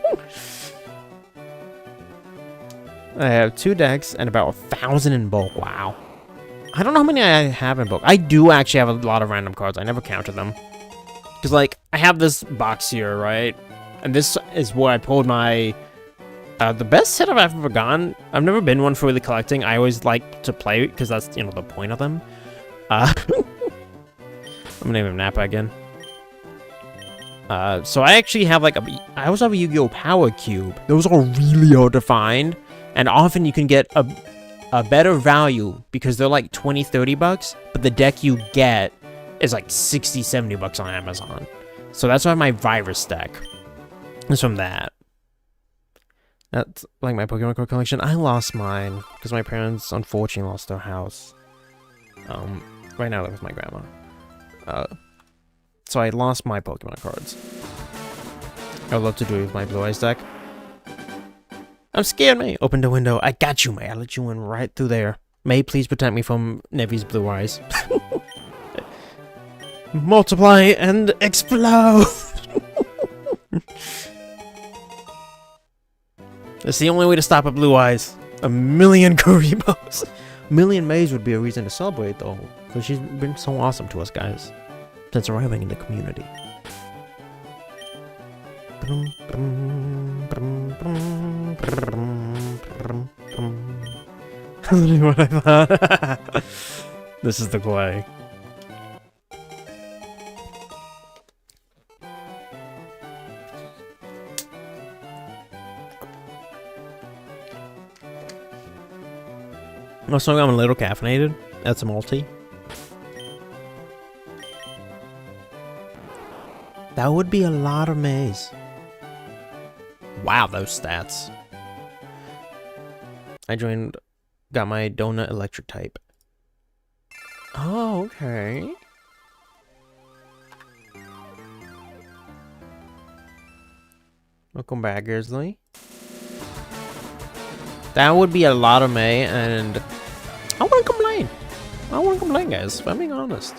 S2: I have 2 decks and about 1,000 in bulk. Wow. I don't know how many I have in bulk. I do actually have a lot of random cards. I never counted them. Because, like, I have this box here, right? And this is where I pulled my... the best set I've ever gotten. I've never been one for really collecting. I always like to play, because that's, you know, the point of them. I'm gonna name him Nappa again. So I actually have, like, I also have a Yu-Gi-Oh! Power Cube. Those are really hard to find. And often you can get a better value because they're like 20, 30 bucks, but the deck you get is like 60, 70 bucks on Amazon. So that's why my virus deck is from that. That's like my Pokemon card collection. I lost mine because my parents unfortunately lost their house. Right now I live with my grandma. So I lost my Pokemon cards. I would love to do it with my Blue Eyes deck. I'm scared, May. Open the window. I got you, May. I let you in right through there. May, please protect me from Nevi's blue eyes. Multiply and explode! That's the only way to stop a blue eyes. A million Kuribos. A million Mays would be a reason to celebrate, though. Because she's been so awesome to us, guys. Since arriving in the community. What I thought. This is the play. Also, I'm a little caffeinated. That's a multi. That would be a lot of maize. Wow, those stats. I got my donut electric type. Oh, okay. Welcome back, Grizzly. That would be a lot of May, and I wouldn't complain. I wouldn't complain, guys, if I'm being honest.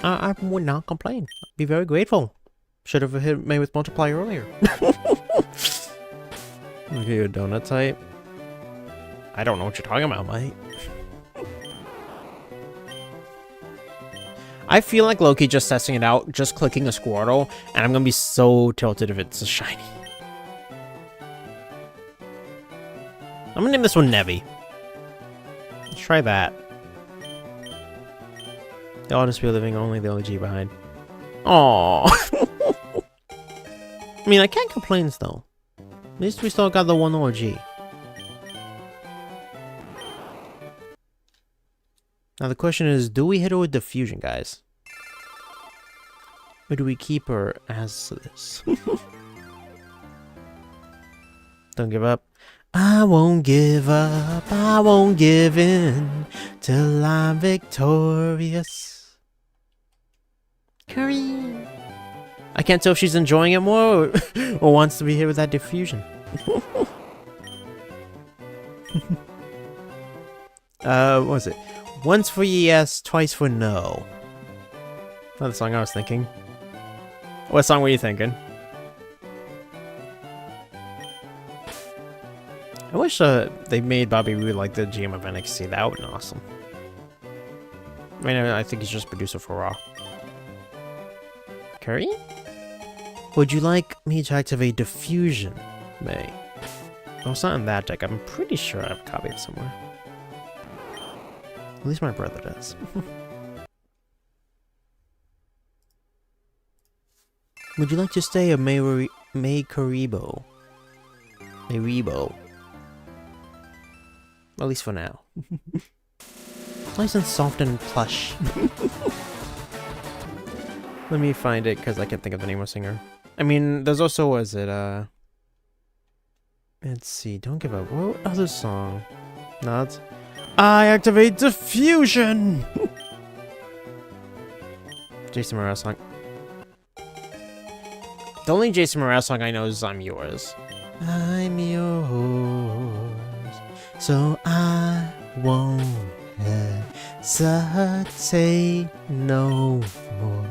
S2: I would not complain. I'd be very grateful. Should have hit May with multiply earlier. Okay, a donut type. I don't know what you're talking about, mate. I feel like Loki just testing it out, just clicking a Squirtle, and I'm gonna be so tilted if it's a shiny. I'm gonna name this one Nevi. Let's try that. The artist be living, only the OG behind. Aww. I mean, I can't complain though. At least we still got the one OG. Now the question is, do we hit her with diffusion, guys? Or do we keep her as this? Don't give up. I won't give up, I won't give in till I'm victorious. Curry. I can't tell if she's enjoying it more or wants to be here with that diffusion. What was it? Once for yes, twice for no. Not the song I was thinking. What song were you thinking? I wish they made Bobby Roode like the GM of NXT. That would be awesome. Right now, I think he's just producer for Raw. Curry? Would you like me to activate diffusion, May? Oh, it's not in that deck. I'm pretty sure I've copied it somewhere. At least my brother does. Would you like to stay a May Karibo? Mayribo. At least for now. Nice and soft and plush. Let me find it because I can't think of the name of the singer. I mean, there's also, was it, let's see, Don't Give Up. What other song? Not. I activate diffusion! Jason Mraz song. The only Jason Mraz song I know is I'm Yours. I'm yours, so I won't hesitate no more,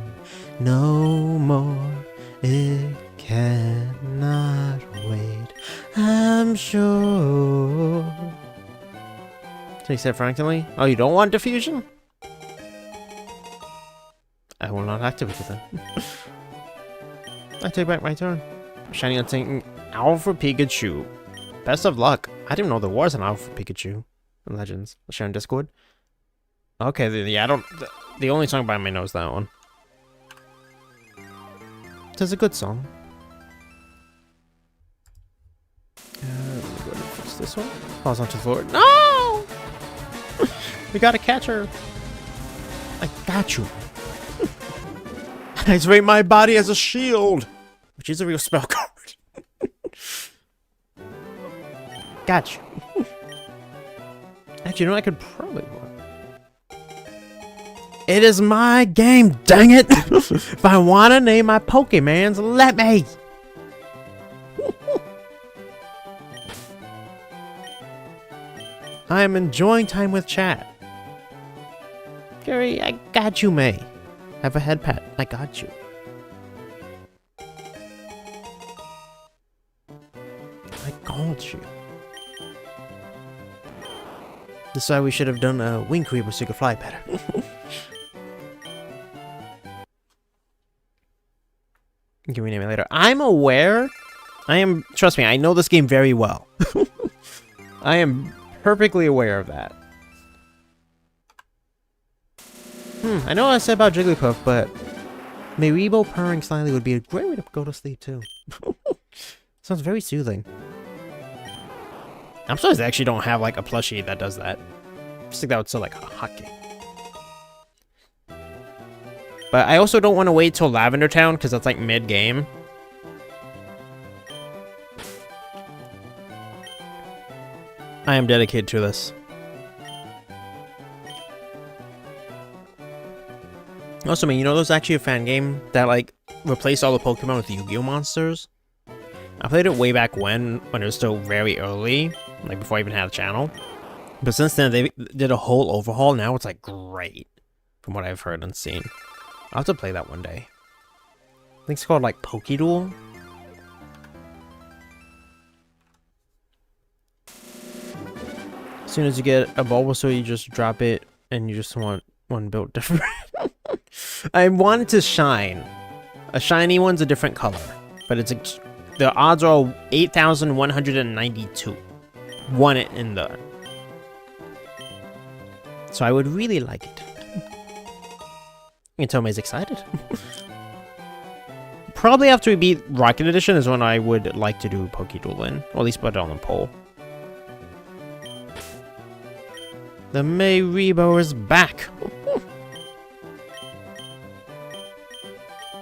S2: no more. It cannot wait, I'm sure. So you said frankly? Oh, you don't want diffusion? I will not activate it then. I take back my turn. Shining on taking Alpha Pikachu. Best of luck. I didn't know there was an Alpha Pikachu in Legends. I'll share on Discord. Okay, yeah, I don't. The only song by me knows that one. It's a good song. Let me go ahead and fix this one. Falls onto the floor. No! We gotta catch her. I got you. Activate my body as a shield, which is a real spell card. Got you. Actually, you know, I could probably work. It is my game, dang it! If I want to name my Pokemons, let me! I am enjoying time with chat. Gary, I got you, May. Have a head pat. I got you. I got you. This is why we should have done a wing creeper so you could fly better. Give me a name later. I'm aware. Trust me, I know this game very well. I am perfectly aware of that. I know what I said about Jigglypuff, but Mayribo purring slightly would be a great way to go to sleep too. Sounds very soothing. I'm surprised they actually don't have like a plushie that does that. I just think that would sell like a hotkey. But I also don't want to wait till Lavender Town because that's like mid-game. I am dedicated to this. Also, I mean, you know, there's actually a fan game that like replaced all the Pokemon with Yu-Gi-Oh monsters. I played it way back when it was still very early, like before I even had a channel. But since then, they did a whole overhaul. Now it's like great, from what I've heard and seen. I'll have to play that one day. I think it's called like Pokéduel. As soon as you get a Bulbasaur, you just drop it, and you just want one built different. I wanted to shine. A shiny one's a different color, but it's the odds are 8,192. Won it in there. So I would really like it. Until May's excited. Probably after we beat Rocket Edition is when I would like to do Pokéduel in, or at least put it on the poll. The Mayribo is back.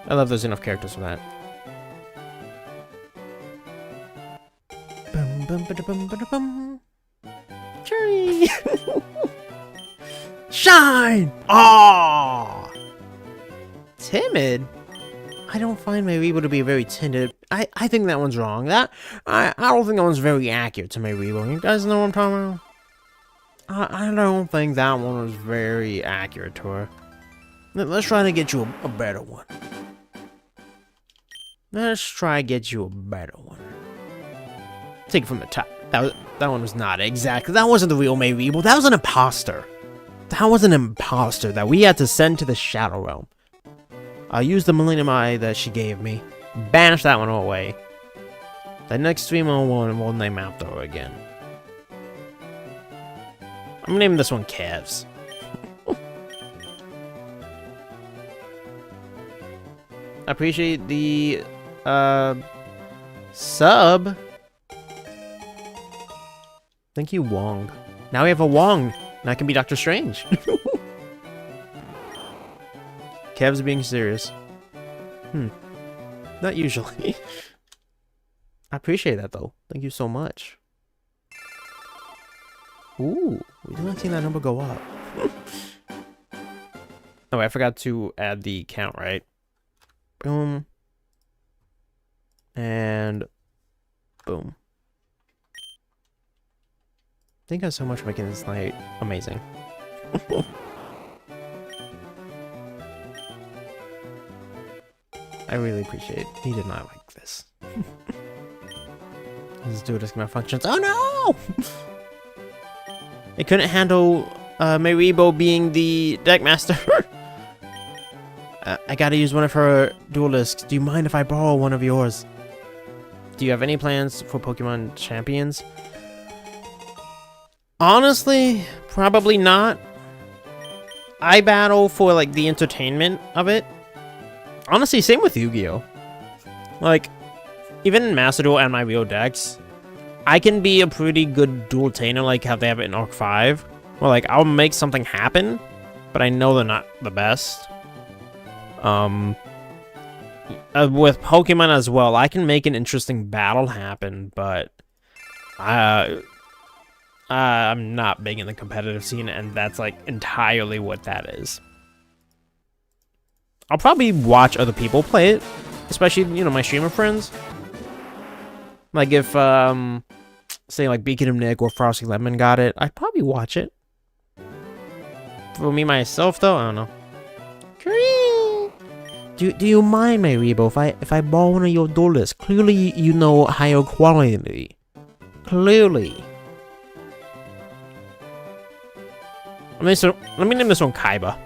S2: I love there's enough characters for that. Bum, bum, ba-da, bum, ba-da, bum. Cherry! Shine! Ah! Timid? I don't find Mayribo to be very timid. I think that one's wrong. I don't think that one's very accurate to Mayribo. You guys know what I'm talking about? I don't think that one was very accurate to her. Let's try to get you a better one. Let's try to get you a better one. Take it from the top. That one was not exactly. That wasn't the real Mayweebo. That was an imposter. That was an imposter that we had to send to the Shadow Realm. I'll use the Millennium Eye that she gave me. Banish that one away. The next stream we'll name after her again. I'm gonna name this one Kev's. I appreciate the sub. Thank you, Wong. Now we have a Wong. Now I can be Doctor Strange. Kev's being serious. Not usually. I appreciate that though. Thank you so much. Ooh, we did not see that number go up. Oh, I forgot to add the count, right? Boom. And boom. Thank you so much for making this night amazing. I really appreciate it. He did not like this. Let's do this malfunctions. Oh no! It couldn't handle Mayweebo being the Deckmaster. I gotta use one of her duelists. Do you mind if I borrow one of yours? Do you have any plans for Pokemon Champions? Honestly, probably not. I battle for like the entertainment of it. Honestly, same with Yu-Gi-Oh! Like, even in Master Duel and my real decks, I can be a pretty good dual tainer, like how they have it in Arc 5. Where, like, I'll make something happen, but I know they're not the best. With Pokemon as well, I can make an interesting battle happen, but I'm not big in the competitive scene, and that's, like, entirely what that is. I'll probably watch other people play it, especially, you know, my streamer friends. Like, if, say, like, Beacon of Nick or Frosty Lemon got it, I'd probably watch it. For me, myself, though, I don't know. Do you mind, Mayweebo, if I borrow one of your duelists? Clearly, you know higher quality. Clearly. Let me name this one Kaiba.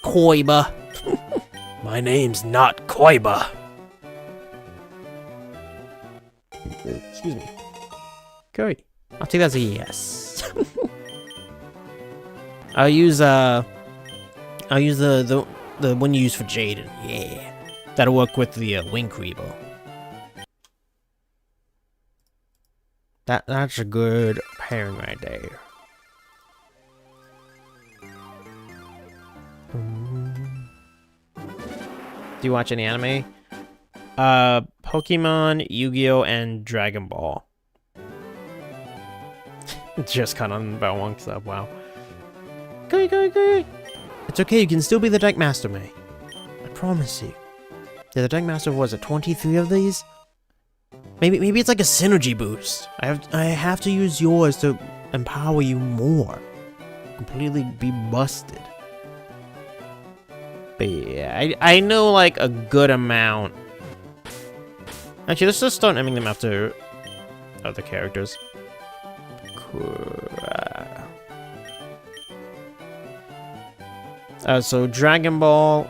S2: Koiba. My name's not Koiba. Excuse me. Good. I'll take that as a yes. I'll use the one you use for Jaden. Yeah. That'll work with the Winkreebo. That's a good pairing right there. Do you watch any anime? Pokemon, Yu-Gi-Oh, and Dragon Ball. Just cut on about one sub, wow. Go. It's okay, you can still be the Deckmaster, May. I promise you. Yeah, the Deckmaster was it 23 of these? Maybe it's like a synergy boost. I have to use yours to empower you more. Completely be busted. But yeah, I know like a good amount. Actually, let's just start naming them after other characters. So Dragon Ball,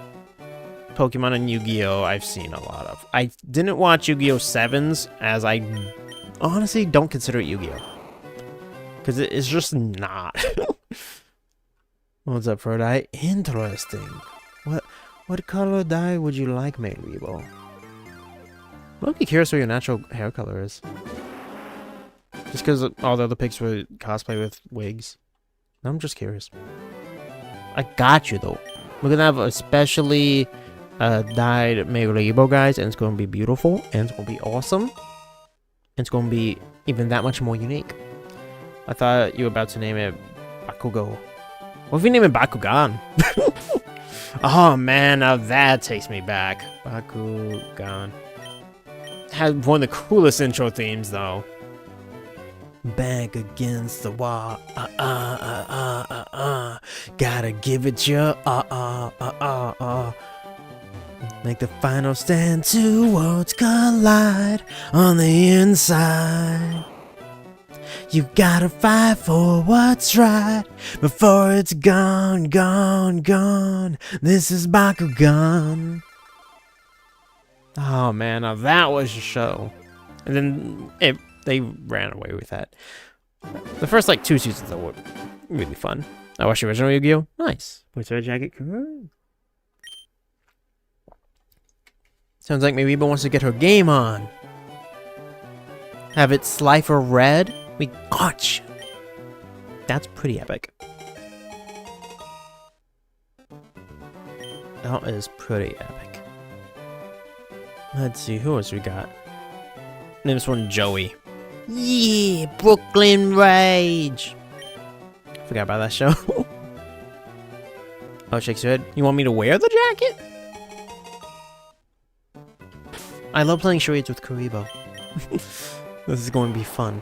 S2: Pokemon, and Yu-Gi-Oh! I've seen a lot of. I didn't watch Yu-Gi-Oh! 7s, as I honestly don't consider it Yu-Gi-Oh! Because it's just not. What's up, Frodite? Interesting. What color dye would you like, Mayweebo? I'm be curious what your natural hair color is. Just because all the other pics were cosplay with wigs. I'm just curious. I got you, though. We're gonna have a specially dyed Mayweebo, guys, and it's gonna be beautiful, and it's gonna be awesome. And it's gonna be even that much more unique. I thought you were about to name it Bakugo. What if you name it Bakugan? Oh man, now that takes me back. Bakugan. Had one of the coolest intro themes, though. Back against the wall. Gotta give it your Make the final stand, two worlds collide on the inside. You gotta fight for what's right before it's gone, gone, gone. This is Bakugan. Oh man, now that was a show. And then they ran away with that. The first like 2 seasons though were really fun. I watched the original Yu-Gi-Oh! Nice. What's our jacket? Sounds like maybe Reba wants to get her game on. Have it FireRed? We got you. That's pretty epic. That is pretty epic. Let's see, who else we got? Name this one Joey. Yeah, Brooklyn Rage. Forgot about that show. Oh, shakes your head. You want me to wear the jacket? I love playing charades with Karibo. This is going to be fun.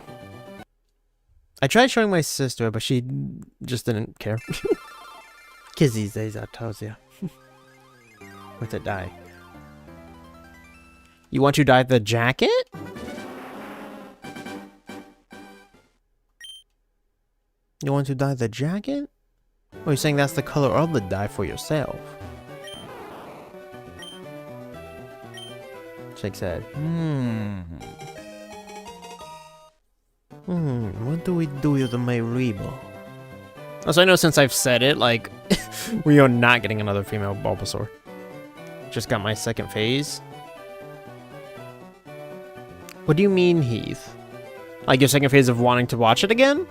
S2: I tried showing my sister, but she just didn't care. Kids these days, I tells ya. What's it dye? You want to dye the jacket? You want to dye the jacket? Or are you saying that's the color of the dye for yourself? Shake said, what do we do with the Mayribo? Also, I know since I've said it, like, we are not getting another female Bulbasaur. Just got my second phase. What do you mean, Heath? Like your second phase of wanting to watch it again?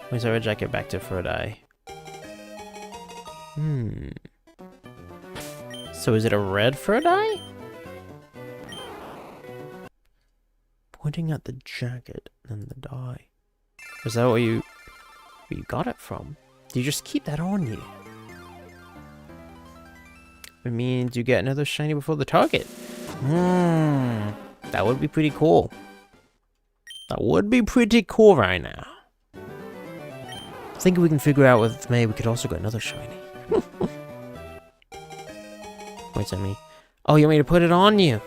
S2: Where's our jacket back to Third Eye? So is it a red Third Eye? Pointing at the jacket and the dye. Is that where you got it from? Do you just keep that on you? It means you get another shiny before the target. That would be pretty cool. That would be pretty cool right now. I think we can figure out with May we could also get another shiny. Wait a minute. Oh, you want me to put it on you?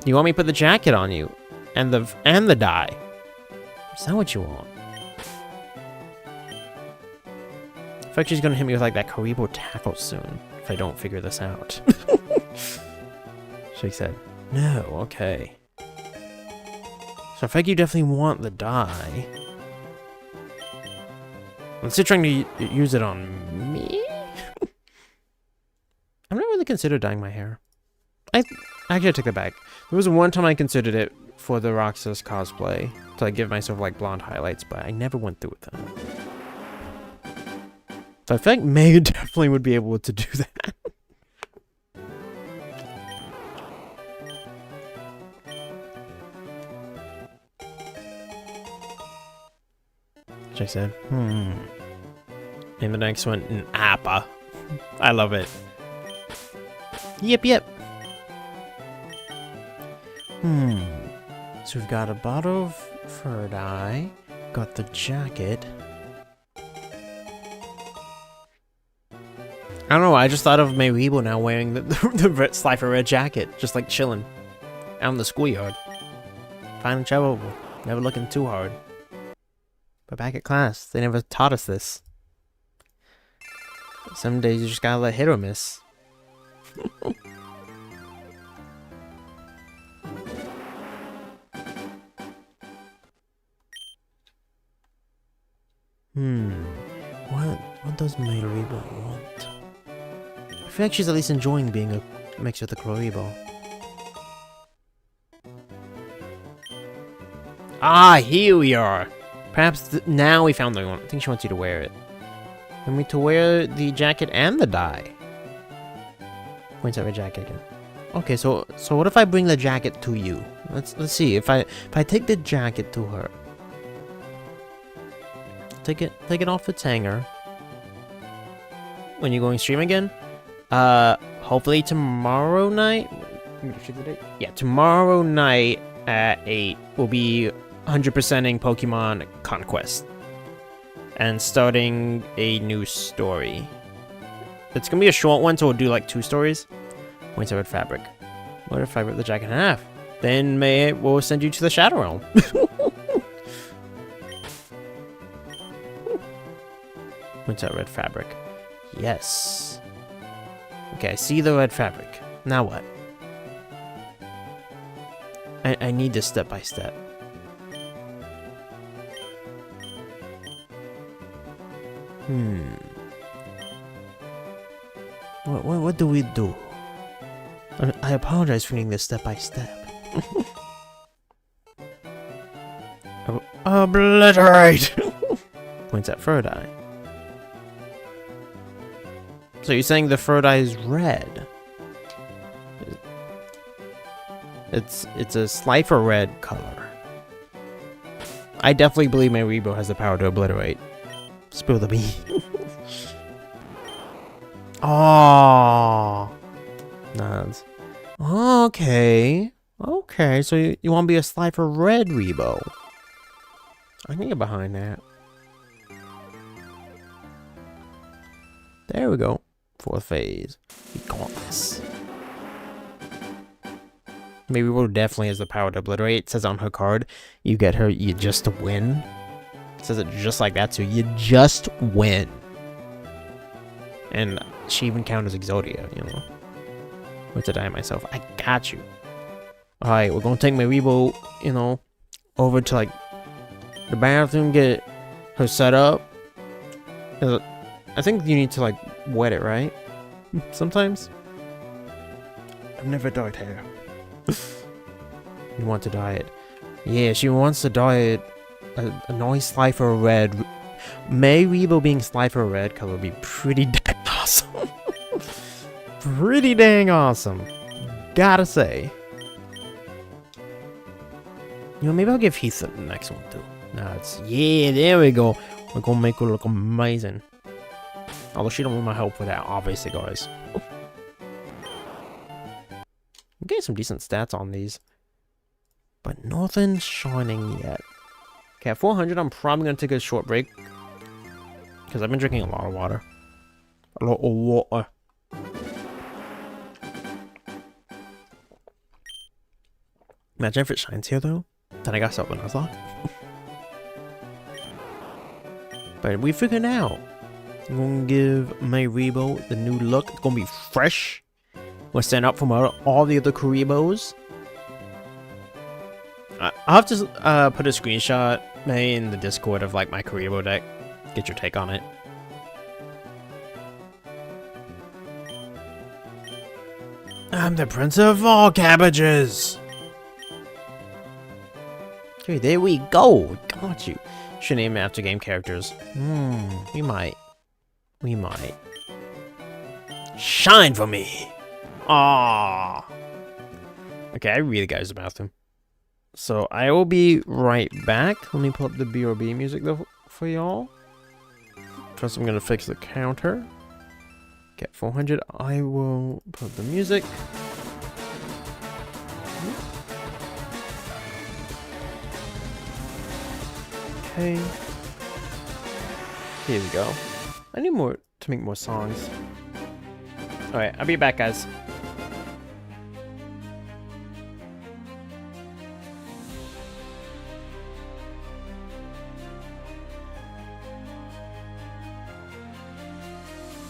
S2: You want me to put the jacket on you? And the dye? Is that what you want? I feel like she's gonna hit me with like that Karibo tackle soon if I don't figure this out. She said, no, okay. So I think you definitely want the dye. I'm still trying to use it on me? I've never really considered dyeing my hair. Actually, I take that back. There was one time I considered it for the Roxas cosplay to like give myself like blonde highlights, but I never went through with that. So I feel like May definitely would be able to do that. I said, And the next one, an Appa. I love it. Yep. So we've got a bottle of Third Eye, got the jacket. I don't know, I just thought of Mayweebo now wearing the FireRed jacket, just like chilling out in the schoolyard. Fine and travelable, never looking too hard. But back at class, they never taught us this. Some days you just gotta let hit or miss. What does Mayribo want? I feel like she's at least enjoying being a mix with the Karibo. Ah, here we are! Perhaps now we found the one. I think she wants you to wear it. Want me to wear the jacket and the dye? Points at my jacket again. Okay, so what if I bring the jacket to you? Let's see. If I take the jacket to her. Take it off its hanger. When you're going stream again? Hopefully tomorrow night. Yeah, tomorrow night at 8 will be 100%ing Pokemon Conquest and starting a new story. It's gonna be a short one, so we'll do like 2 stories. Points at red fabric. What if I rip the jacket in half? Then we'll send you to the Shadow Realm. Points at red fabric. Yes. Okay, I see the red fabric. Now what? I need this step by step. What do we do? I apologize for needing this step by step. Obliterate! Points at third eye. So you're saying the third eye is red? It's a slifer red color. I definitely believe my Rebo has the power to obliterate. Spill the beans. Oh, nods. Okay. Okay, so you want to be a slifer red Rebo. I can get behind that. There we go. 4th phase. We got this. Maybe Rebo definitely has the power to obliterate. It says on her card, you get her, you just win. It says it just like that, so you just win. And she even counters Exodia, you know. What's to die myself? I got you. Alright, we're gonna take my Rebo, you know, over to like the bathroom, get her set up. I think you need to like wet it, right? Sometimes. I've never dyed hair. You want to dye it? Yeah, she wants to dye it a nice slifer red. May Rebo being slifer red color would be pretty dang awesome. Pretty dang awesome. Gotta say. You know, maybe I'll give Heath the next one too. No, it's yeah, there we go. We're gonna make her look amazing. Although she don't want my help with that, obviously, guys. I'm getting some decent stats on these. But nothing's shining yet. Okay, at 400, I'm probably going to take a short break. Because I've been drinking a lot of water. A lot of water. Imagine if it shines here, though. Then I got something I was like. But we figured out. I'm going to give my Rebo the new look. It's going to be fresh. We'll stand up from all the other Kuribos. I'll have to put a screenshot maybe in the Discord of like my Kuribo deck. Get your take on it. I'm the prince of all cabbages. Okay, there we go. Got you. Should name it after game characters. We might. We might. Shine for me. Ah. Okay, I really gotta use the bathroom. So I will be right back. Let me pull up the BRB music though for y'all. First, I'm gonna fix the counter. Get 400. I will put up the music. Okay. Here we go. I need more to make more songs. Alright, I'll be back, guys.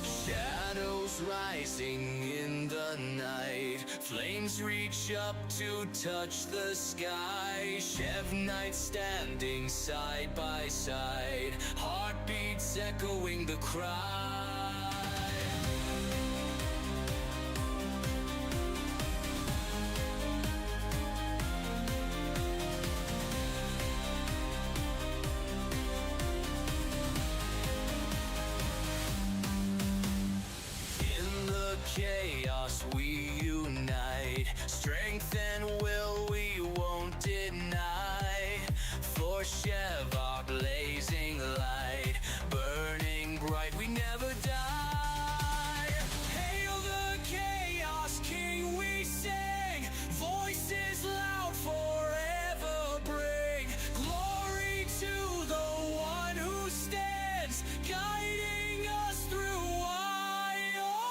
S1: Shadows rising in the night, flames reach up to touch the sky. Chev nights standing side by side, heartbeats echoing the cry. Chaos we unite, strength and will we won't deny. For Chev our blazing light, burning bright we never die. Hail the chaos king we sing, voices loud forever bring glory to the one who stands, guiding us through wild.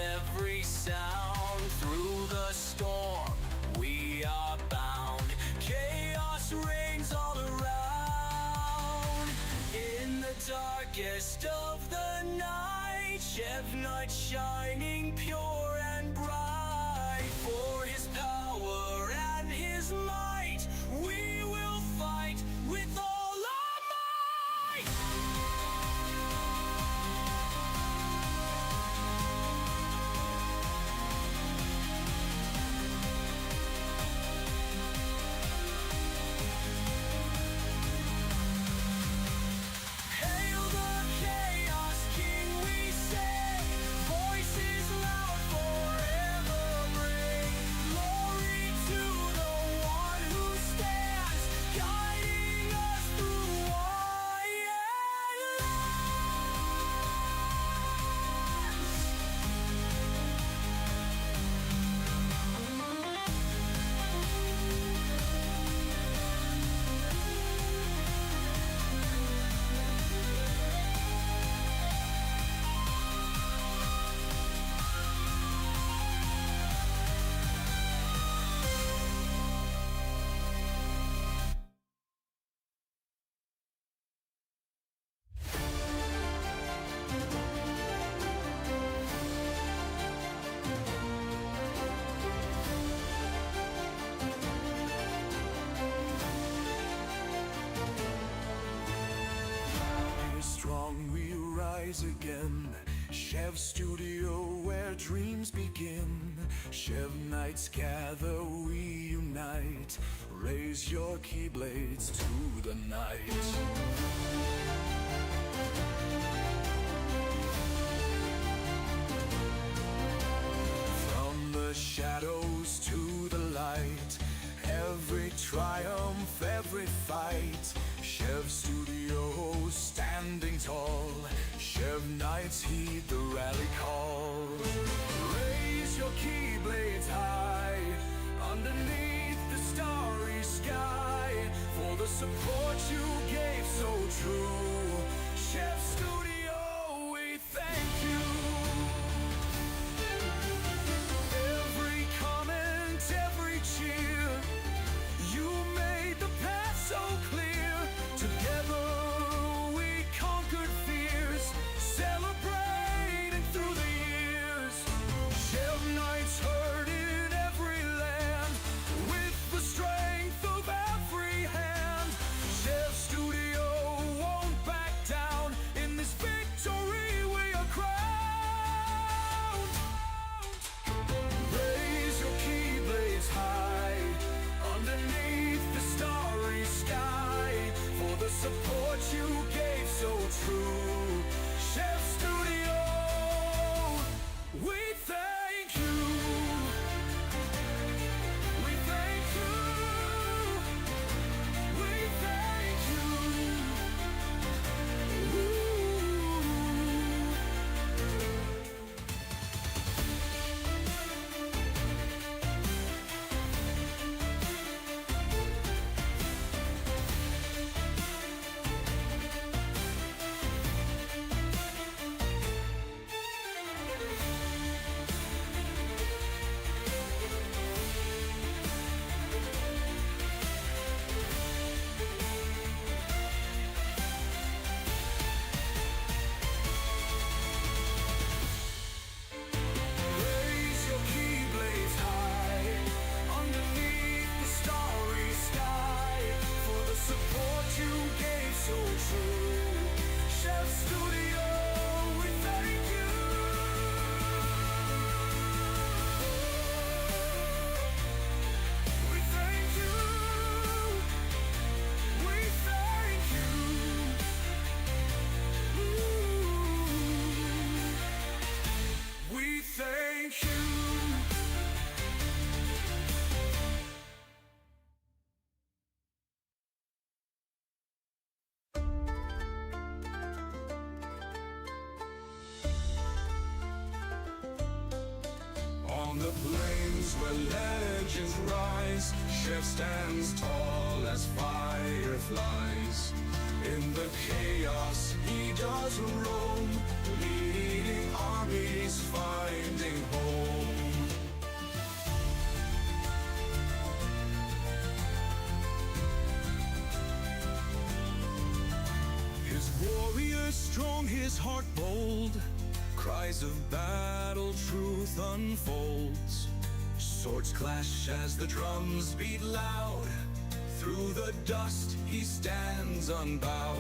S1: every sound. Through the storm, we are bound. Chaos reigns all around. In the darkest of the night, Chev night shining pure and bright. For his power and his might, we will fight with all our might. Hail the Chaos King, we say, voices loud forever ring. Glory to the one who stands, guiding us through wildlands. We're strong, we rise again. Chev Studio, where dreams begin. Chev nights gather, we unite. Raise your keyblades to the night. From the shadows to the light, every triumph, every fight. Chev Studio standing tall. Chev Knights heed the rally call. Raise your keyblades high underneath the starry sky. For the support you gave so true, Chev Studio, we thank you. Every comment, every cheer, you made the path so clear. Together we conquered fears, celebrating through the years. Chev Knights heard in every land, with the strength of every hand. Chev Studio won't back down. In this victory we are crowned. Raise your keyblades high underneath the starry sky. For the support you gave so true, Chev Studio, we thank you. We thank you. We thank you. Raise your keyblades high underneath the starry sky. For the support you gave so true, Chev Studio, we thank you. We thank you. We thank you. We thank you.
S3: On the plains where legends rise, Chev stands tall as fireflies. In the chaos he does roam, leading armies, finding Strong, his heart bold, cries of battle, truth unfolds. Swords clash as the drums beat loud. Through the dust he stands unbowed.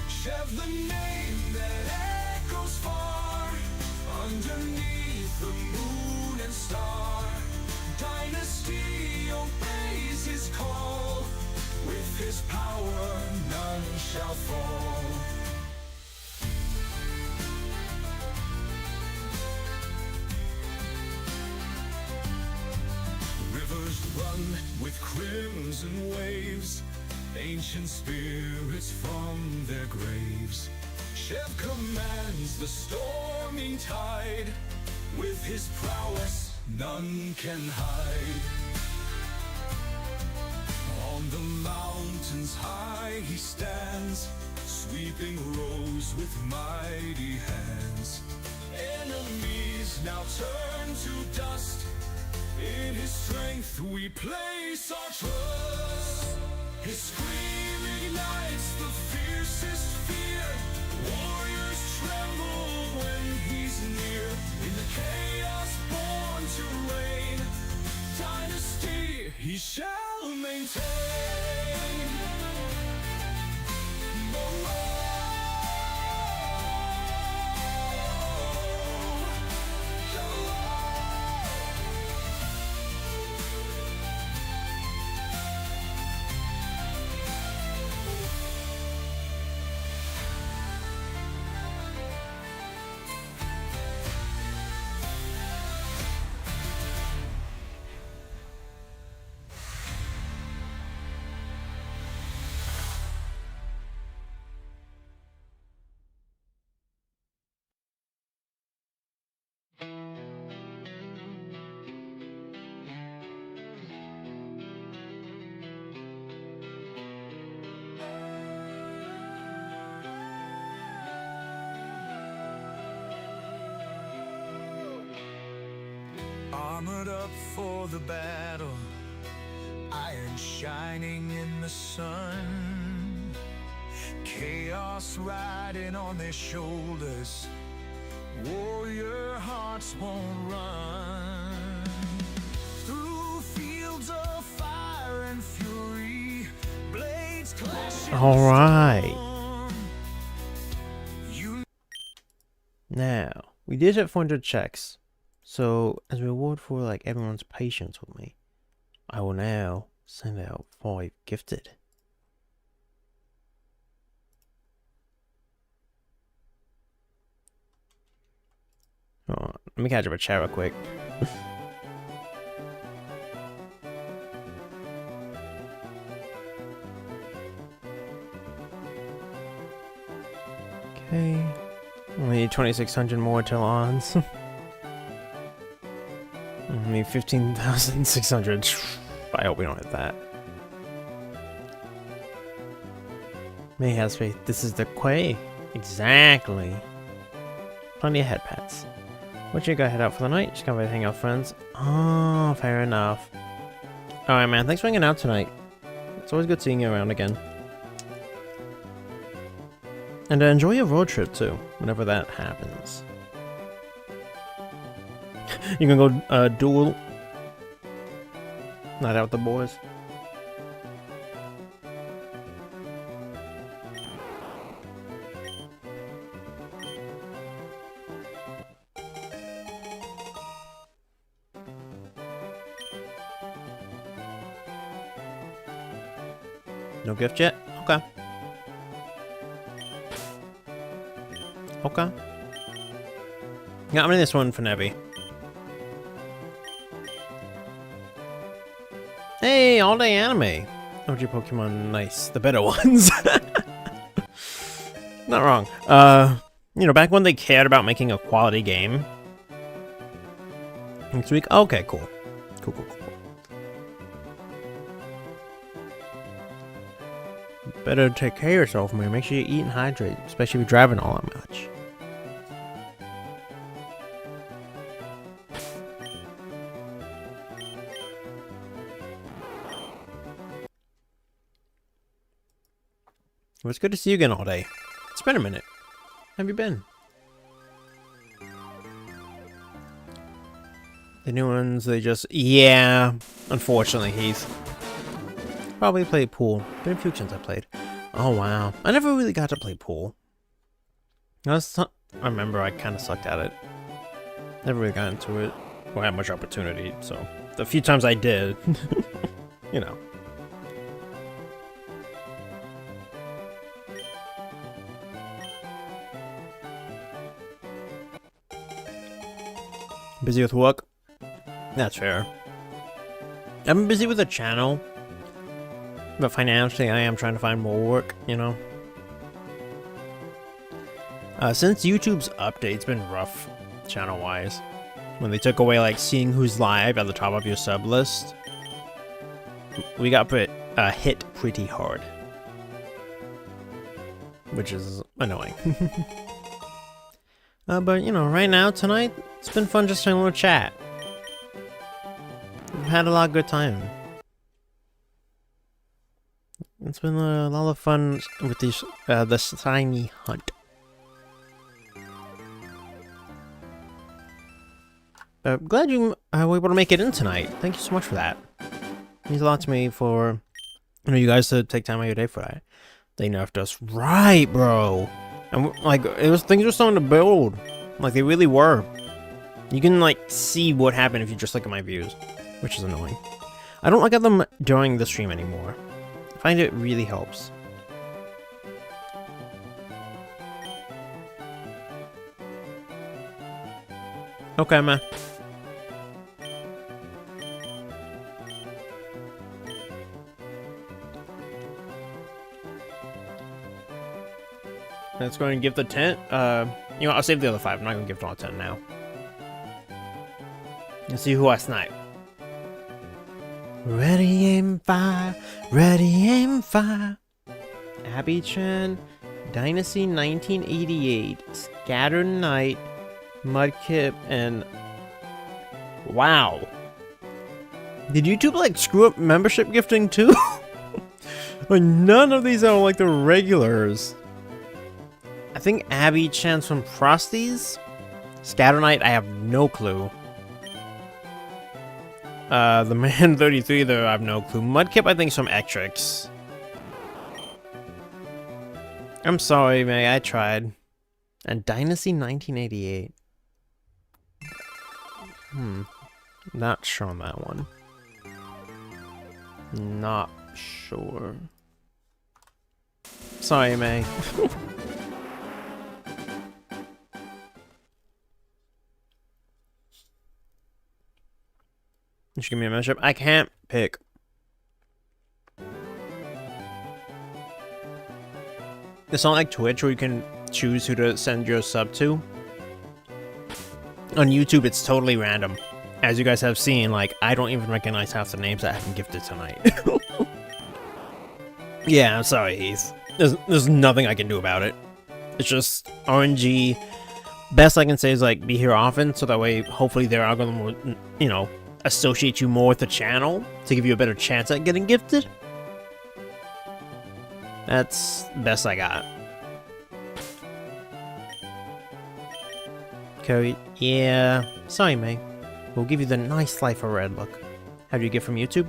S3: Chev, the name that echoes far, underneath the moon and star. Dynasty obeys his call. With his power none shall fall. Rivers run with crimson waves, ancient spirits from their graves. Chev commands the storming tide. With his prowess none can hide. On the mountains high he stands, sweeping rows with mighty hands. Enemies now turn to dust. In his strength we place our trust. His scream ignites the fiercest fear. Warriors tremble when he's near. In the chaos born to reign, dynasty he shall maintain. Armored up for the battle, iron shining in the sun. Chaos riding on their shoulders, warrior hearts won't run. Through fields of fire and fury, blades clash.
S2: All right. Now, we did hit 400 checks. So, as a reward for like everyone's patience with me, I will now send out 5 gifted. Hold on, let me catch up a chat real quick. Okay, only need 2,600 more till ons. I need 15,600. I hope we don't hit that. May has faith. This is the quay. Exactly. Plenty of head pats. What you got head out for the night? Just come by to hang out with friends. Oh, fair enough. Alright, man. Thanks for hanging out tonight. It's always good seeing you around again. And enjoy your road trip too, whenever that happens. You can go duel night out with the boys. No gift yet? Okay. Okay. Got me this one for Nebby. Hey, all day anime. OG Pokemon, nice. The better ones. Not wrong. You know, back when they cared about making a quality game. Next week? Okay, cool. Cool. Better take care of yourself, man. Make sure you eat and hydrate, especially if you're driving all that much. Well, it's good to see you again all day. It's been a minute. How have you been? The new ones, they just... Yeah, unfortunately, Heath. Probably played pool. Been a few since I played. Oh, wow. I never really got to play pool. I remember I kind of sucked at it. Never really got into it. Or had much opportunity, so... The few times I did, you know. Busy with work? That's fair. I've been busy with the channel, but financially I am trying to find more work, you know? Since YouTube's update's been rough, channel-wise. When they took away, like, seeing who's live at the top of your sub list, we got hit pretty hard. Which is annoying. But, you know, right now, tonight, it's been fun just having a little chat. We've had a lot of good time. It's been a lot of fun with these, the slimy hunt. Glad you were able to make it in tonight. Thank you so much for that. It means a lot to me for, you know, you guys to take time out of your day for that. They nerfed us right, bro. And like, things were starting to build. Like, they really were. You can, like, see what happened if you just look at my views, which is annoying. I don't look at them during the stream anymore. I find it really helps. Okay, man. Let's go and give the tent. You know, I'll save the other 5. I'm not gonna give all 10 now. Let's see who I snipe. Ready, aim, fire. Ready, aim, fire. Abby Chan, Dynasty 1988, Scattered Night, Mudkip, and... Wow. Did YouTube, like, screw up membership gifting, too? Like, none of these are, like, the regulars. I think Abby Chan's from Frosties. Scatter Knight, I have no clue. The Man 33, though, I have no clue. Mudkip, I think, is from Etrix. I'm sorry, May, I tried. And Dynasty 1988. Not sure on that one. Not sure. Sorry, May. You should give me a membership. I can't pick. It's not like Twitch where you can choose who to send your sub to. On YouTube, it's totally random. As you guys have seen, like, I don't even recognize half the names that have been gifted tonight. Yeah, I'm sorry, Heath. There's nothing I can do about it. It's just RNG. Best I can say is, like, be here often, so that way, hopefully, their algorithm will, you know, associate you more with the channel to give you a better chance at getting gifted. That's the best I got. Okay, yeah. Sorry, May. We'll give you the nice FireRed look. How do you get from YouTube?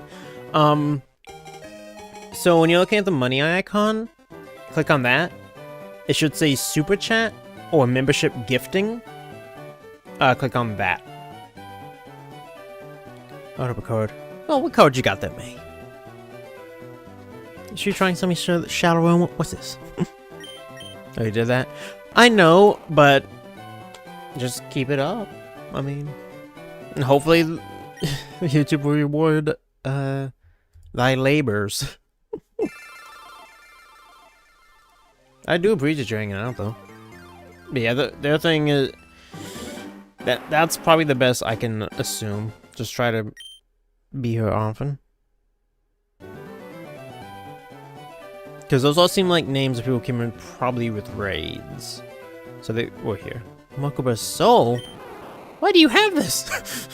S2: So when you're looking at the money icon, click on that. It should say Super Chat or Membership Gifting. Click on that. Open up a code. Oh, what code you got there, May? Is she trying something Shadow Realm? What's this? Oh, you did that? I know, but just keep it up. I mean, and hopefully YouTube will reward thy labors. I do appreciate you hanging out, though. But yeah, the other thing is that's probably the best I can assume. Just try to be here often. Because those all seem like names of people came in probably with raids. So they were here. BULBASAUR? Why do you have this?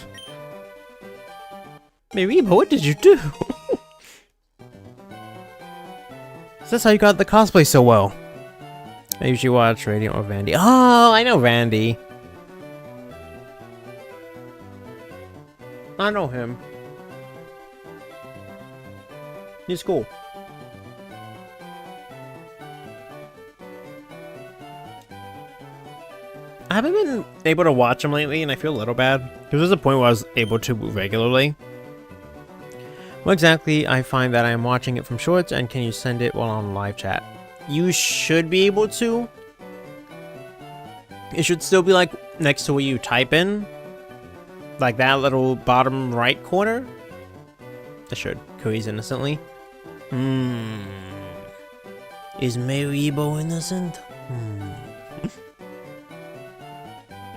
S2: Maybe, but what did you do? That's how you got the cosplay so well. I usually watch Radiant or Vandy. Oh, I know Vandy. I know him. He's cool. I haven't been able to watch him lately, and I feel a little bad. Because there's a point where I was able to regularly. Well, exactly, I find that I am watching it from shorts, and can you send it while on live chat? You should be able to. It should still be like next to where you type in. Like that little bottom right corner. It should. Cooey's innocently. Is Maribo innocent?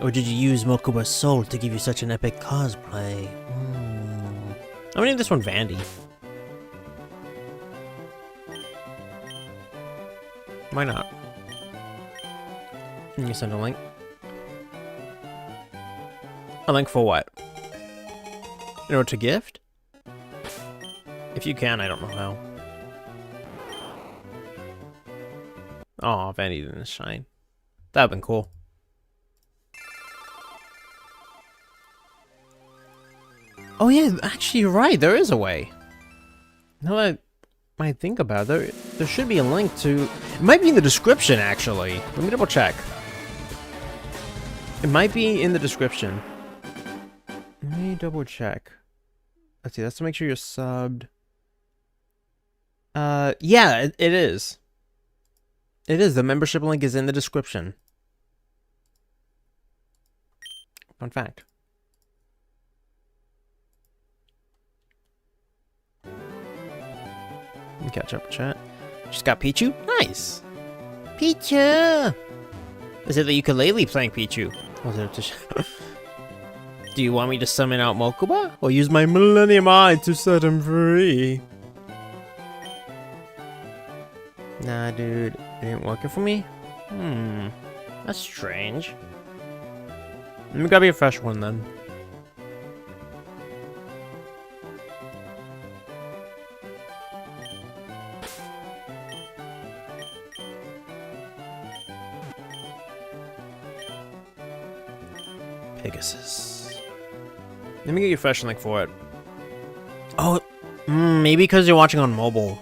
S2: Or did you use Mokuba's soul to give you such an epic cosplay? I'm gonna name this one Vandy. Why not? Can you send a link? A link for what? In order to gift? If you can, I don't know how. Oh, Vandy didn't shine. That'd been cool. Oh yeah, actually you're right, there is a way. Now that I think about it, there should be a link to... It might be in the description, actually. Let me double check. It might be in the description. Let me double check. Let's see, that's to make sure you're subbed. Yeah, it is. It is, the membership link is in the description. Fun fact. Catch up chat. Just got Pichu? Nice! Pichu! Is it the ukulele playing Pichu? Was it to Do you want me to summon out Mokuba? Or use my Millennium Eye to set him free? Nah, dude. It ain't working for me? That's strange. Let me grab you a fresh one then. Pegasus. Let me get you a fresh link for it. Oh, maybe because you're watching on mobile.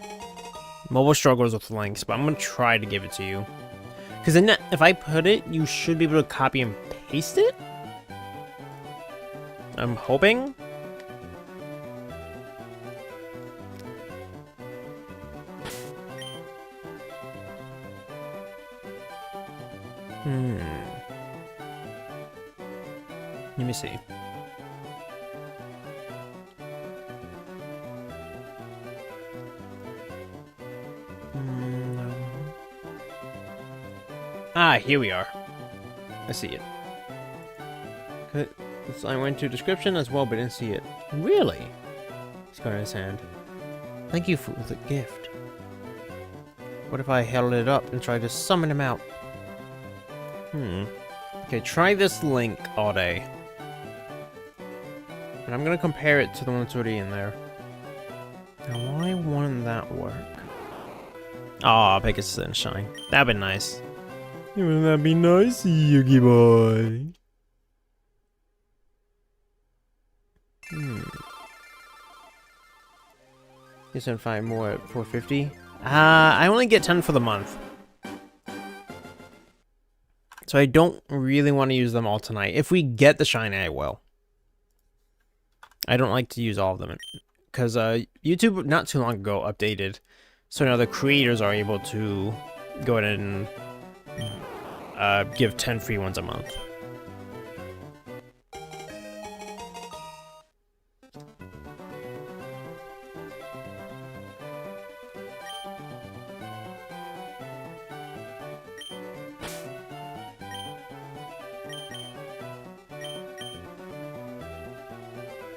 S2: Mobile struggles with links, but I'm gonna try to give it to you. Because then, if I put it, you should be able to copy and paste it? I'm hoping? Let me see. No. Ah, here we are. I see it. Good. I went to description as well, but didn't see it. Really? He's got it in his hand. Thank you for the gift. What if I held it up and tried to summon him out? Okay, try this link all day. And I'm gonna compare it to the one that's already in there. Now, why wouldn't that work? Aw, Pegasus didn't shine. That'd be nice. Wouldn't that be nice, Yugi boy? You sent 5 more at 450? I only get 10 for the month. So I don't really want to use them all tonight. If we get the shiny, I will. I don't like to use all of them. Because YouTube, not too long ago, updated. So now the creators are able to go ahead and give 10 free ones a month.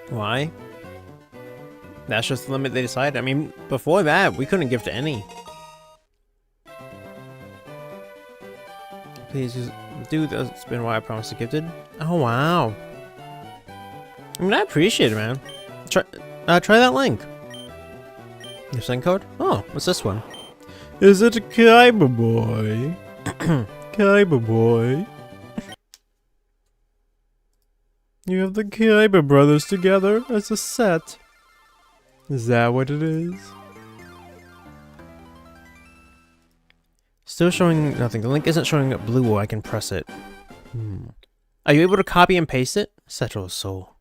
S2: Why? That's just the limit they decided. I mean, before that, we couldn't give to any. Please just... Dude, that's been why I promised to gifted. Oh, wow. I mean, I appreciate it, man. Try that link. Your send code? Oh, what's this one? Is it Kaiba Boy? Kaiba Boy? You have the Kaiba brothers together as a set. Is that what it is? Still showing nothing. The link isn't showing up blue or I can press it. Are you able to copy and paste it? Settle soul.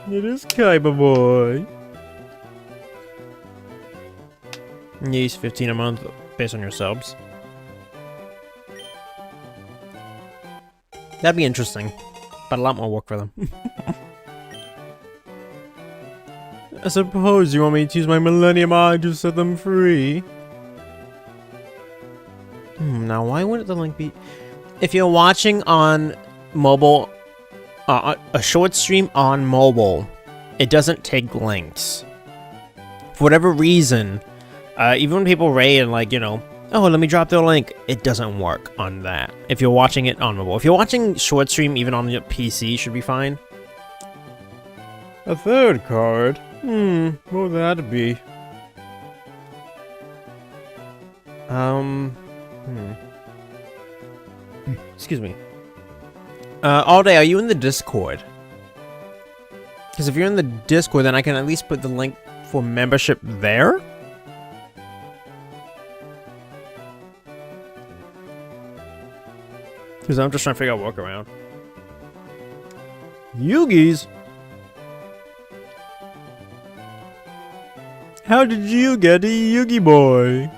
S2: It is Kaiba Boy. Use 15 a month based on your subs. That'd be interesting, but a lot more work for them. I suppose you want me to use my Millennium Eye to set them free. Now why wouldn't the link be... If you're watching on mobile, a short stream on mobile, it doesn't take links. For whatever reason, even when people raid and like, you know, oh, let me drop their link, it doesn't work on that. If you're watching it on mobile. If you're watching short stream even on your PC, should be fine. A third card? What would that be? Excuse me. All day, are you in the Discord? Because if you're in the Discord, then I can at least put the link for membership there? Because I'm just trying to figure out workaround. Yugi's? How did you get a Yugi boy?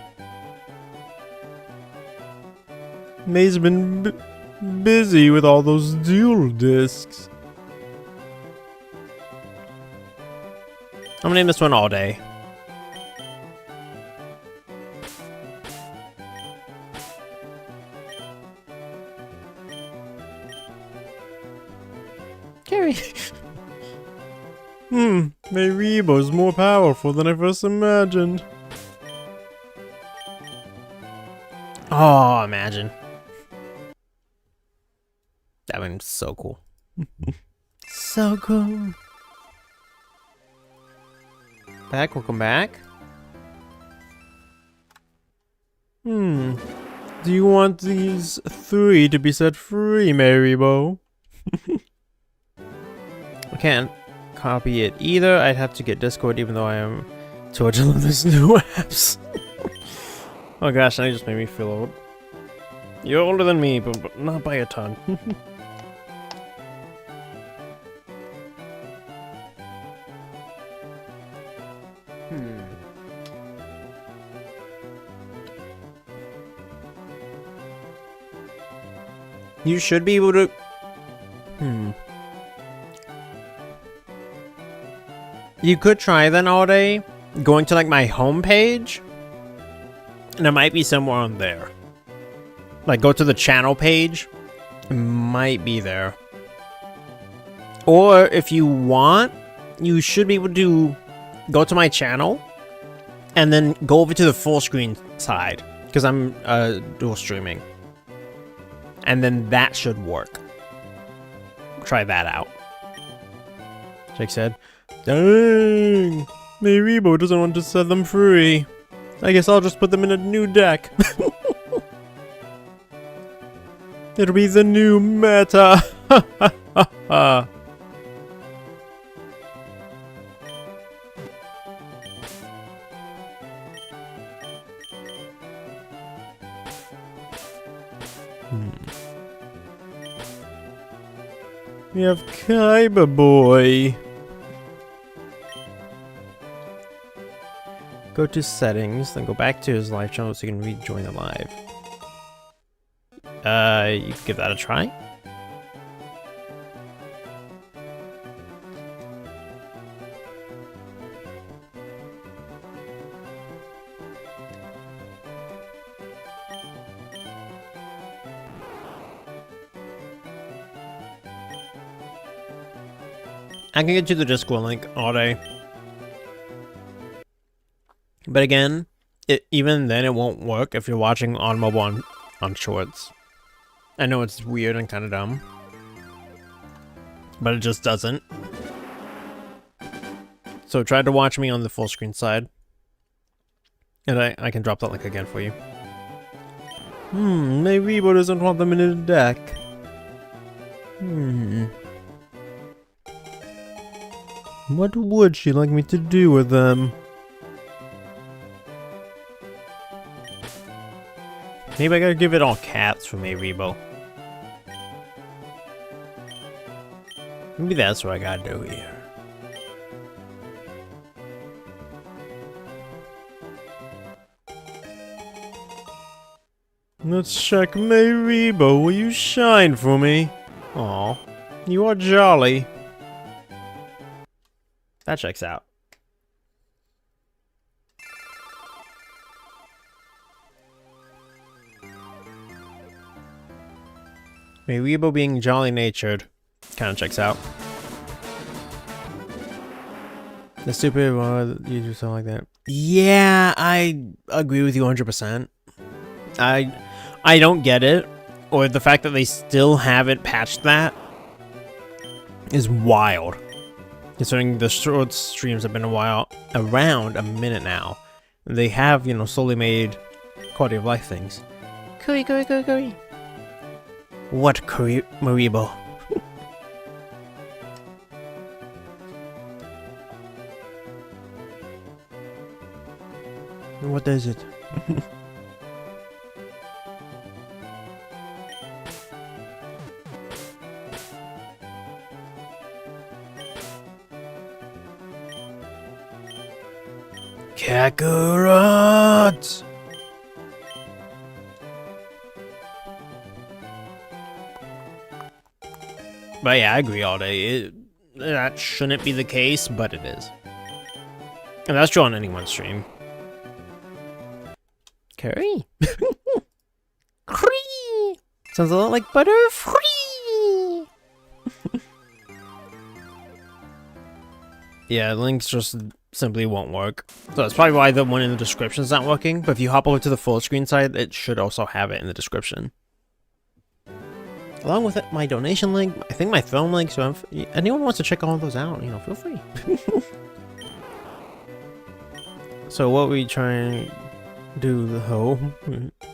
S2: May's been busy with all those dual discs. I'm gonna name this one All Day. Carrie. Mayreebo's more powerful than I first imagined. Oh, imagine. That one's so cool. So cool. Welcome back. Do you want these 3 to be set free, Mayreebo? I can't copy it either. I'd have to get Discord even though I am too much of this new apps. Oh gosh, that just made me feel old. You're older than me, but not by a ton. You should be able to... You could try then all day, going to like my home page, and it might be somewhere on there. Like go to the channel page, it might be there. Or if you want, you should be able to go to my channel, and then go over to the full screen side, because I'm dual streaming. And then that should work. Try that out. Jake said, dang, Mayreebo doesn't want to set them free. I guess I'll just put them in a new deck. It'll be the new meta. We have Kaiba Boy. Go to settings, then go back to his live channel so you can rejoin the live. You can give that a try. I can get you the Discord link all day. But again, even then it won't work if you're watching on mobile on shorts. I know it's weird and kind of dumb. But it just doesn't. So try to watch me on the full screen side. And I can drop that link again for you. Maybe Rebo doesn't want them in the deck. What would she like me to do with them? Maybe I gotta give it all cats for me, Rebo. Maybe that's what I gotta do here. Let's check Rebo. Will you shine for me? Aw, you are jolly. That checks out. Rebo being jolly-natured kind of checks out. The stupid one, you do something like that. Yeah, I agree with you 100%. I don't get it, or the fact that they still haven't patched that is wild. Considering the short streams have been around a minute now. They have, you know, slowly made quality of life things. Curry. What curry, Rebo? What is it? Kakarot! But yeah, I agree all day. That shouldn't be the case, but it is. And that's true on anyone's stream. Curry? Cree! Sounds a lot like butter free! Yeah, links just simply won't work. So that's probably why the one in the description is not working, but if you hop over to the full screen side, it should also have it in the description. Along with it, my donation link, I think my film link, so if anyone wants to check all those out, you know, feel free. So what we trying to do, though?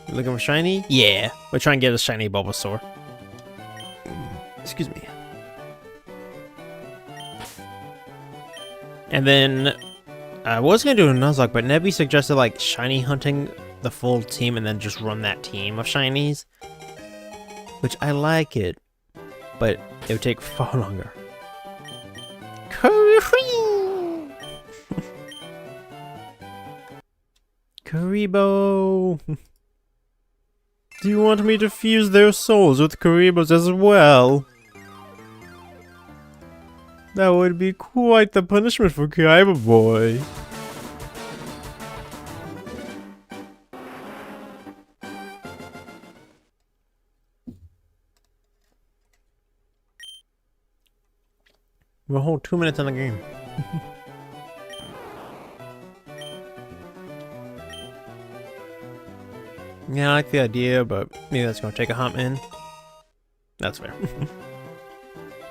S2: Looking for shiny? Yeah, we're trying to get a shiny Bulbasaur. Excuse me. And then I was gonna do a Nuzlocke, but Nebby suggested like shiny hunting the full team and then just run that team of shinies. Which I like it, but it would take far longer. Karibo! Do you want me to fuse their souls with Karibos as well? That would be quite the punishment for Kaiba Boy. We're a whole 2 minutes in the game. Yeah, I like the idea, but maybe that's gonna take a hot minute. That's fair.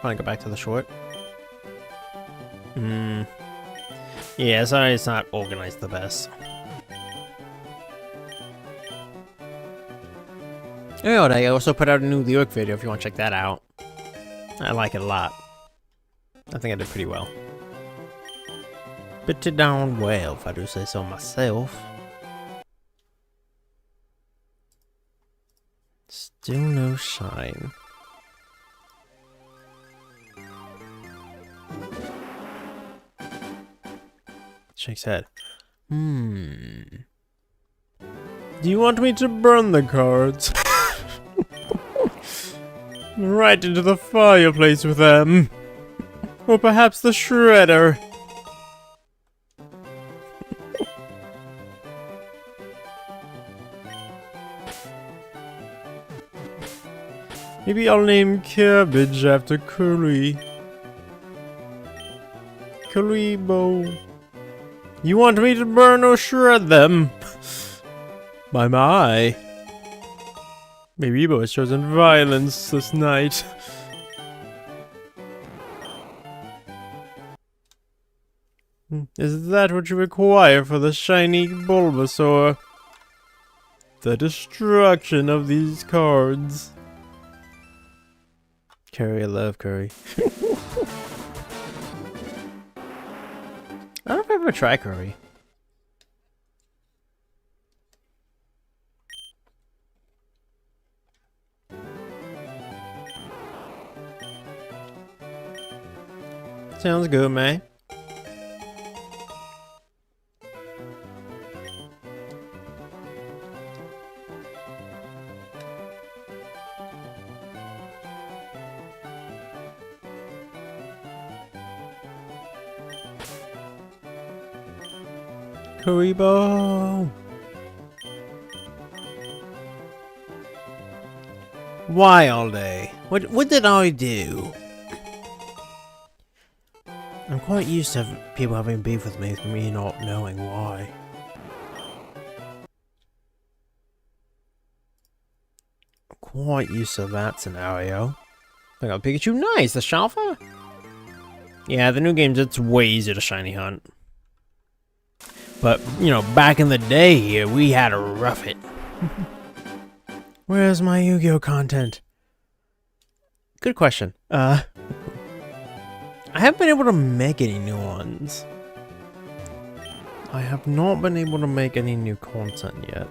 S2: Wanna go back to the short? Yeah, sorry it's not organized the best. Oh, I also put out a new lyric video if you want to check that out. I like it a lot. I think I did pretty well. Pretty down well, if I do say so myself. Still no shine. Shakes head. Do you want me to burn the cards? Right into the fireplace with them. Or perhaps the shredder. Maybe I'll name cabbage after curry. Karibo. You want me to burn or shred them? My. Rebo has chosen violence this night. Is that what you require for the shiny Bulbasaur? The destruction of these cards. Curry, I love curry. I don't know if I've ever tried curry. Sounds good, man. Kuribo! Why all day? What did I do? I'm quite used to people having beef with me not knowing why. I'm quite used to that scenario. I got Pikachu. Nice, the Shalfa? Yeah, the new games, it's way easier to shiny hunt. But, you know, back in the day here, we had to rough it. Where's my Yu-Gi-Oh content? Good question. I haven't been able to make any new ones. I have not been able to make any new content yet.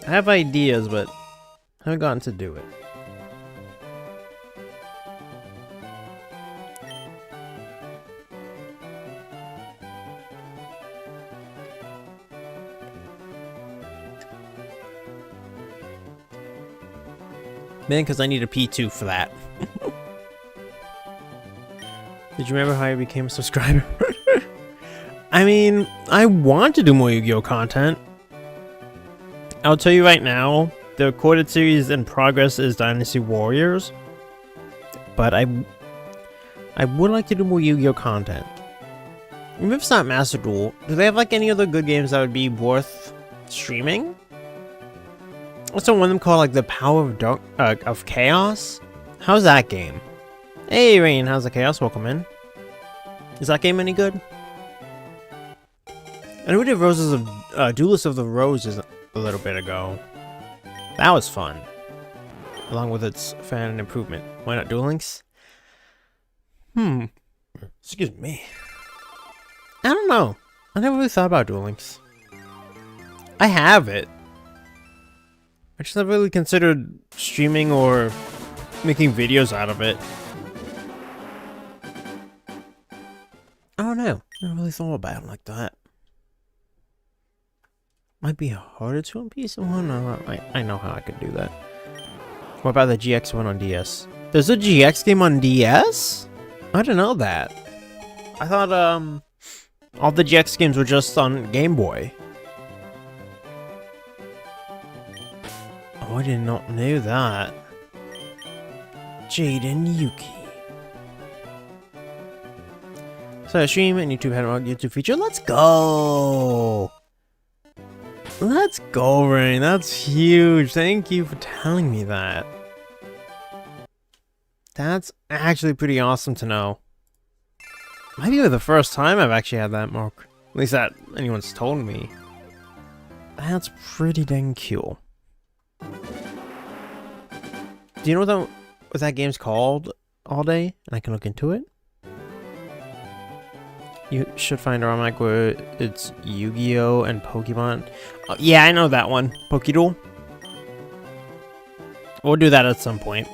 S2: I have ideas, but I haven't gotten to do it. Man, because I need a P2 for that. Did you remember how I became a subscriber? I mean, I want to do more Yu-Gi-Oh content. I'll tell you right now, the recorded series in progress is Dynasty Warriors. But I would like to do more Yu-Gi-Oh content. Even if it's not Master Duel, do they have like any other good games that would be worth streaming? Also, one of them called like the Power of Chaos. How's that game? Hey Rain, how's the Chaos? Welcome in. Is that game any good? I know we did Roses of Duelist of the Roses a little bit ago. That was fun, along with its fan improvement. Why not Duel Links? Excuse me. I don't know. I never really thought about Duel Links. I have it. I just never really considered streaming or making videos out of it. I don't know. I never really thought about it like that. Might be harder to piece of one. I know how I could do that. What about the GX one on DS? There's a GX game on DS? I didn't know that. I thought all the GX games were just on Game Boy. Oh, I did not know that. Jaden Yuki. So stream and YouTube had a YouTube feature. Let's go! Let's go, Rain. That's huge. Thank you for telling me that. That's actually pretty awesome to know. Might be the first time I've actually had that mark. At least that anyone's told me. That's pretty dang cool. Do you know what that game's called all day? And I can look into it. You should find our mic where it's Yu-Gi-Oh! And Pokemon. Oh, yeah, I know that one. Pokéduel. We'll do that at some point.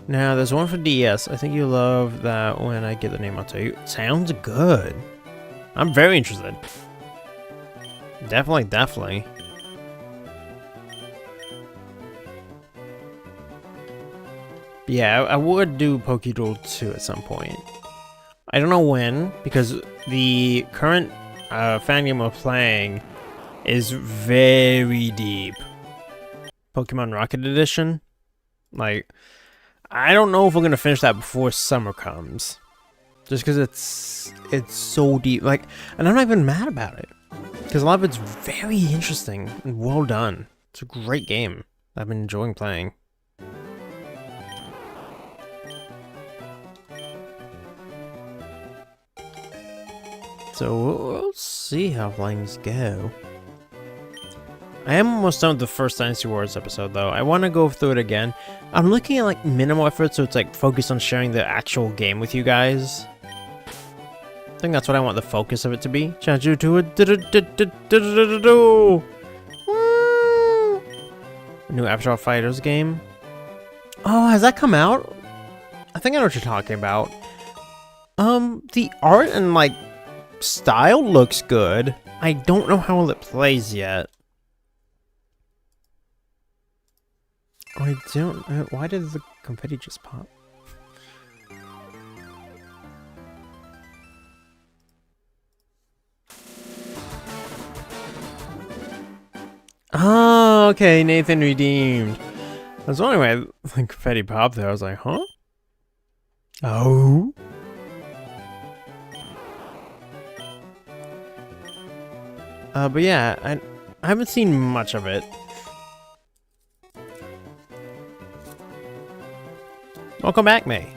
S2: Now, there's one for DS. I think you'll love that when I get the name, I'll tell you. Sounds good. I'm very interested. Definitely, definitely. Yeah, I would do Pokéduel 2 at some point. I don't know when, because the current fan game we're playing is very deep. Pokemon Rocket Edition. Like, I don't know if we're gonna finish that before summer comes. Just because it's so deep. Like, and I'm not even mad about it. Because a lot of it's very interesting and well done. It's a great game I've been enjoying playing. So we'll see how things go. I am almost done with the first Dynasty Wars episode, though. I want to go through it again. I'm looking at, like, minimal effort, so it's, like, focused on sharing the actual game with you guys. I think that's what I want the focus of it to be. Challenge you to a new Avatar Fighters game. Oh, has that come out? I think I know what you're talking about. The art and, like, style looks good. I don't know how well it plays yet. I don't know. Why did the confetti just pop? Oh, okay. Nathan redeemed. I was wondering why the confetti popped there. I was like, huh? Oh. But yeah, I haven't seen much of it. Welcome back, May.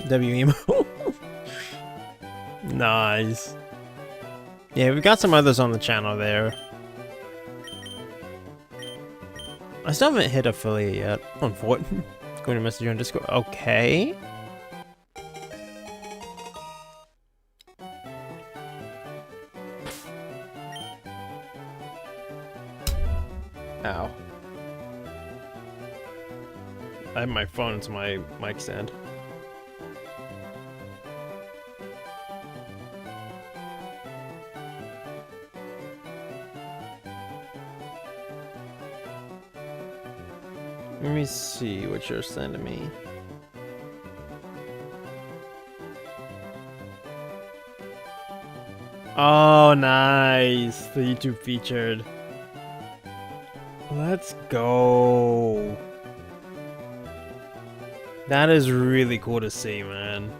S2: W-emo. Nice. Yeah, we've got some others on the channel there. I still haven't hit affiliate yet. Unfortunately. Going to message you on Discord. Okay. Ow. I have my phone to my mic stand. Let me see what you're sending me. Oh, nice. The YouTube featured. Let's go. That is really cool to see, man.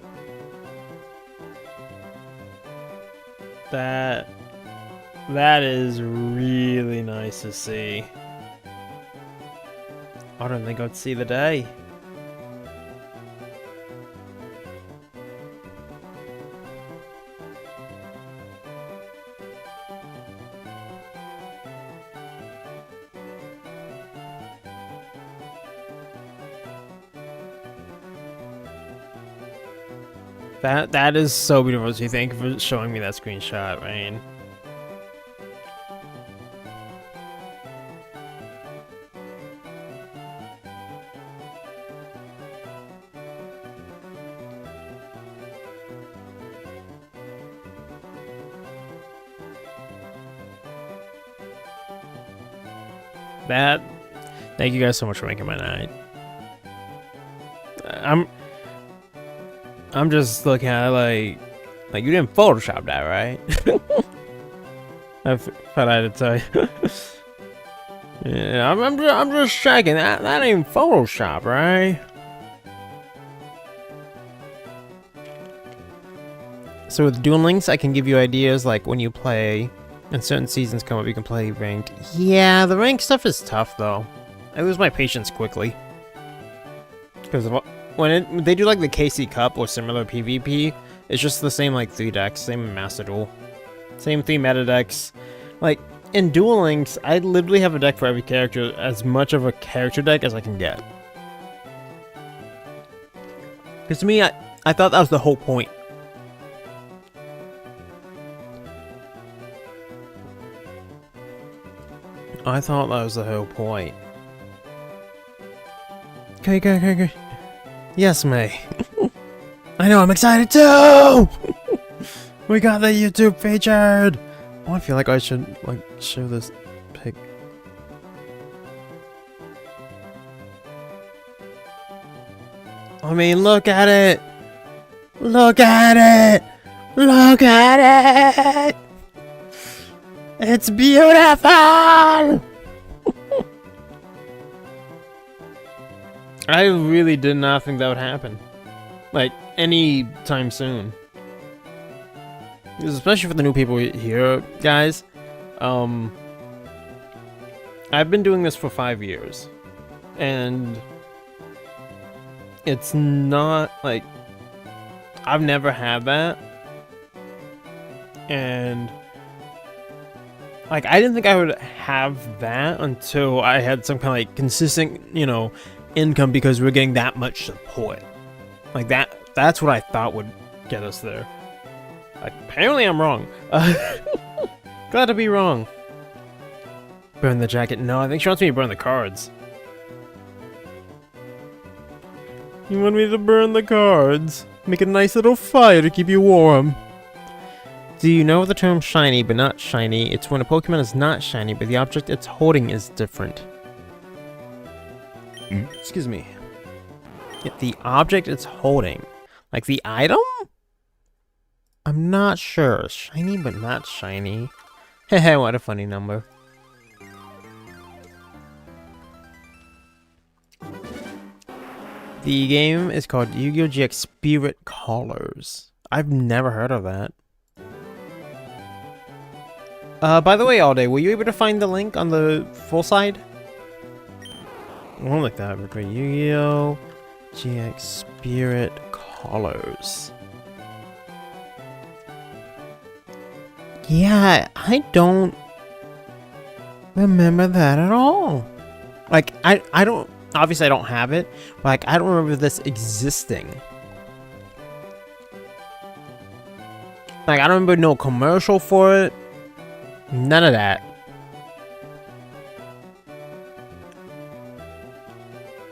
S2: That is really nice to see. I don't think I'd see the day. That is so beautiful. So thank you for showing me that screenshot, Rain. Thank you guys so much for making my night. I'm just looking at it like you didn't Photoshop that, right? I thought I had to tell you. Yeah, I'm just checking. That ain't Photoshop, right? So with Duel Links, I can give you ideas like when you play and certain seasons come up, you can play ranked. Yeah, the ranked stuff is tough though. I lose my patience quickly. Because when they do like the KC Cup or similar PvP, it's just the same like 3 decks, same Master Duel. Same 3 meta decks. Like, in Duel Links, I literally have a deck for every character, as much of a character deck as I can get. Because to me, I thought that was the whole point. I thought that was the whole point. Okay. Yes, May. I know, I'm excited too! We got the YouTube featured! Oh, I feel like I should, like, show this pic. I mean, look at it! Look at it! Look at it! It's beautiful! I really did not think that would happen. Like, any time soon. Especially for the new people here, guys. I've been doing this for 5 years. And it's not, like... I've never had that. And like, I didn't think I would have that until I had some kind of like consistent, you know, income because we're getting that much support. Like that's what I thought would get us there. Like, apparently I'm wrong. Glad to be wrong. Burn the jacket. No, I think she wants me to burn the cards. You want me to burn the cards? Make a nice little fire to keep you warm. Do you know the term shiny but not shiny? It's when a Pokemon is not shiny, but the object it's holding is different. Excuse me. If the object it's holding, like the item? I'm not sure. Shiny but not shiny. Hehe, what a funny number. The game is called Yu-Gi-Oh! GX Spirit Callers. I've never heard of that. By the way, All Day, were you able to find the link on the full side? One like that. Yu-Gi-Oh! GX Spirit Callers. Yeah, I don't remember that at all. Like, I don't, obviously I don't have it, but like, I don't remember this existing. Like, I don't remember no commercial for it. None of that.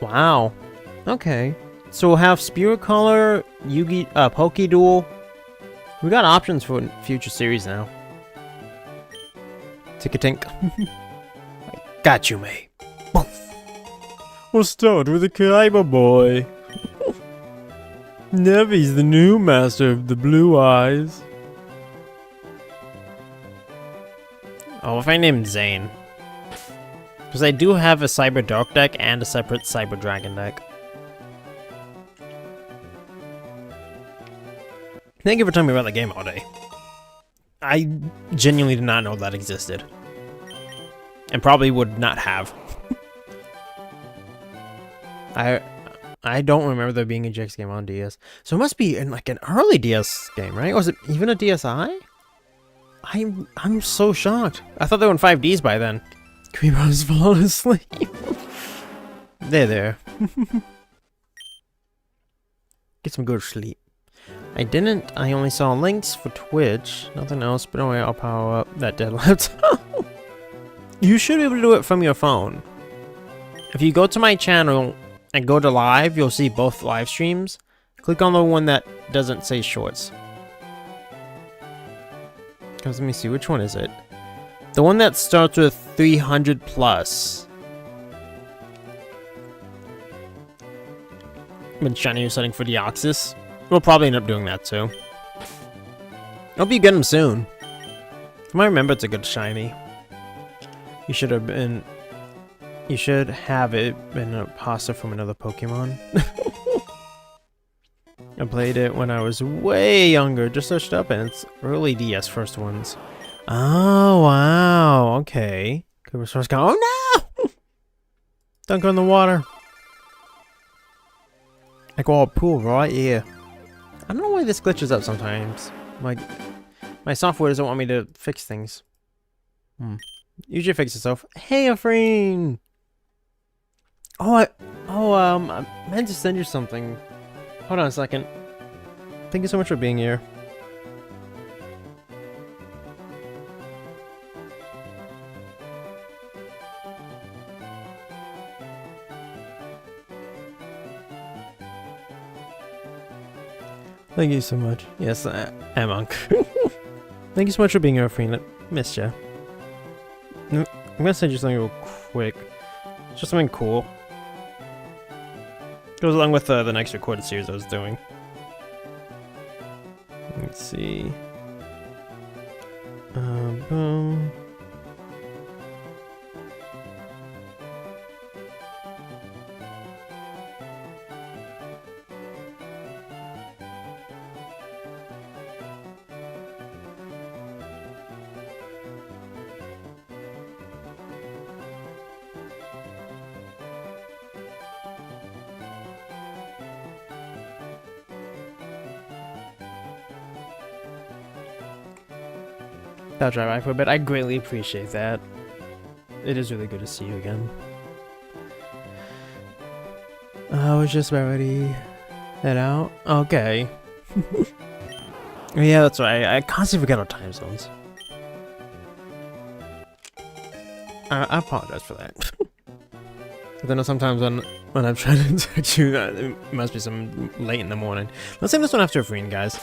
S2: Wow. Okay. So we'll have Spirit Caller, Yu-Gi-Oh! Poké-Duel. We got options for future series now. Tick-a-tink. Got you, mate. Boof. We'll start with the Kaiba boy. Nevi's the new master of the blue eyes. Oh, if I named Zane. Because I do have a Cyber Dark deck and a separate Cyber Dragon deck. Thank you for telling me about the game All Day. I genuinely did not know that existed. And probably would not have. I don't remember there being a GX game on DS. So it must be in like an early DS game, right? Or was it even a DSi? I'm so shocked. I thought they were in 5Ds by then. Creeper's falling asleep. There. Get some good sleep. I only saw links for Twitch. Nothing else, but don't worry, I'll power up that dead laptop. You should be able to do it from your phone. If you go to my channel and go to live, you'll see both live streams. Click on the one that doesn't say shorts. Let me see, which one is it? The one that starts with 300 plus. Been shiny your setting for Deoxys. We'll probably end up doing that too. Hope you get him soon. From what I remember, it's a good shiny. You should have been. You should have it been a pasta from another Pokemon. I played it when I was way younger. Just searched up and it's early DS first ones. Oh wow, okay. Oh no! Don't go in the water. I go all pool right here. I don't know why this glitches up sometimes. Like, my software doesn't want me to fix things. Usually fix itself. Hey, Afreen! I meant to send you something. Hold on a second. Thank you so much for being here. Thank you so much. Yes, I'm Monk. Thank you so much for being here, Freen. Missed ya. I'm gonna send you something real quick. Just something cool. Goes along with the next recorded series I was doing. Let's see. Boom. That'll drive by for a bit. I greatly appreciate that. It is really good to see you again. I was just about ready to head out. Okay. Yeah, that's right. I constantly forget our time zones. I apologize for that. Because I know sometimes when I'm trying to text you, it must be some late in the morning. Let's save this one after a freen, guys.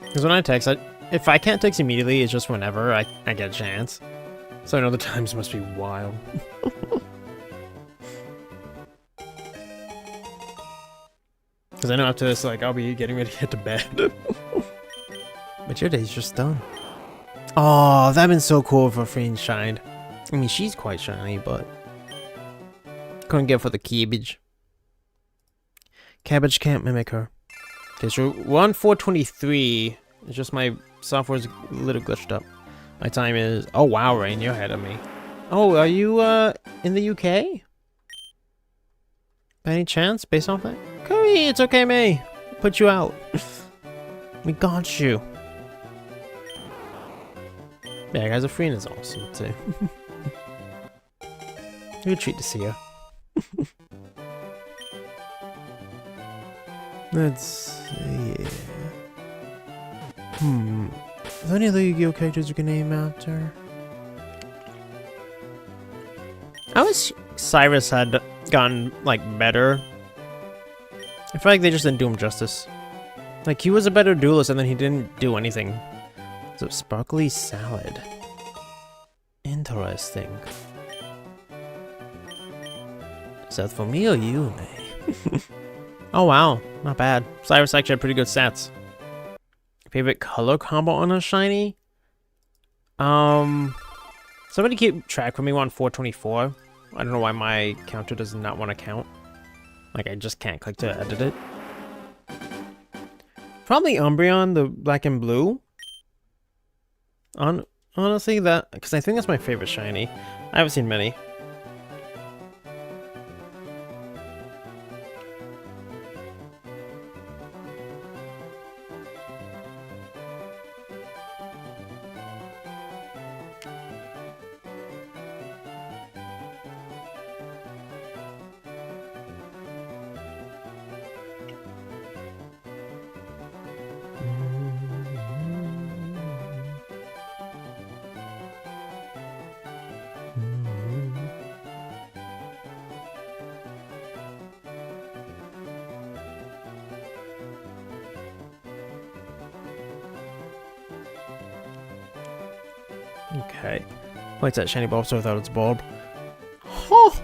S2: Because when I text, if I can't text immediately, it's just whenever I get a chance. So I know the times must be wild. Because I know after this, like, I'll be getting ready to get to bed. But your day's just done. Oh, that'd been so cool if a freen shined. I mean, she's quite shiny, but couldn't get for the cabbage. Cabbage can't mimic her. Okay, so we're on 423. It's just my software's a little glitched up. My time is... Oh, wow, Rain, you're ahead of me. Oh, are you, in the UK? By any chance, based off that? Curry, it's okay, May. Put you out. We got you. Yeah, guys, a freen is awesome, too. Good treat to see you. Let's see. Is there any other Yu-Gi-Oh characters you can name after? I wish Cyrus had gotten, like, better. I feel like they just didn't do him justice. Like, he was a better duelist and then he didn't do anything. So, sparkly salad. Interesting. Is that for me or you, May? Oh wow, not bad. Cyrus actually had pretty good stats. Favorite color combo on a shiny? Somebody keep track for me on 424. I don't know why my counter does not want to count. Like, I just can't click to edit it. Probably Umbreon, the black and blue. Honestly, that... Because I think that's my favorite shiny. I haven't seen many. Okay. Wait, that shiny Bulbasaur thought it's Bulb. Oh!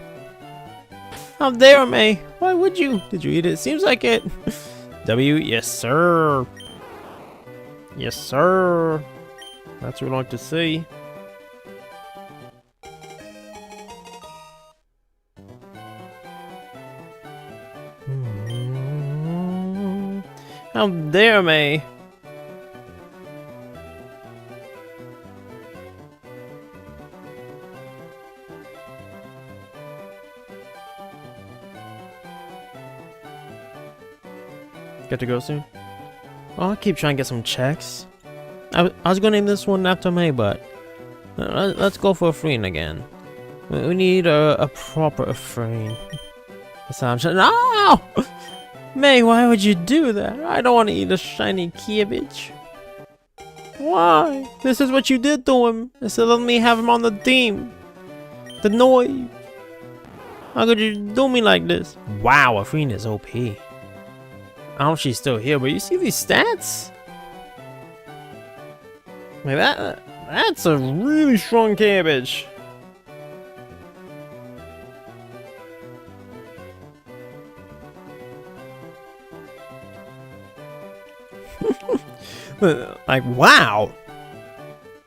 S2: How dare me! Why would you? Did you eat it? Seems like it. W, yes sir. Yes sir. That's what we like to see. How dare me! Get to go soon? Well, I'll keep trying to get some checks. I was going to name this one after May, but let's go for a freen again. We need a proper freen. No! May, why would you do that? I don't want to eat a shiny cabbage. Why? This is what you did to him. Instead of letting me have him on the team. The noise. How could you do me like this? Wow, a freen is OP. I don't know if she's still here, but you see these stats? Like that's a really strong cabbage. Like, wow.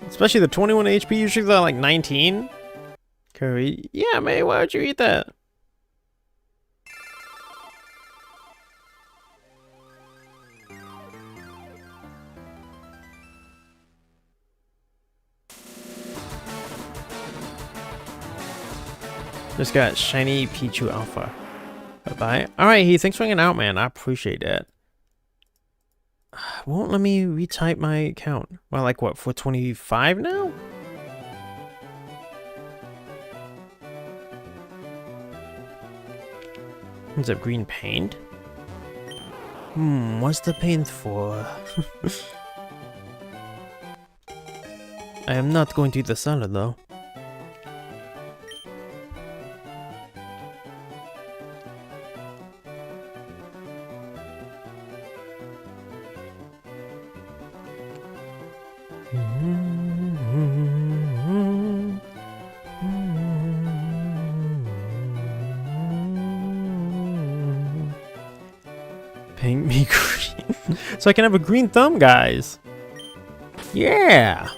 S2: Especially the 21 HP, usually they're like 19. Curry, yeah, man, why would you eat that? Just got shiny Pichu Alpha. Bye-bye. Alright, Heath, thanks for hanging out, man. I appreciate that. Won't let me retype my account. Well, like what, 425 now? Is it green paint? What's the paint for? I am not going to eat the salad though. Paint me green. So I can have a green thumb, guys. Yeah.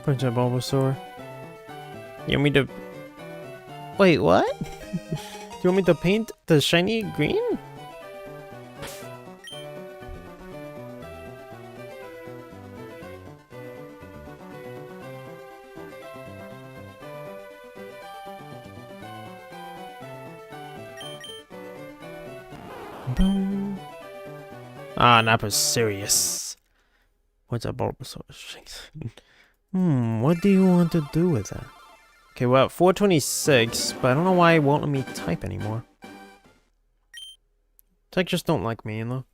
S2: Punch up Bulbasaur. You want me to... Wait, what? You want me to paint the shiny green? Boom. Ah, that was serious. What's up, Bulbasaur? What do you want to do with that? Okay, well, 426, but I don't know why it won't let me type anymore. Tech just don't like me, you know?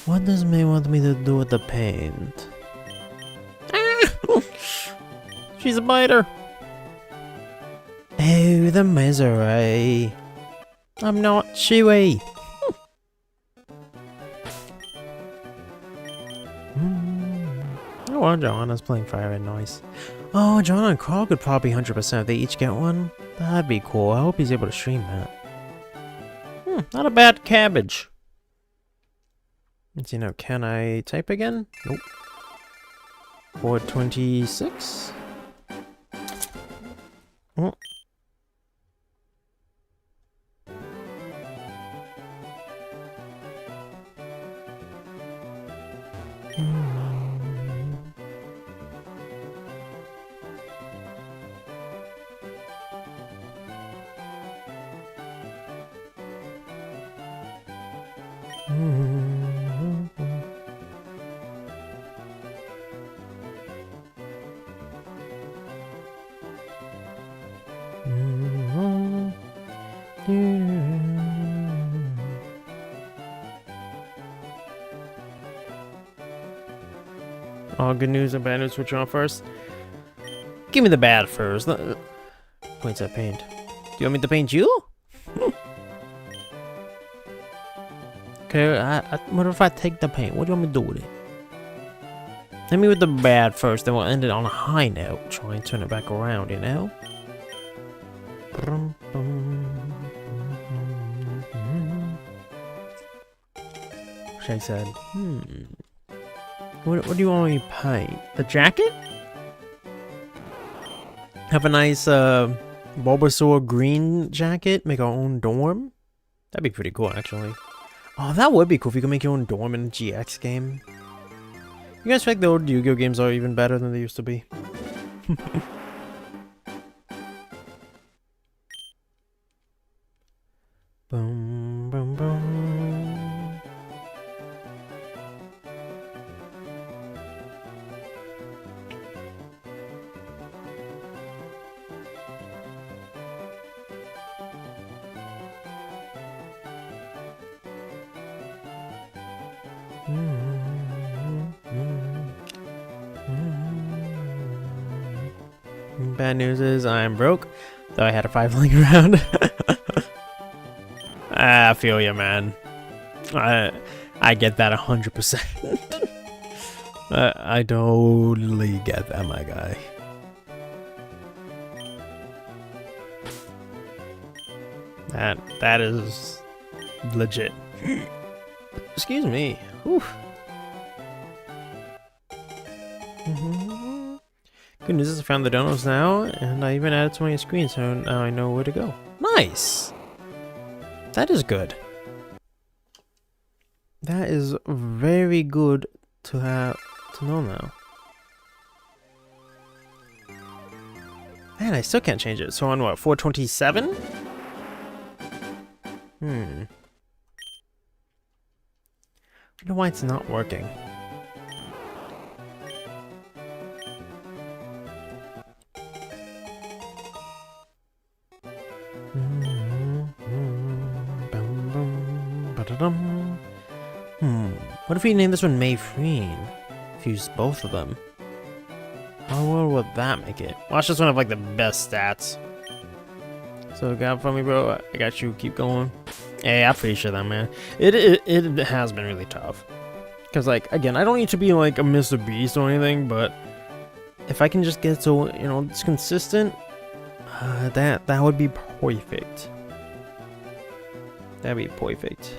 S2: What does May want me to do with the paint? She's a biter. Oh, the misery. I'm not chewy. Oh, well, Johanna's playing FireRed, nice. Oh, John and Carl could probably 100% if they each get one. That'd be cool. I hope he's able to stream that. Not a bad cabbage. Let's see now, can I type again? Nope. 426? Oh. All good news and bad news. Which one first? Give me the bad first. Points at paint. Do you want me to paint you? Okay, what if I take the paint? What do you want me to do with it? Hit me with the bad first, then we'll end it on a high note. Try and turn it back around, you know? Shay said, What do you want me to paint? The jacket? Have a nice Bulbasaur green jacket? Make our own dorm? That'd be pretty cool, actually. Oh, that would be cool if you could make your own dorm in a GX game. You guys think the old Yu-Gi-Oh games are even better than they used to be? Boom, boom, boom. Bad news is I'm broke, though I had a 5 laying around. I feel you, man. I get that 100%. I totally get that, my guy. That is legit. Excuse me. Whew. Good news is I found the donuts now, and I even added to my screen, so now I know where to go. Nice! That is good. That is very good to have to know now. Man, I still can't change it. So on what, 427? I wonder why it's not working. What if we name this one Mayfreen? Fuse both of them. How well would that make it? Watch this one have like the best stats. So got for me, bro. I got you. Keep going. Hey, I'm pretty sure that, man. It has been really tough. Cause like again, I don't need to be like a Mr. Beast or anything, but if I can just get so it's consistent, that would be perfect. That'd be perfect.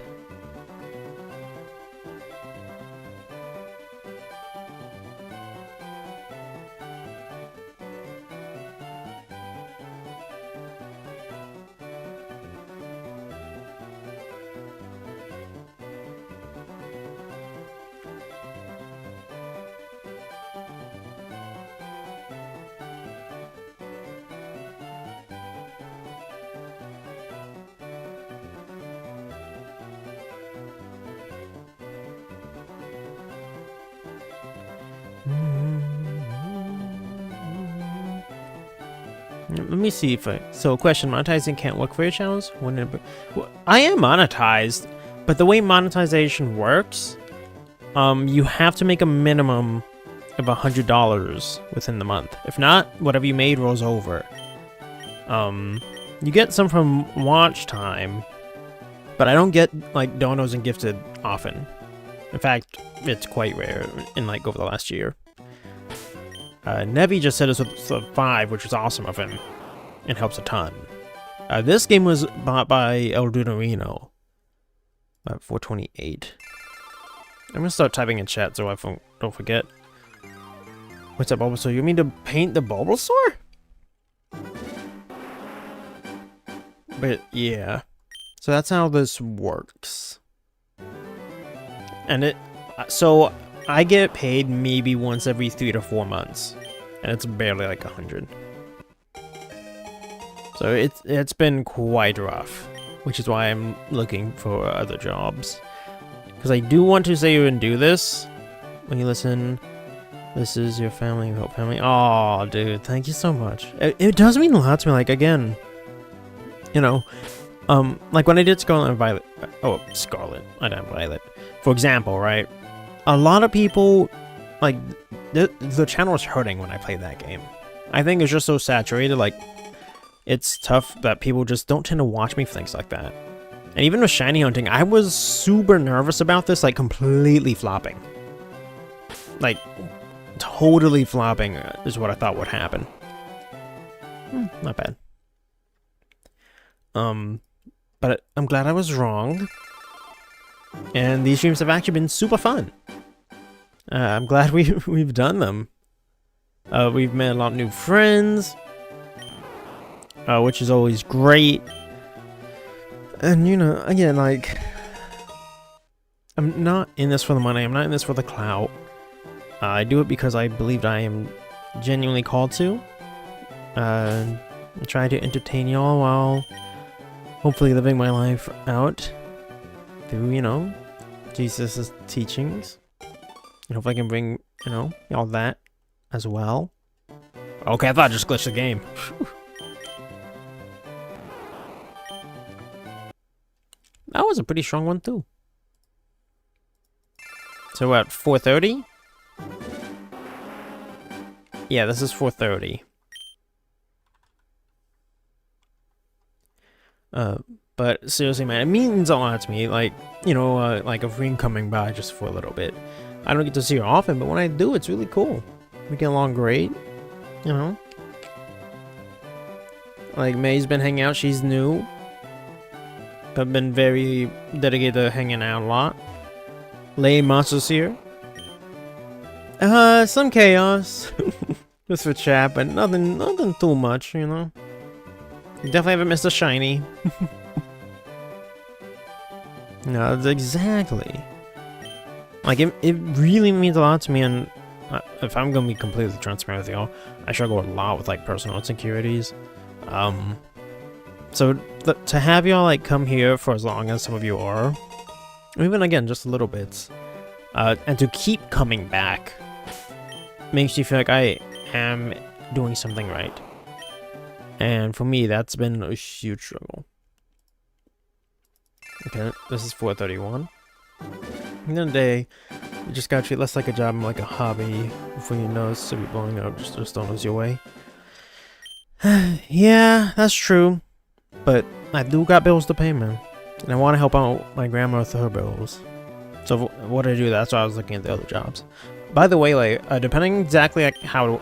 S2: Let me see if so question, monetizing can't work for your channels? Well, I am monetized, but the way monetization works, you have to make a minimum of $100 within the month. If not, whatever you made rolls over. You get some from watch time, but I don't get like donos and gifted often. In fact, it's quite rare in like over the last year. Nevi just said us with 5, which was awesome of him. It helps a ton. This game was bought by Eldunarino. 428. I'm gonna start typing in chat so I don't forget. What's up, Bulbasaur? You mean to paint the Bulbasaur? But yeah. So that's how this works. And so I get paid maybe once every 3 to 4 months, and it's barely like 100. So it's been quite rough, which is why I'm looking for other jobs. Because I do want to say and do this. When you listen, this is your family, we hope family. Oh, dude, thank you so much. It does mean a lot to me. Like again, like when I did Scarlet and Violet. Oh, Scarlet. I did Violet. For example, right? A lot of people, like, the channel is hurting when I play that game. I think it's just so saturated, like, it's tough that people just don't tend to watch me for things like that. And even with shiny hunting, I was super nervous about this, like, completely flopping. Like, totally flopping is what I thought would happen. Not bad. But I'm glad I was wrong. And these streams have actually been super fun. I'm glad we've done them. We've met a lot of new friends, which is always great. And again, like, I'm not in this for the money. I'm not in this for the clout. I do it because I believed I am genuinely called to. Try to entertain y'all while hopefully living my life out through, Jesus' teachings. And hopefully I can bring, y'all that as well. Okay, I thought I just glitched the game. That was a pretty strong one too. So what, 430? Yeah, this is 430. But seriously, man, it means a lot to me. Like, like a friend coming by just for a little bit. I don't get to see her often, but when I do, it's really cool. We get along great, Like, May's been hanging out. She's new, but been very dedicated to hanging out a lot. Lay Monster's here. Some chaos. Just for chat, but nothing too much, you know? Definitely haven't missed a shiny. No, exactly. Like, it really means a lot to me, and if I'm gonna be completely transparent with y'all, I struggle a lot with, like, personal insecurities. So, to have y'all, like, come here for as long as some of you are, even, again, just a little bit, and to keep coming back, makes you feel like I am doing something right. And for me, that's been a huge struggle. Okay, this is 431. In the day, you just gotta treat less like a job and like a hobby before you know it's to be blowing up. Just don't lose your way. Yeah, that's true. But I do got bills to pay, man. And I want to help out my grandma with her bills. So what I do, that's why I was looking at the other jobs. By the way, like, depending exactly like how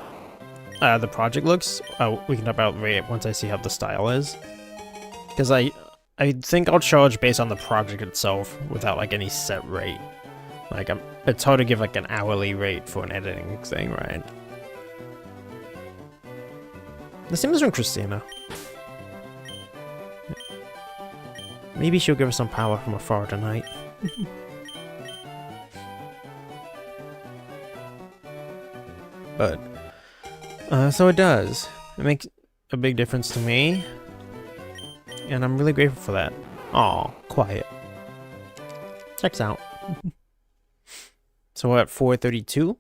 S2: the project looks, we can talk about rate once I see how the style is. Because I think I'll charge based on the project itself without like any set rate. Like, it's hard to give like an hourly rate for an editing thing, right? The same as from Christina. Maybe she'll give us some power from afar tonight. But, so it does. It makes a big difference to me. And I'm really grateful for that. Aw, quiet. Checks out. So we're at 432.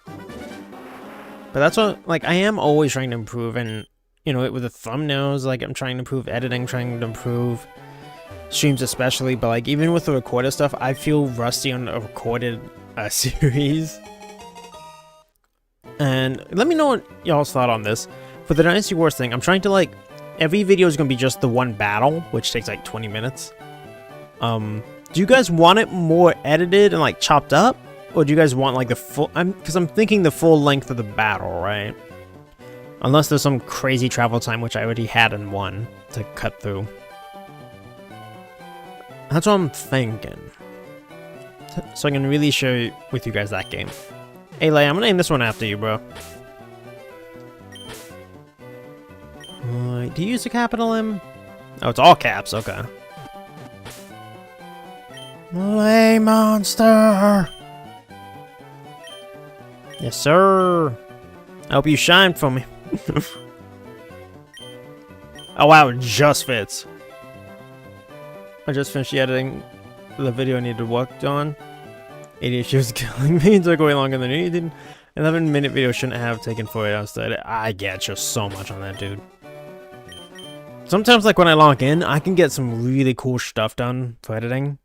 S2: But that's what, like, I am always trying to improve, and, you know, with the thumbnails, like, I'm trying to improve editing, trying to improve streams especially, but, like, even with the recorded stuff, I feel rusty on a recorded series. And let me know what y'all's thought on this. For the Dynasty Wars thing, I'm trying to, like, every video is going to be just the one battle, which takes, like, 20 minutes. Do you guys want it more edited and, like, chopped up? Or do you guys want, like, the full... Because I'm thinking the full length of the battle, right? Unless there's some crazy travel time, which I already had in one to cut through. That's what I'm thinking. So I can really share with you guys that game. Hey, Lay, I'm gonna name this one after you, bro. Do you use a capital M? Oh, it's all caps, okay. Lay Monster! Yes, sir! I hope you shine for me. Oh, wow, it just fits. I just finished editing the video I needed worked on. ADHD was killing me. It took way longer than it needed. 11-minute video shouldn't have taken 4 hours to edit. I get you so much on that, dude. Sometimes, like, when I log in, I can get some really cool stuff done for editing.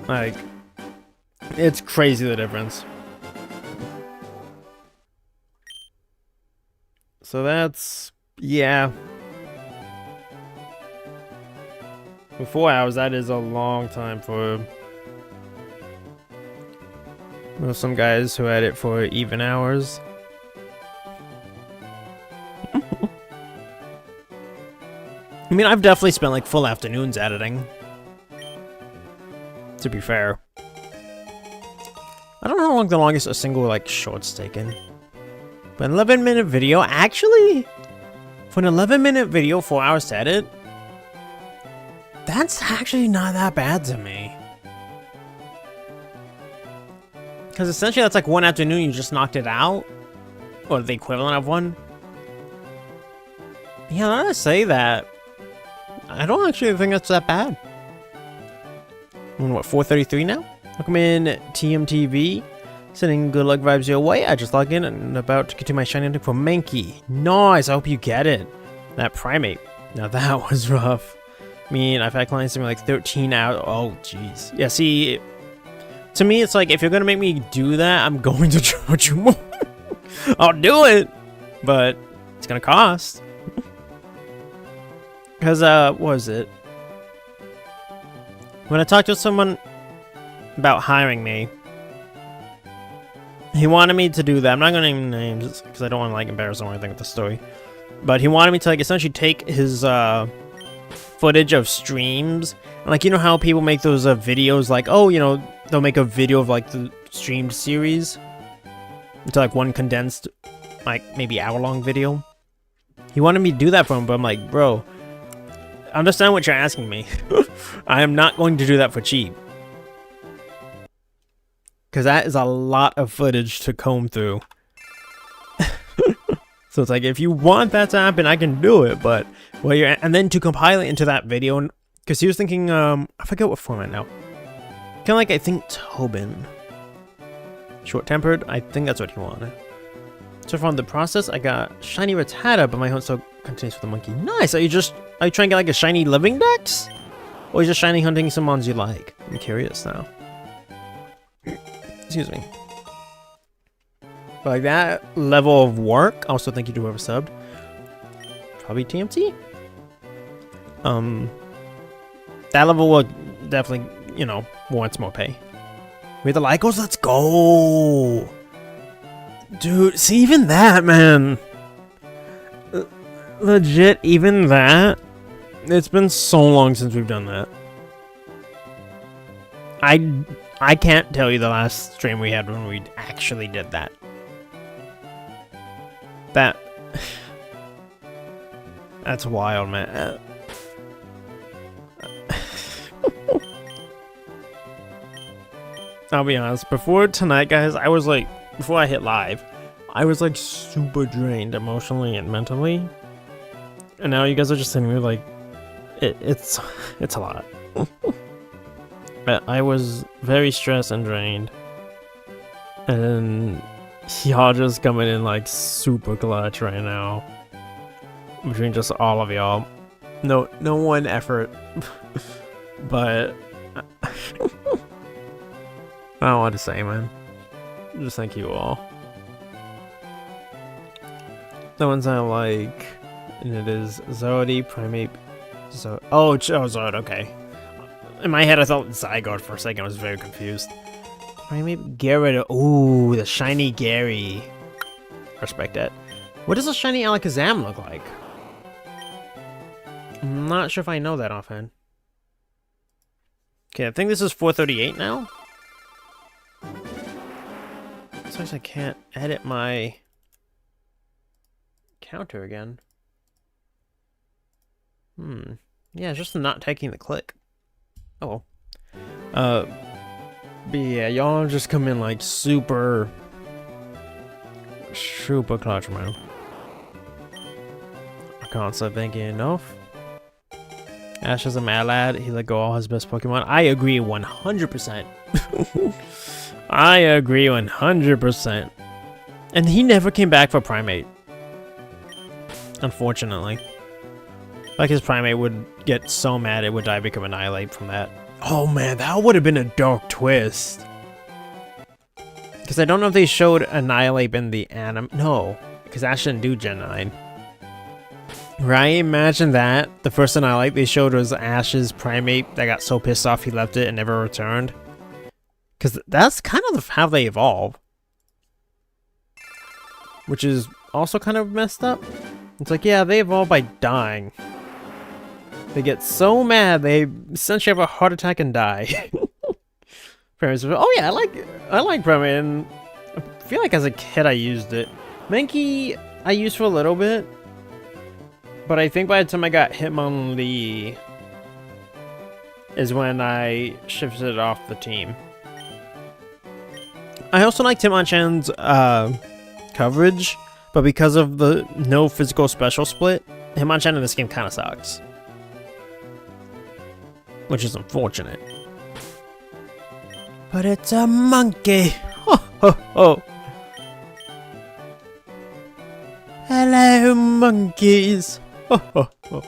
S2: Like, it's crazy the difference. So that's, yeah. For 4 hours, that is a long time for... Well, some guys who edit for even hours. I mean, I've definitely spent like full afternoons editing. To be fair. I don't know how long the longest a single like short's taken. But an 11-minute video, actually? For an 11-minute video, 4 hours to edit? That's actually not that bad to me. Because essentially that's like one afternoon you just knocked it out. Or the equivalent of one. Yeah, now that I say that, I don't actually think that's that bad. I'm on, what, 433 now? Welcome in, TMTV. Sending good luck vibes your way. I just logged in and about to continue my shiny hunting for Mankey. Nice, I hope you get it. That primate. Now that was rough. I mean, I've had clients send me like 13 out. Oh, jeez. Yeah, see... To me, it's like, if you're gonna make me do that, I'm going to charge you more. I'll do it, but it's gonna cost. Because, what was it? When I talked to someone about hiring me, he wanted me to do that. I'm not gonna name names, because I don't want to, like, embarrass him or anything with the story. But he wanted me to, like, essentially take his, footage of streams. And, like, you know how people make those videos like, oh, you know, they'll make a video of like the streamed series into like one condensed, like maybe hour-long video. He wanted me to do that for him, but I'm like, bro, understand what you're asking me. I am not going to do that for cheap. Because that is a lot of footage to comb through. So it's like, if you want that to happen, I can do it, but well, and then to compile it into that video, because he was thinking, I forget what format now. Kind of like, I think Tobin. Short-tempered, I think that's what he wanted. So from the process, I got shiny Rattata, but my hunt still continues with the monkey. Nice. Are you trying to get like a shiny living dex, or are you just shiny hunting some mons you like? I'm curious now. Excuse me. But like that level of work, also thank you to whoever subbed. Probably TMT? That level will definitely, you know, warrants more pay. We have the Lycos, let's go! Dude, see, even that, man. Legit, even that. It's been so long since we've done that. I can't tell you the last stream we had when we actually did that. That's wild, man. I'll be honest, before tonight, guys, I was like, before I hit live, I was like super drained emotionally and mentally. And now you guys are just sitting here like, it's a lot. But I was very stressed and drained. And y'all just coming in like super clutch right now. Between just all of y'all. No one effort. But I don't want to say, man. Just thank you all. The ones I like, and it is Zodi, Primate, Zod, okay. In my head, I thought Zygarde for a second. I was very confused. Primate, Gyarados. Ooh, the shiny Gary. Respect that. What does a shiny Alakazam look like? I'm not sure if I know that offhand. Okay, I think this is 438 now. Sometimes I can't edit my counter again. Yeah, it's just not taking the click. Oh well. But yeah, y'all just come in like super clutch, man. I can't stop thinking enough. Ash is a mad lad. He let go all his best Pokemon. I agree 100%. I agree 100%. And he never came back for Primate. Unfortunately. Like his Primate would get so mad it would die, become Annihilate from that. Oh man, that would have been a dark twist. Because I don't know if they showed Annihilate in the anime. No, because Ash didn't do Gen 9. Right? Imagine that. The first Annihilate they showed was Ash's Primate that got so pissed off he left it and never returned. Because that's kind of how they evolve. Which is also kind of messed up. It's like, yeah, they evolve by dying. They get so mad they essentially have a heart attack and die. Parents, oh yeah, I like Primate, and I feel like as a kid I used it. Mankey I used for a little bit, but I think by the time I got Hitmonlee is when I shifted it off the team. I also like Hitmonchan's coverage, but because of the no physical special split, Hitmonchan in this game kind of sucks. Which is unfortunate. But it's a monkey! Ho ho ho! Hello, monkeys! Ho ho ho!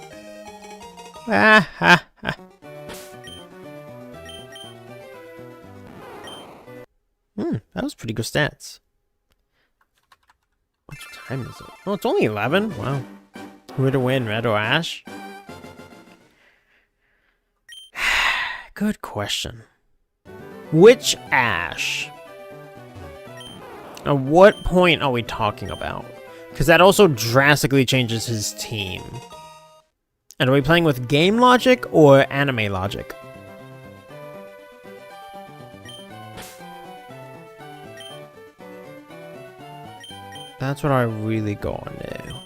S2: Ah ha ha! That was pretty good stats. What time is it? Oh, it's only 11? Wow. Who to win, Red or Ash? Good question. Which Ash? At what point are we talking about? Because that also drastically changes his team. And are we playing with game logic or anime logic? That's what I really go on now.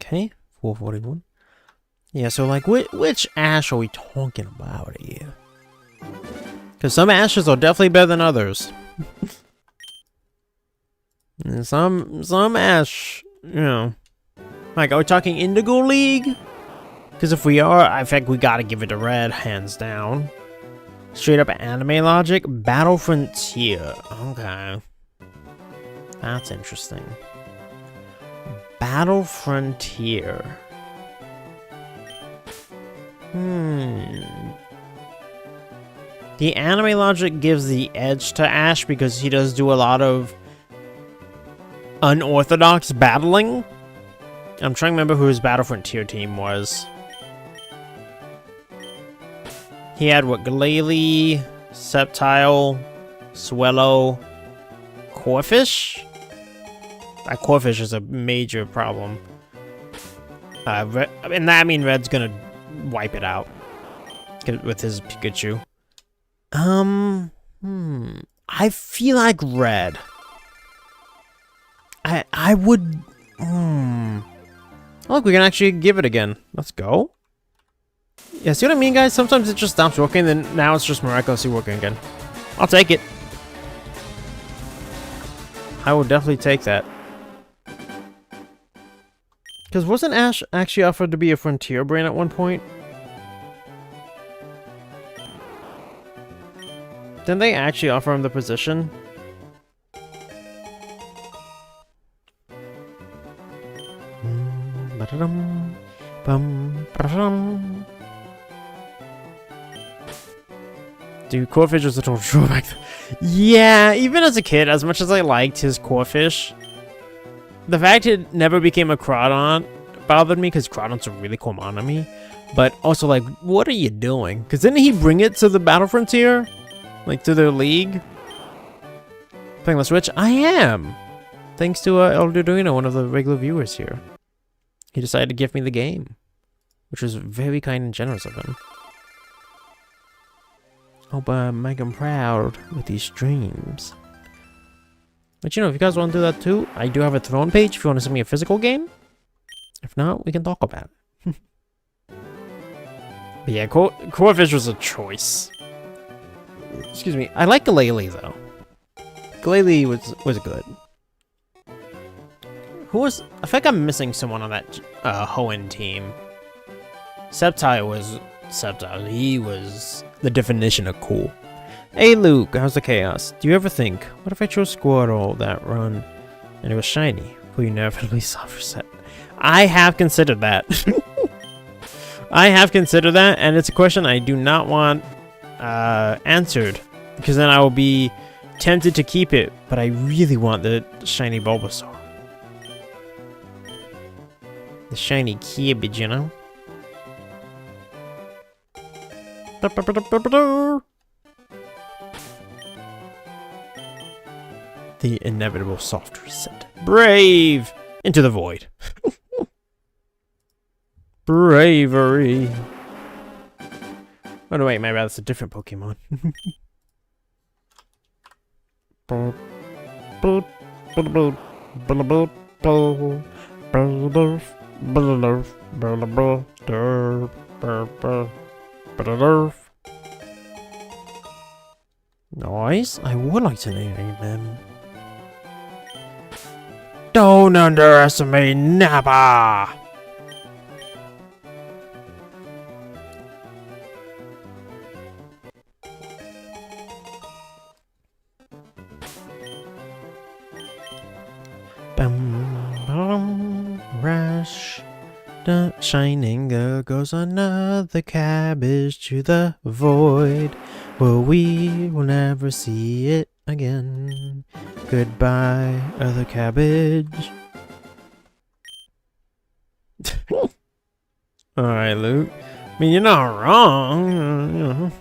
S2: Okay, 441. Yeah, so like, which Ash are we talking about here? Because some Ashes are definitely better than others. And some Ash, you know. Like, are we talking Indigo League? Because if we are, I think we gotta give it to Red, hands down. Straight up anime logic, Battle Frontier. Okay. That's interesting. Battle Frontier. The anime logic gives the edge to Ash because he does do a lot of unorthodox battling. I'm trying to remember who his Battle Frontier team was. He had what? Glalie, Sceptile, Swellow, Corfish? That Corfish is a major problem. And that, I mean, Red's gonna wipe it out with his Pikachu. I feel like Red. I would. Look, we can actually give it again. Let's go. Yeah, see what I mean, guys? Sometimes it just stops working, then now it's just miraculously working again. I'll take it. I will definitely take that. Because wasn't Ash actually offered to be a Frontier Brain at one point? Didn't they actually offer him the position? Dude, Corfish was a total drawback. Yeah, even as a kid, as much as I liked his Corfish, the fact it never became a Crawdon bothered me, because Crawdon's a really cool Monami. But also, like, what are you doing? Because didn't he bring it to the Battle Frontier? Like, to their league? Playing the Switch? I am! Thanks to El Duduino, one of the regular viewers here. He decided to give me the game, which was very kind and generous of him. Hope I make him proud with these streams. But you know, if you guys want to do that too, I do have a Throne page if you want to send me a physical game. If not, we can talk about it. But yeah, Corfish was a choice. Excuse me. I like Glalie though. Glalie was good. Who was? I think I'm missing someone on that Hoenn team. Sceptile was Sceptile. He was the definition of cool. Hey Luke, how's the chaos? Do you ever think, what if I chose Squirtle that run and it was shiny? Will you inevitably suffer set? I have considered that. I have considered that, and it's a question I do not want answered, because then I will be tempted to keep it, but I really want the shiny Bulbasaur. The shiny cabbage, you know? The inevitable soft reset. Brave! Into the void. Bravery. Oh no, wait, maybe that's a different Pokemon. Nice. I would like to name them. Don't underestimate Nappa! Rush. The shining, there goes another cabbage to the void, where we will never see it again. Goodbye, other cabbage. Alright, Luke. I mean, you're not wrong. You know.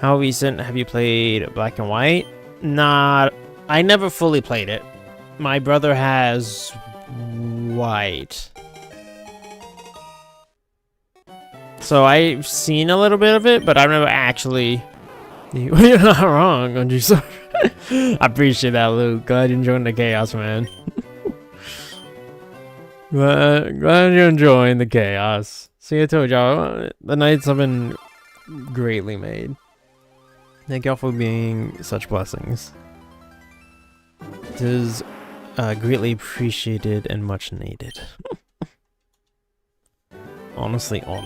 S2: How recent have you played Black and White? Nah, I never fully played it. My brother has White. So I've seen a little bit of it, but I've never actually... You're not wrong, Gunji. So I appreciate that, Luke. Glad you're enjoying the chaos, man. Glad you're enjoying the chaos. See, I told y'all, the nights have been greatly made. Thank y'all for being such blessings. It is greatly appreciated and much needed. Honestly. I'm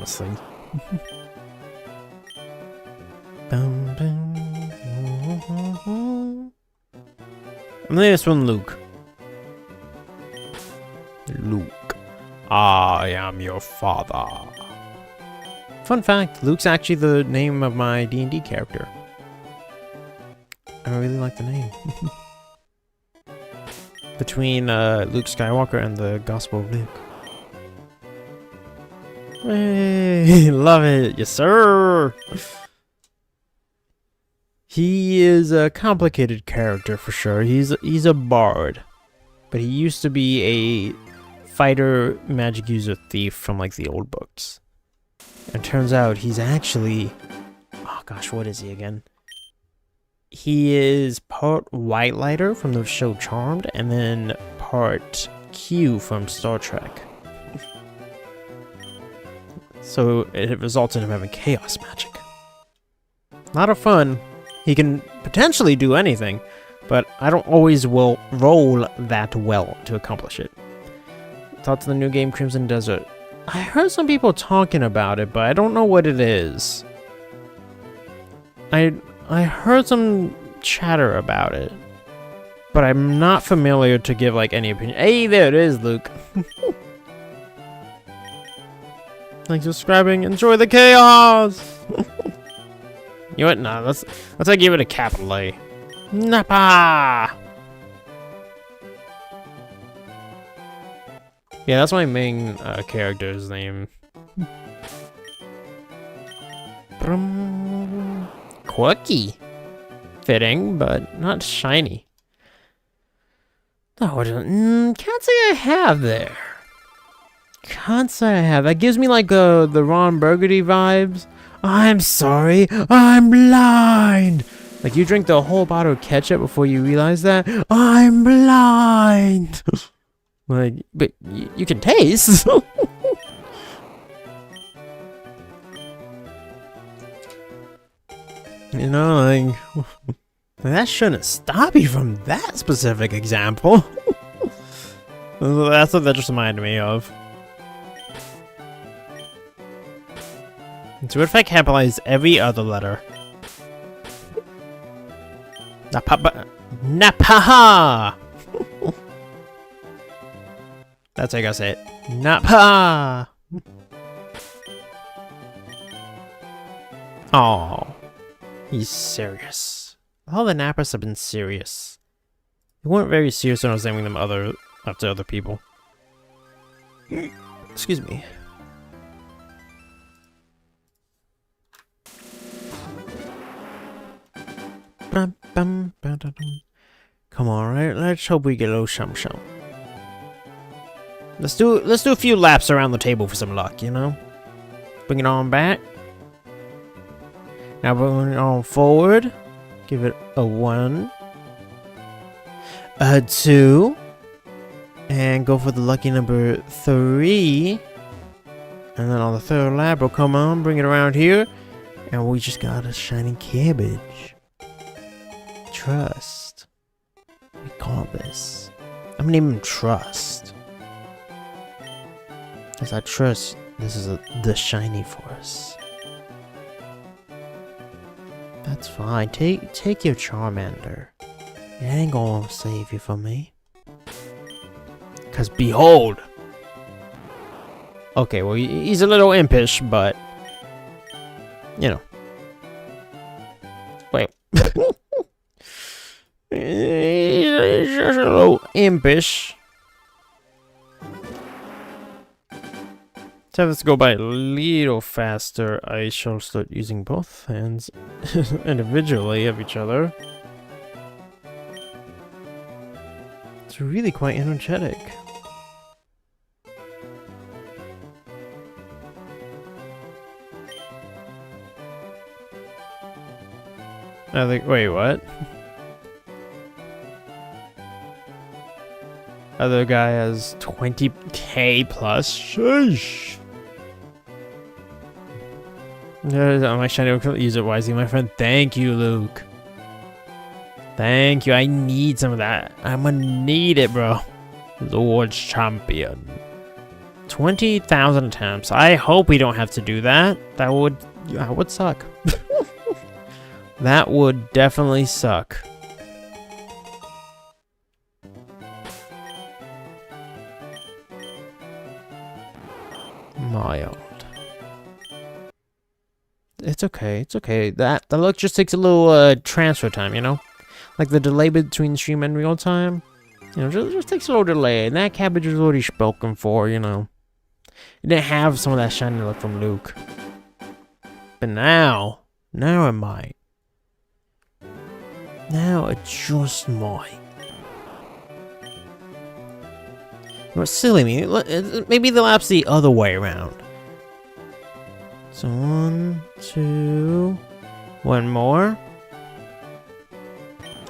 S2: this one, Luke. Luke, I am your father. Fun fact, Luke's actually the name of my D&D character. I really like the name. Between Luke Skywalker and the Gospel of Luke. Hey, love it, yes sir! He is a complicated character for sure. He's a bard. But he used to be a fighter, magic user, thief from like the old books. And turns out he's actually... Oh gosh, what is he again? He is part White Lighter from the show Charmed, and then part Q from Star Trek. So it results in him having chaos magic. A lot of fun. He can potentially do anything, but I don't always will roll that well to accomplish it. Thoughts on the new game Crimson Desert? I heard some people talking about it, but I don't know what it is. I heard some chatter about it, but I'm not familiar to give like any opinion. Hey, there it is, Luke. Thanks for subscribing. Enjoy the chaos. You know what? Nah, let's like give it a capital A. Napa. Yeah, that's my main character's name. Quirky. Fitting, but not shiny. Oh, can't say I have there. Can't say I have. That gives me like the Ron Burgundy vibes. I'm sorry, I'm blind. Like you drink the whole bottle of ketchup before you realize that I'm blind. Like, but you can taste. You know, like that shouldn't stop you from that specific example. That's what that just reminded me of. So what if I capitalize every other letter? Napaha! That's how I gotta say it. Napaha! Oh, he's serious. All the Nappers have been serious. They weren't very serious when I was naming them after other people. Excuse me. Come on, right? Let's hope we get a little shum-shum. Let's do a few laps around the table for some luck, you know? Bring it on back. Now bring it on forward. Give it a 1. A 2. And go for the lucky number 3. And then on the third lap, we'll come on, bring it around here. And we just got a shiny cabbage. Trust. We call this. I'm gonna name him Trust. Because I trust this is the shiny force. That's fine. Take your Charmander. It ain't gonna save you from me. Because behold. Okay, well, he's a little impish, but... You know. Wait. He's just a little impish. So let's go by a little faster. I shall start using both hands individually of each other. It's really quite energetic. I think, wait, what? Other guy has 20k plus. Sheesh. My shiny will use it wisely, my friend. Thank you, Luke. Thank you. I need some of that. I'm gonna need it, bro. Lord Champion. 20,000 attempts. I hope we don't have to do that. That would suck. That would definitely suck. Mild. It's okay. It's okay. That look just takes a little transfer time, you know, like the delay between stream and real time. You know, just takes a little delay, and that cabbage was already spoken for. You know, it didn't have some of that shiny look from Luke, but now it might. Now it just might. What's silly me? Maybe the lap's the other way around. So 1, 2, one more.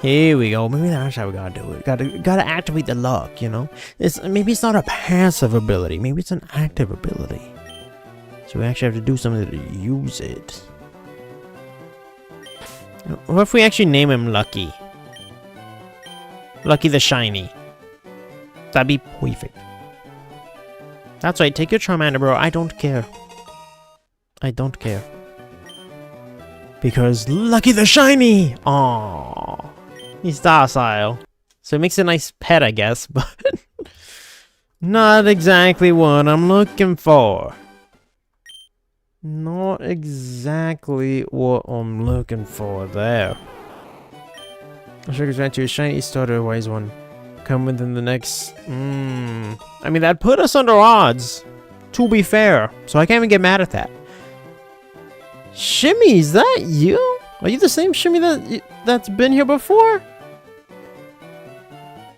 S2: Here we go. Maybe that's how we gotta do it. Gotta activate the luck, you know? Maybe it's not a passive ability. Maybe it's an active ability. So we actually have to do something to use it. What if we actually name him Lucky? Lucky the Shiny. That'd be perfect. That's right. Take your Charmander, bro. I don't care. I don't care. Because Lucky the Shiny! Aww. He's docile. So it makes a nice pet, I guess, but... not exactly what I'm looking for. Not exactly what I'm looking for there. I'll show you back to a shiny starter wise one. Come within the next... I mean, that put us under odds. To be fair. So I can't even get mad at that. Shimmy, is that you? Are you the same Shimmy that's been here before?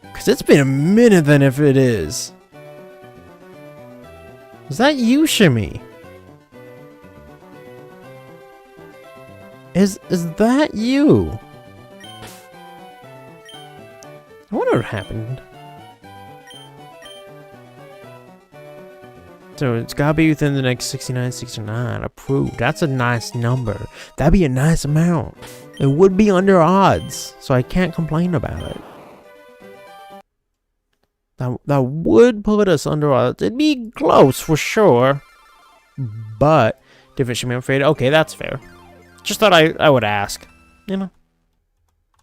S2: Because it's been a minute then if it is. Is that you, Shimmy? Is that you? I wonder what happened. So it's gotta be within the next 69. Approved. That's a nice number. That'd be a nice amount. It would be under odds, so I can't complain about it. That would put us under odds. It'd be close for sure. But different Shimmy, I'm afraid. Okay, that's fair. Just thought I would ask. You know?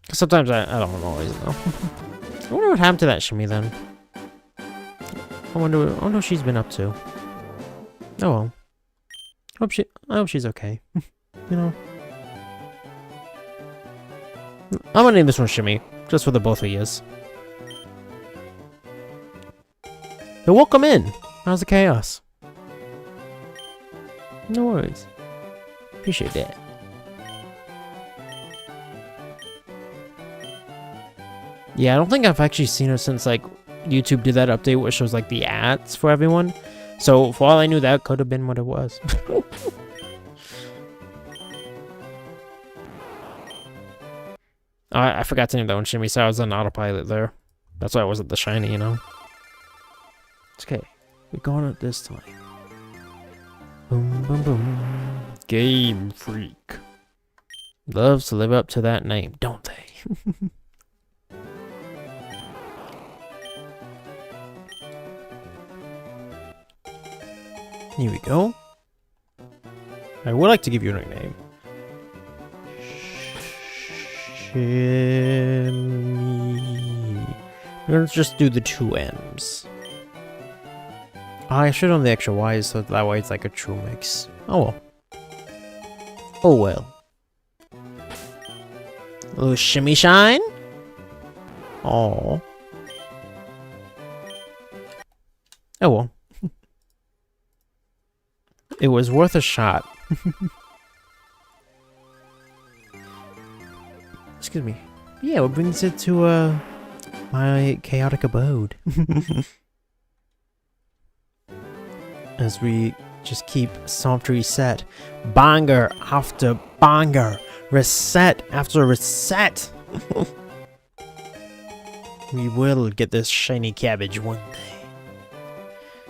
S2: Cause sometimes I don't always know. I wonder what happened to that Shimmy then. I wonder what she's been up to. Oh well. I hope she's okay. You know. I'm gonna name this one Shimmy, just for the both of yous. Hey, welcome in. How's the chaos? No worries. Appreciate that. Yeah, I don't think I've actually seen her since like YouTube did that update where it shows like the ads for everyone. So for all I knew, that could have been what it was. I forgot to name that one Shimmy, so I was on autopilot there. That's why I wasn't the shiny, you know. It's okay. We're going it this time. Boom, boom, boom. Game Freak. Loves to live up to that name, don't they? Here we go. I would like to give you a nickname. Shimmy. Let's just do the 2 M's. I should own the extra wires so that way it's like a true mix. Oh well. Oh well. A little shimmy shine. Oh. Oh well. It was worth a shot. Excuse me. Yeah, what brings it to my chaotic abode? As we just keep soft reset, banger after banger, reset after reset. We will get this shiny cabbage one day.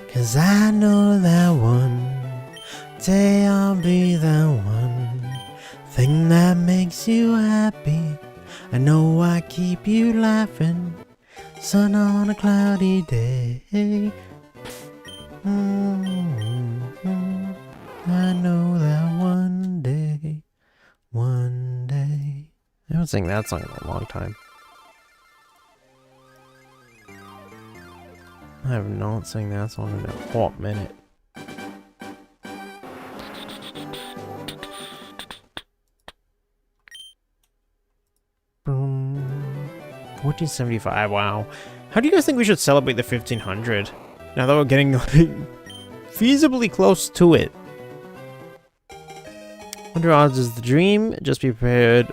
S2: 'Cause I know that one day I'll be the one thing that makes you happy. I know I keep you laughing, sun on a cloudy day. I know that one day. I haven't sing that song in a long time. I have not sung that song in a hot minute. Boom. 1475, wow. How do you guys think we should celebrate the 1500? Now that we're getting feasibly close to it. 100 odds is the dream. Just be prepared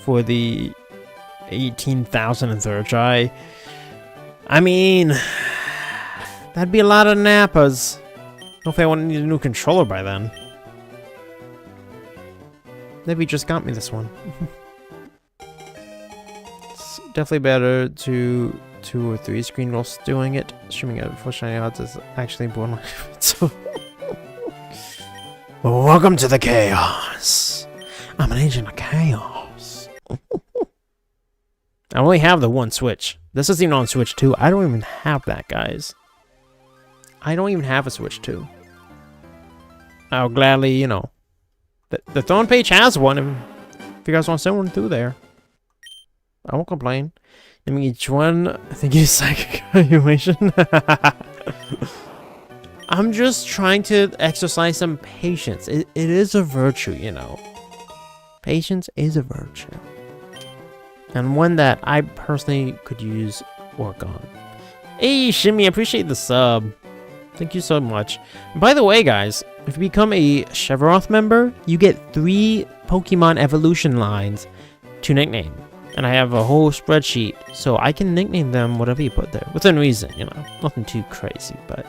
S2: for the 18,003rd try. I mean, that'd be a lot of nappas. Hopefully I won't need a new controller by then. Maybe just got me this one. It's definitely better to 2 or 3 screen whilst doing it. Streaming it for shiny odds is actually born. So welcome to the chaos. I'm an agent of chaos. I only have the one Switch. This isn't even on Switch 2. I don't even have that, guys. I don't even have a Switch 2. I'll gladly, you know. The Throne page has one. If you guys want to send one through there, I won't complain. I mean, each one, I think, is psychic evaluation. I'm just trying to exercise some patience. It is a virtue, you know. Patience is a virtue. And one that I personally could use work on. Hey, Shimmy, I appreciate the sub. Thank you so much. And by the way, guys, if you become a Chevroth member, you get 3 Pokemon evolution lines to nickname. And I have a whole spreadsheet, so I can nickname them whatever you put there. Within reason, you know. Nothing too crazy, but...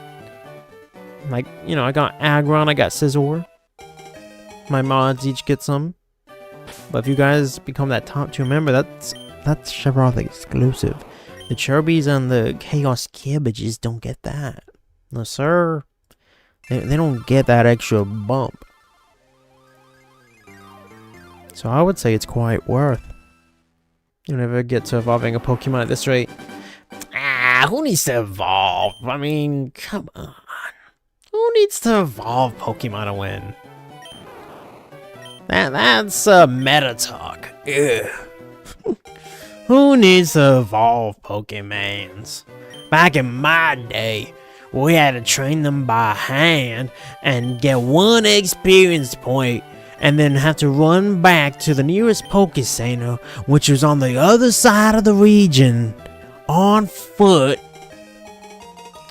S2: like, you know, I got Aggron, I got Scizor. My mods each get some. But if you guys become that top 2 member, that's Chevroth exclusive. The Chirbies and the Chaos Cabbages don't get that. No, sir. They don't get that extra bump. So I would say it's quite worth. You never get to evolving a Pokemon at this rate. Who needs to evolve? I mean, come on. Who needs to evolve Pokemon to win? That's meta talk. Ugh. Who needs to evolve Pokemons? Back in my day, we had to train them by hand and get 1 experience point and then have to run back to the nearest Poké Center, which was on the other side of the region, on foot,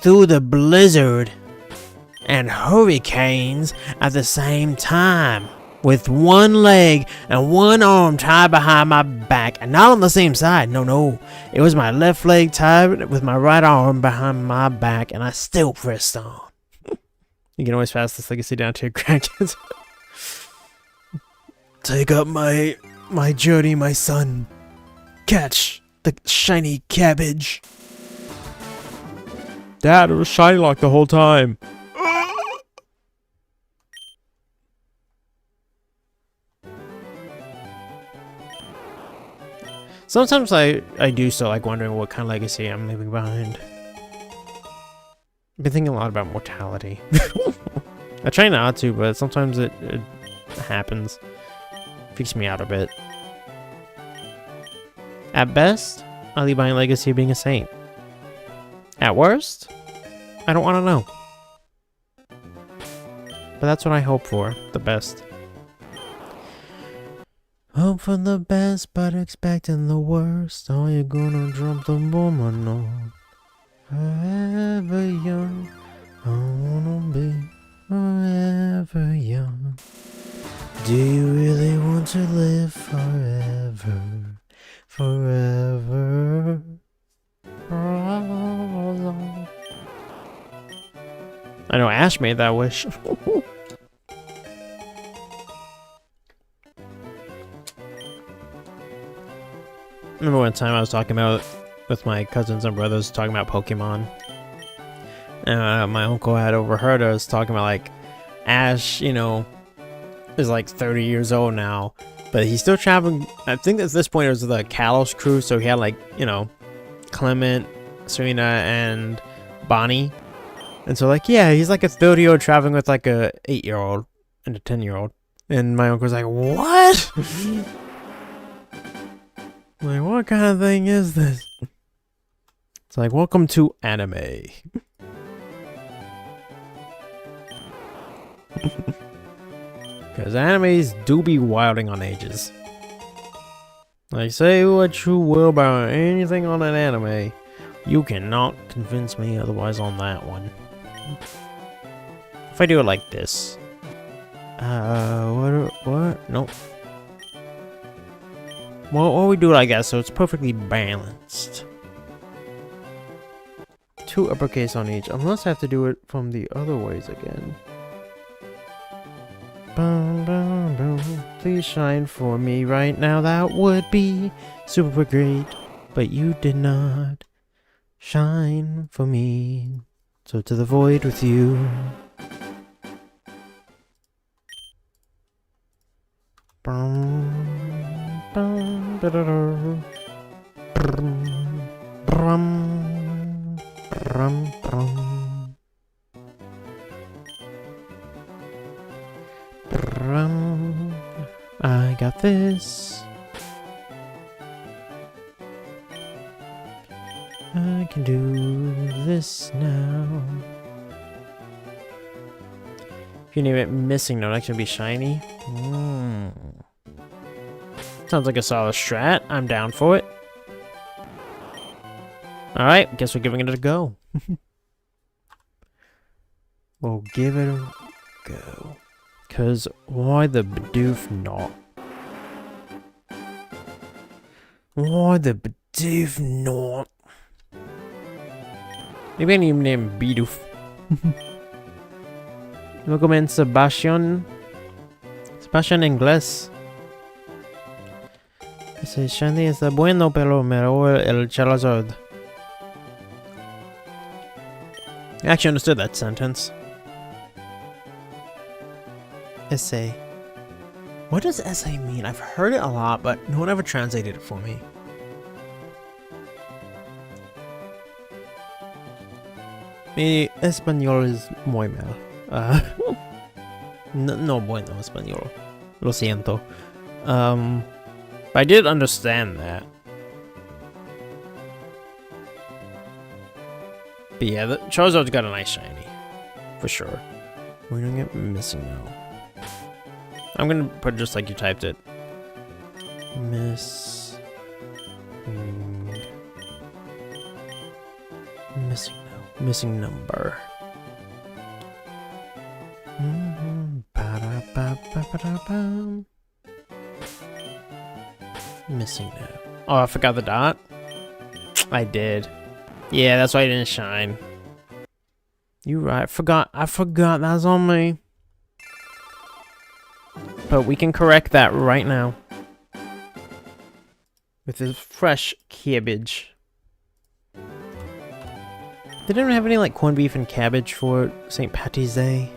S2: through the blizzard and hurricanes at the same time, with 1 leg and 1 arm tied behind my back, and not on the same side. No, it was my left leg tied with my right arm behind my back, and I still pressed on. You can always pass this legacy down to your grandkids. Take up my journey, my son. Catch the shiny cabbage. Dad, it was shiny like the whole time. Sometimes I do so, like wondering what kind of legacy I'm leaving behind. I've been thinking a lot about mortality. I try not to, but sometimes it happens. Freaks me out a bit. At best, I'll leave behind a legacy of being a saint. At worst, I don't want to know. But that's what I hope for. The best. Hope for the best, but expecting the worst. Are you gonna drop the bomb or not? Forever young. I wanna be forever young. Do you really want to live forever? Forever. I know Ash made that wish. Remember one time I was talking about with my cousins and brothers talking about Pokemon. My uncle had overheard us talking about like Ash, you know, is like 30 years old now, but he's still traveling. I think at this point it was the Kalos crew, so he had like, you know, Clement, Serena, and Bonnie. And so like, yeah, he's like a 30-year-old traveling with like a 8-year-old and a 10-year-old. And my uncle's like, what? Like, what kind of thing is this? It's like, welcome to anime. Because animes do be wilding on ages. Like, say what you will about anything on an anime, you cannot convince me otherwise on that one. If I do it like this. What? Nope. Well, we do it like that, so it's perfectly balanced. 2 uppercase on each, unless I have to do it from the other ways again. Boom, boom, boom. Please shine for me right now. That would be super great, but you did not shine for me. So to the void with you. Boom, boom, ba-da-da. Brum, brum, brum, brum. Brum. I got this. I can do this now. If you name it missing note, actually be shiny. Sounds like a solid strat. I'm down for it. Alright, guess we're giving it a go. We'll give it a go. Cause why the Bidoof not? Why the Bidoof not? Maybe I need to name Bidoof. Welcome in Sebastian. Sebastian Ingles. Ese shiny está bueno, pero me robó el Charizard. I actually understood that sentence. Essay. What does essay mean? I've heard it a lot, but no one ever translated it for me. Mi español es muy mal. No bueno español. Lo siento. But I did understand that. But yeah, the Charizard's got a nice shiny. For sure. We're gonna get missing now. I'm gonna put it just like you typed it. Missing now. Missing number. Missing now. Oh, I forgot the dot? I did. Yeah, that's why I didn't shine. You right. I forgot that's on me. But we can correct that right now. With this fresh cabbage. They didn't have any like corned beef and cabbage for St. Patty's Day.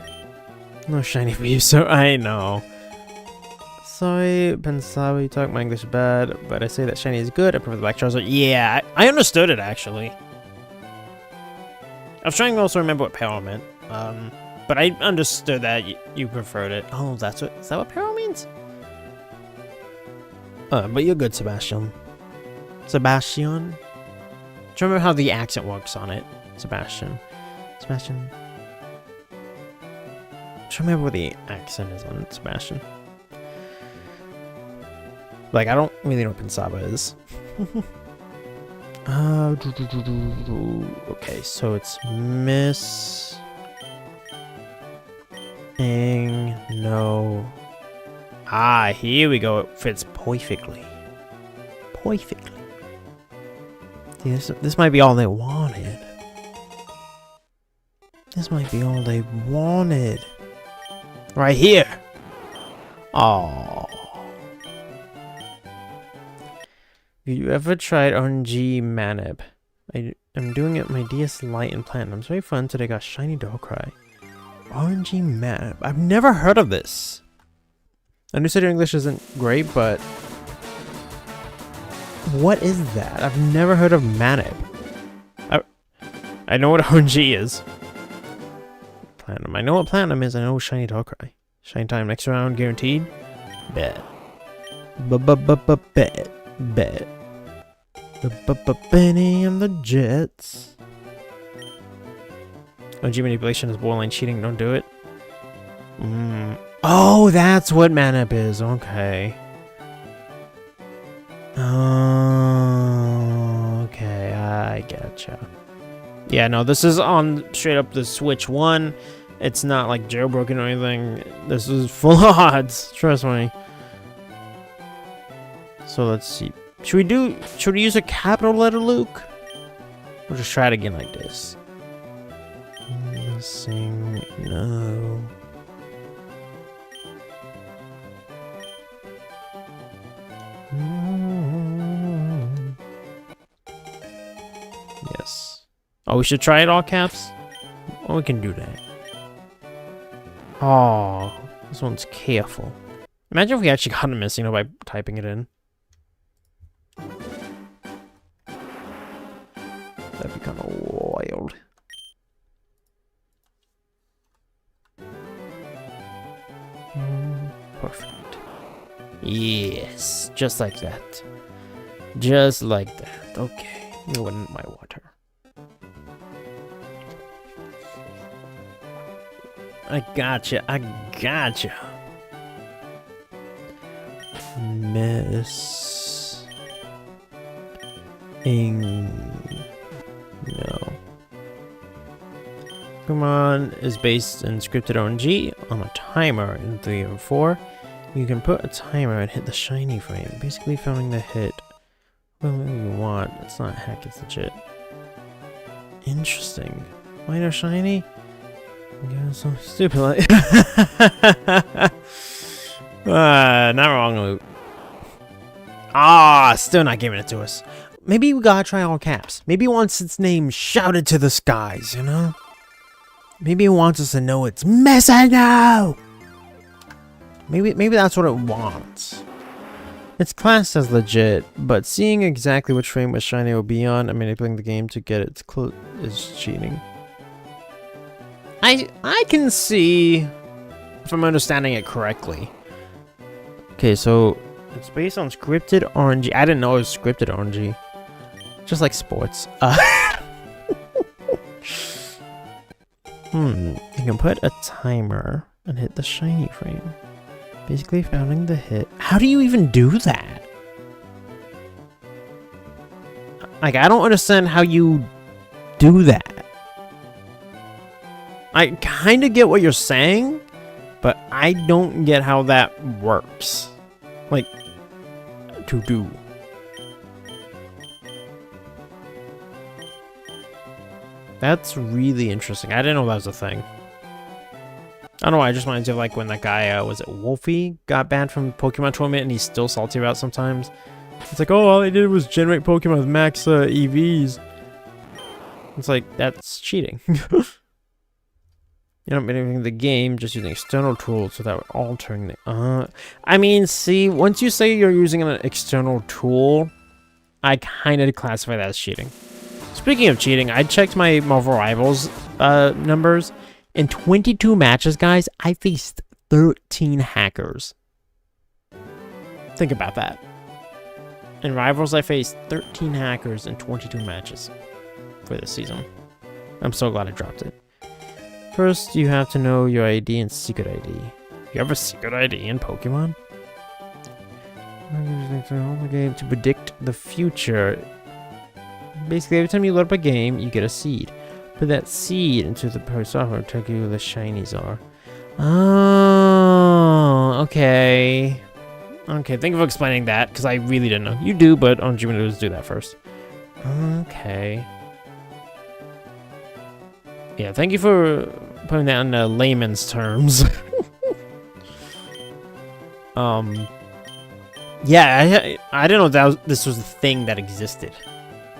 S2: No shiny for you, sir. I know. Sorry, pensaba you talk my English bad, but I say that shiny is good. I prefer the black Charizard. Yeah, I understood it actually. I was trying to also remember what peril meant. But I understood that you preferred it. Oh, is that what peril means? But you're good, Sebastian. Sebastian? Do you remember how the accent works on it? Sebastian. Show me what the accent is on Sebastian. Like, I don't really know what Pensaba is. Okay, so it's Miss No. Ah, here we go. It fits perfectly. Perfectly. See, this might be all they wanted. This might be all they wanted. Right here. Oh. Have you ever tried RNG Manib? I'm doing it with my DS Lite and Platinum. It's very fun. Today got shiny Darkrai. RNG Manib. I've never heard of this. I understand your English isn't great, but what is that? I've never heard of Manib. I know what RNG is. Platinum. I know what Platinum is. I know shiny Darkrai. Shine time next round guaranteed. Bet. Bet. Bet. Benny and the Jets. OG manipulation is borderline cheating. Don't do it. Oh, that's what Manip is. Okay. Okay, I getcha. Yeah, no, this is on straight up the Switch 1. It's not like jailbroken or anything. This is full odds. Trust me. So let's see. Should we use a capital letter, Luke? We'll just try it again like this. Missing, no. Yes. Oh, we should try it all caps? Oh, we can do that. Oh, this one's careful. Imagine if we actually got a missing by typing it in. That'd be kind of wild. Perfect. Yes, just like that. Just like that. Okay, you want my water. I gotcha. I gotcha. Miss. No. Pokemon is based in scripted RNG on a timer in 3 or 4. You can put a timer and hit the shiny frame, basically filming the hit. Well, you want. It's not hack, it's legit. Interesting. Why no shiny? Yeah, so stupid like not wrong, Luke. Ah, still not giving it to us. Maybe we gotta try all caps. Maybe it wants its name shouted to the skies, you know? Maybe it wants us to know it's missing now! Maybe that's what it wants. It's classed as legit, but seeing exactly which frame was shiny will be on and manipulating the game to get it close is cheating. I can see if I'm understanding it correctly. Okay, so it's based on scripted RNG. I didn't know it was scripted RNG. Just like sports. You can put a timer and hit the shiny frame. Basically founding the hit. How do you even do that? Like, I don't understand how you do that. I kind of get what you're saying, but I don't get how that works. Like, to do. That's really interesting. I didn't know that was a thing. I don't know why, it just reminds me of like when that guy, was it Wolfie, got banned from Pokemon Tournament and he's still salty about sometimes. It's like, oh, all they did was generate Pokemon with max EVs. It's like, that's cheating. You're not manipulating the game, just using external tools without altering the... I mean, see, once you say you're using an external tool, I kind of classify that as cheating. Speaking of cheating, I checked my Marvel Rivals numbers. In 22 matches, guys, I faced 13 hackers. Think about that. In Rivals, I faced 13 hackers in 22 matches for this season. I'm so glad I dropped it. First, you have to know your ID and secret ID. You have a secret ID in Pokemon? The game to predict the future. Basically, every time you load up a game, you get a seed. Put that seed into the software to tell you who the shinies are. Oh, okay. Okay, thank you for explaining that, because I really didn't know. You do, but all you want to do is do that first. Okay. Yeah, thank you for putting that in layman's terms. Yeah, I didn't know this was a thing that existed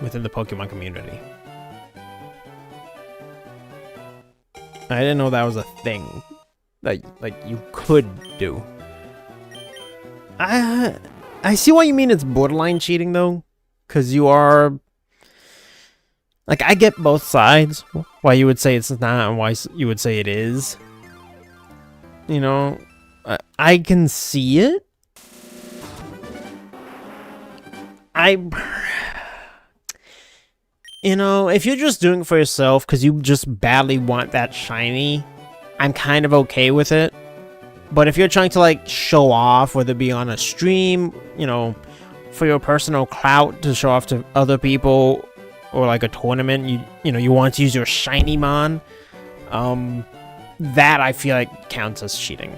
S2: within the Pokemon community. I didn't know that was a thing that you could do. I see what you mean. It's borderline cheating though, because you are like, I get both sides. Why you would say it's not and why you would say it is. You know, I can see it. You know, if you're just doing it for yourself because you just badly want that shiny, I'm kind of okay with it. But if you're trying to like show off, whether it be on a stream, you know, for your personal clout to show off to other people, or like a tournament, you know, you want to use your shiny mon, that I feel like counts as cheating.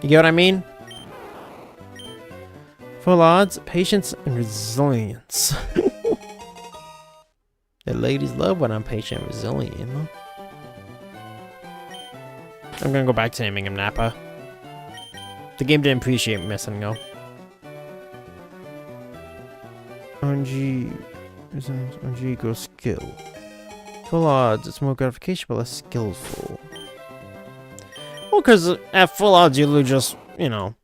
S2: You get what I mean? Full odds, patience, and resilience. The ladies love when I'm patient and resilient, you know? I'm gonna go back to naming him Nappa. The game didn't appreciate missing though. RNG equals skill. Full odds, it's more gratification but less skillful. Well, because at full odds, you just, you know,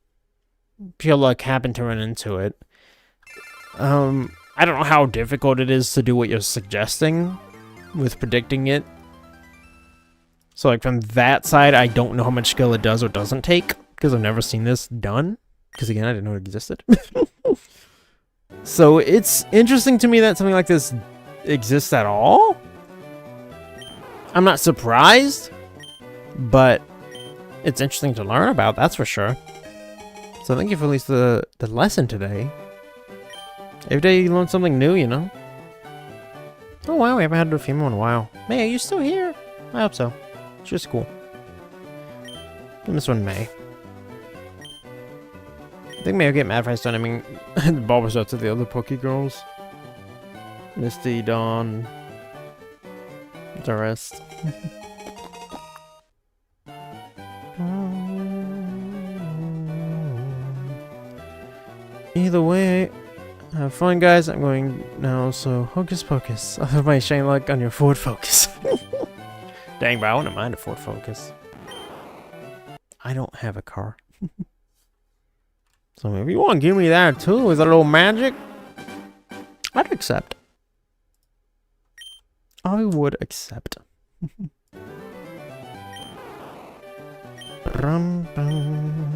S2: pure luck happen to run into it. I don't know how difficult it is to do what you're suggesting with predicting it. So, like, from that side, I don't know how much skill it does or doesn't take, because I've never seen this done. Because, again, I didn't know it existed. So, it's interesting to me that something like this exists at all. I'm not surprised, but it's interesting to learn about, that's for sure. So, thank you for at least the lesson today. Every day you learn something new, you know? Oh, wow, we haven't had a female in a while. May, are you still here? I hope so. She's cool. And this one, May. I think May will get mad if I start naming Bulbasaur to the other Pokegirls. Misty, Dawn, the rest. Either way, have fun, guys. I'm going now, so hocus pocus. I'll have my shine luck on your Ford Focus. Dang, but I wouldn't mind a Ford Focus. I don't have a car. So if you want to give me that too, with a little magic, I'd accept. I would accept. Rum, bum.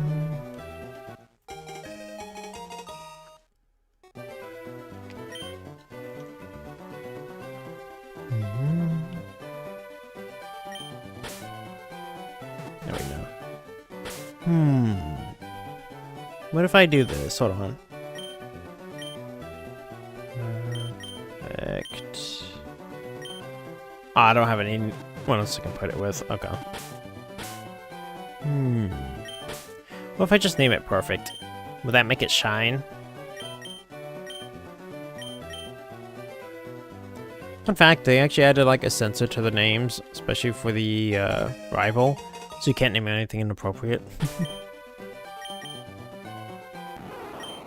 S2: There we go. What if I do this? Hold on. Perfect. Oh, I don't have any one else I can put it with. Okay. What if I just name it Perfect? Would that make it shine? In fact, they actually added like a censor to the names, especially for the rival, so you can't name anything inappropriate.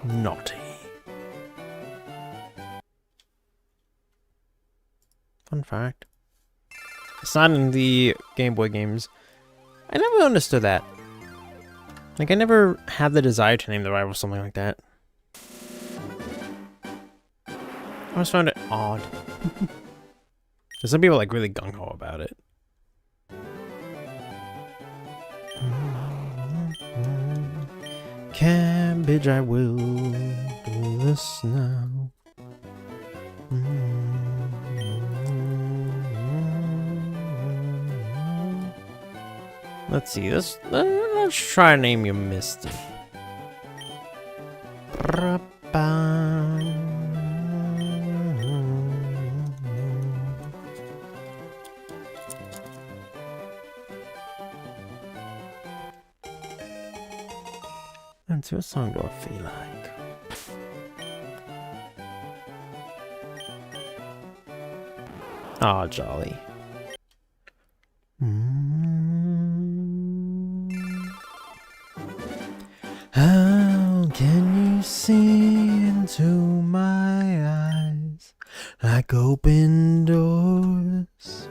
S2: Naughty. Fun fact. It's not in the Game Boy games. I never understood that. Like, I never had the desire to name the rival something like that. I always found it odd. Some people like really gung-ho about it. Cabbage, I will do this now. Let's see. Let's try to name you Misty. And what song do I feel like? Ah, jolly. How can you see into my eyes like open doors?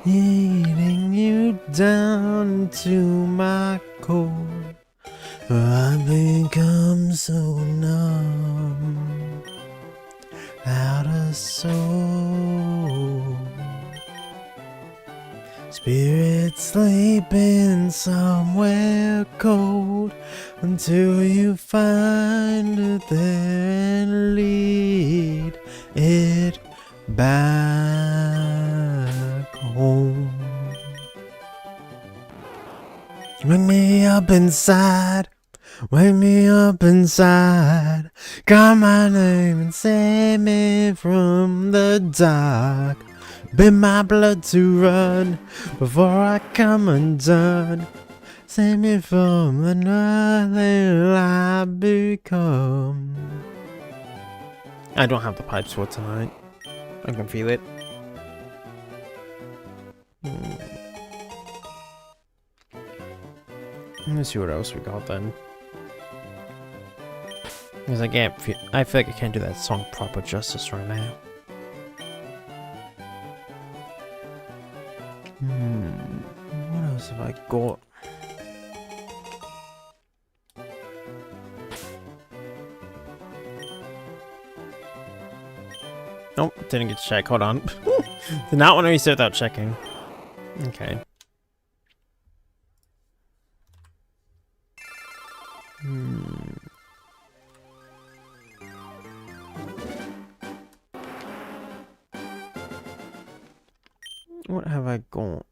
S2: Eating you down to my core. I've become so numb, out of soul. Spirit sleeping somewhere cold until you find it there and lead it back home. Wake me up inside, wake me up inside. Call my name and save me from the dark. Bid my blood to run before I come undone. Save me from the nothing I become. I don't have the pipes for tonight. I can feel it. Let's see what else we got then. Because I feel like I can't do that song proper justice right now. What else have I got? Nope, didn't get to check. Hold on. Did not want to reset without checking. Okay. What have I got?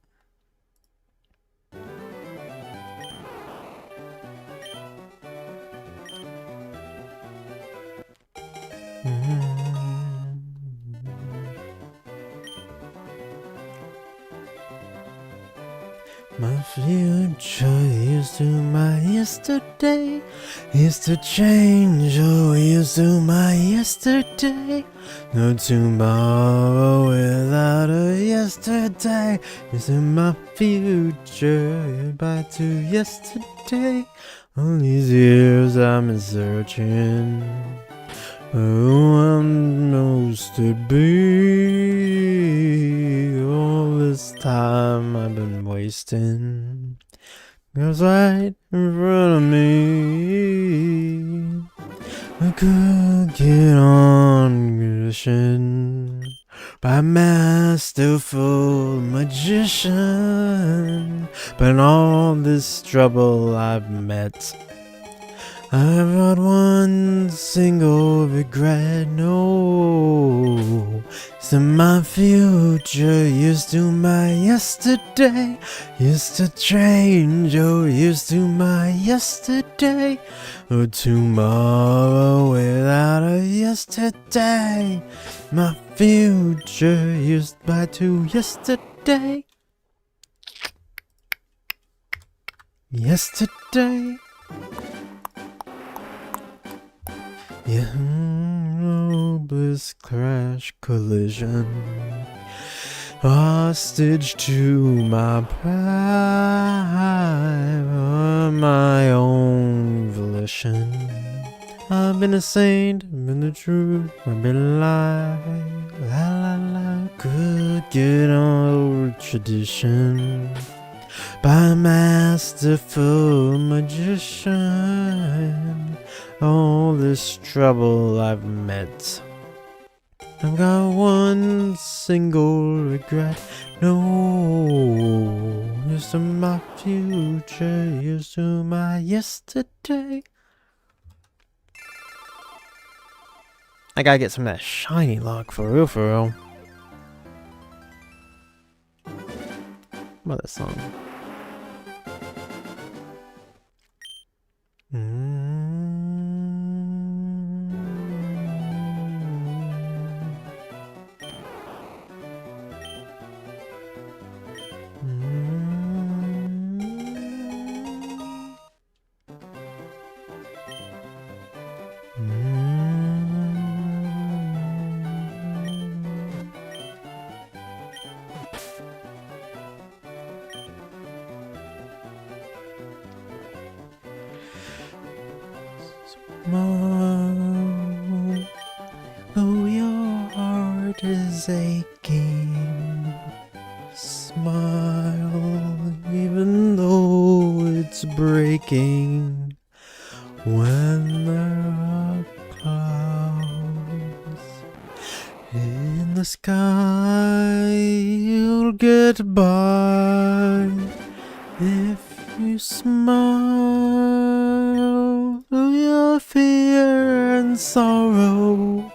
S2: My future is to my yesterday, is to change, oh, is to my yesterday. No tomorrow without a yesterday, is to my future, back to yesterday. All these years I've been searching who I'm supposed to be. All this time I've been wasting, cause right in front of me I could get on condition by masterful magician. But all this trouble I've met, I've got one single regret, no. So my future used to my yesterday, used to change, oh, used to my yesterday. Oh, tomorrow without a yesterday. My future used by to yesterday. Yesterday. Yeah, hopeless crash collision, hostage to my pride, on my own volition. I've been a saint, been the truth, I've been a lie, la la la. Could get old tradition by masterful magician. All this trouble I've met, I've got one single regret, no. Here's to my future, here's to my yesterday. I gotta get some of that shiny luck, for real, for real. about that song? Smile, though your heart is aching. Smile, even though it's breaking. When there are clouds in the sky, you'll get by if you smile through your fear and sorrow.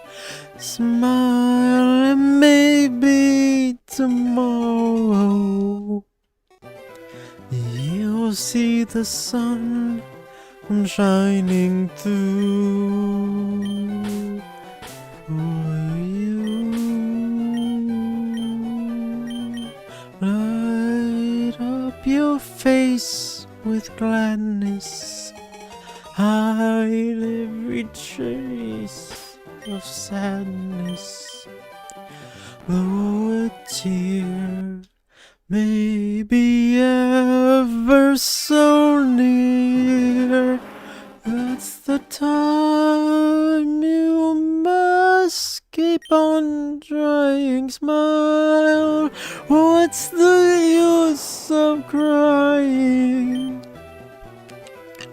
S2: Smile and maybe tomorrow you'll see the sun shining through for you. Light up your face with gladness, hide every trace of sadness. Though a tear may be ever so near, that's the time you must keep on trying. Smile, what's the use of crying?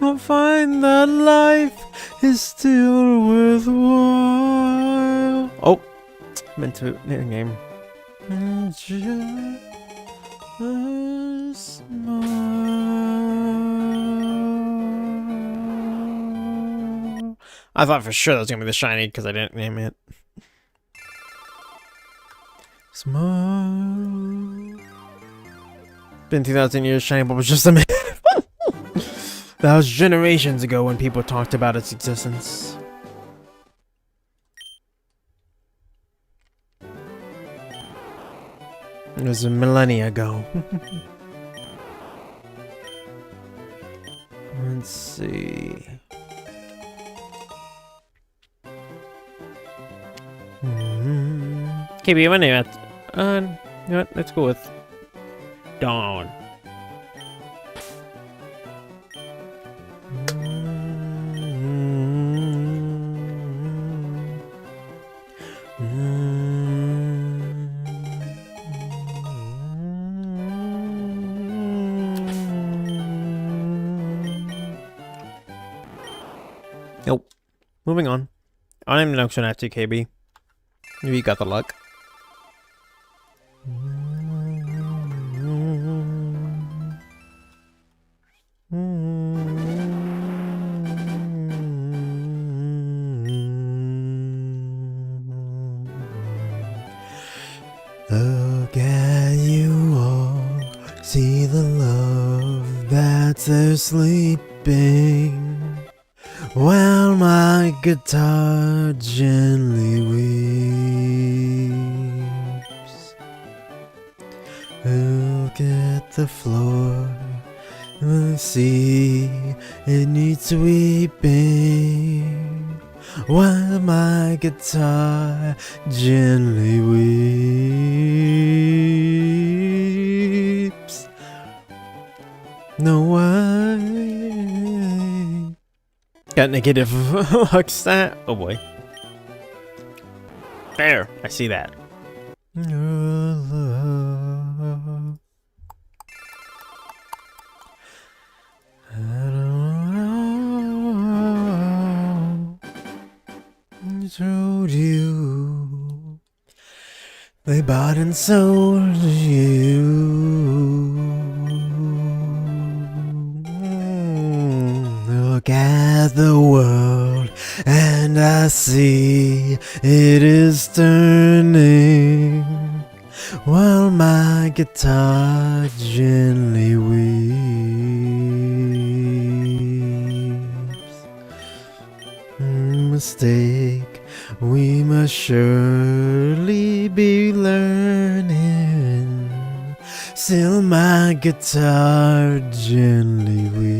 S2: I'll find that life is still worthwhile. Oh, meant to knitting game. And just smile. I thought for sure that was gonna be the shiny because I didn't name it. Smile. Been 2,000 years, shiny bulb was just a minute. That was generations ago when people talked about its existence. It was a millennia ago. Let's see. KB, what name? You know what? Let's go with Dawn. Nope. Moving on. I'm next one after KB. Maybe you got the luck. Look at you all, see the love that's there sleeping, while my guitar gently weeps. Look at the floor and see it needs weeping, while my guitar gently weeps. No way. Got negative luck stat. Oh boy. There, I see that. Your love. I don't know. Told you they bought and sold you. Look at the world and I see it is turning, while my guitar gently weeps. Mistake we must surely be learning. Still my guitar gently weeps.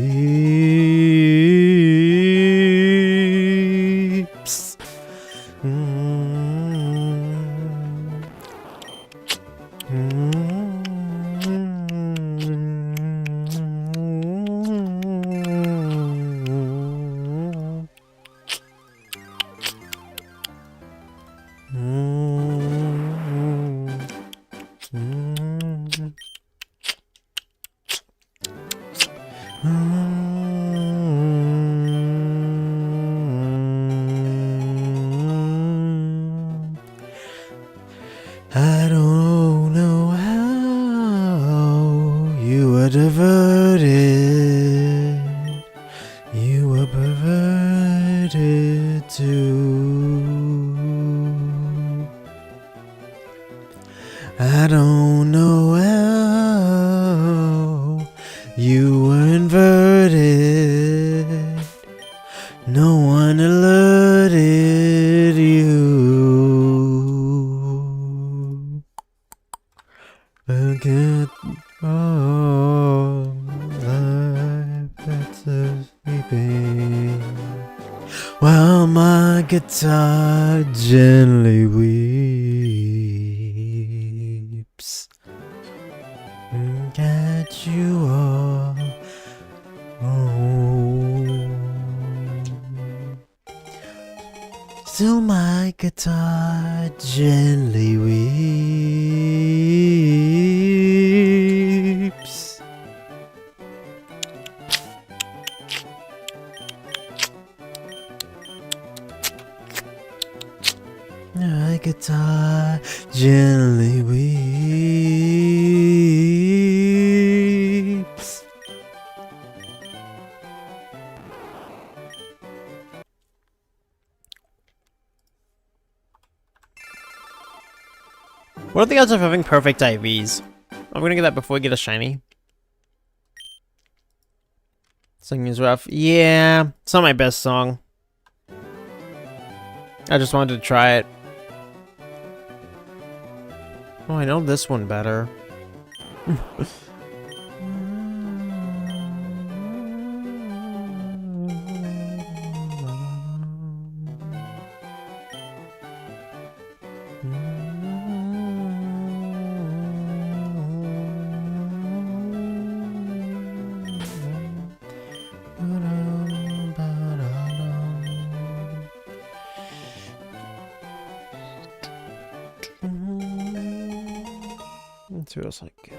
S2: I don't know how you were diverted. You were perverted too. I don't know how you were inverted. No one alerted you. Look at all life that's sleeping while my guitar gently weeps. Catch you all. Still my guitar gently weeps. My guitar gently weeps. What are the odds of having perfect IVs? I'm gonna get that before we get a shiny. Singing is rough. Yeah, it's not my best song. I just wanted to try it. Oh, I know this one better. Let's see what else I got.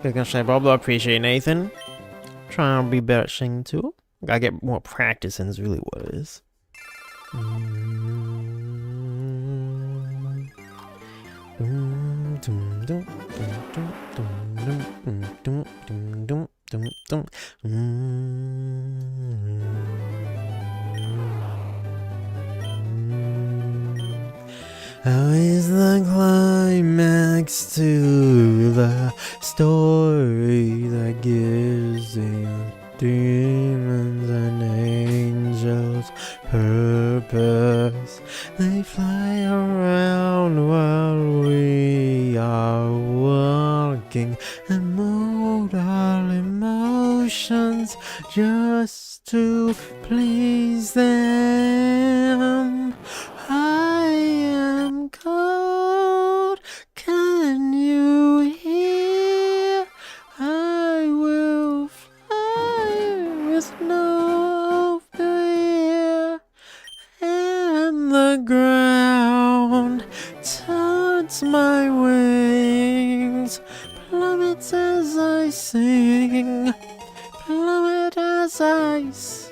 S2: Big on Shiny Bob, I appreciate Nathan. Trying to be better at singing too. Gotta get more practice, and is really what it is. How is the climax to the story that gives the demons and angels purpose? They fly around while we are walking and mold our emotions just to please them. I am cold, can you hear? I will fly with no fear, and the ground turns my wings, plummets as I sing, plummet as I sing.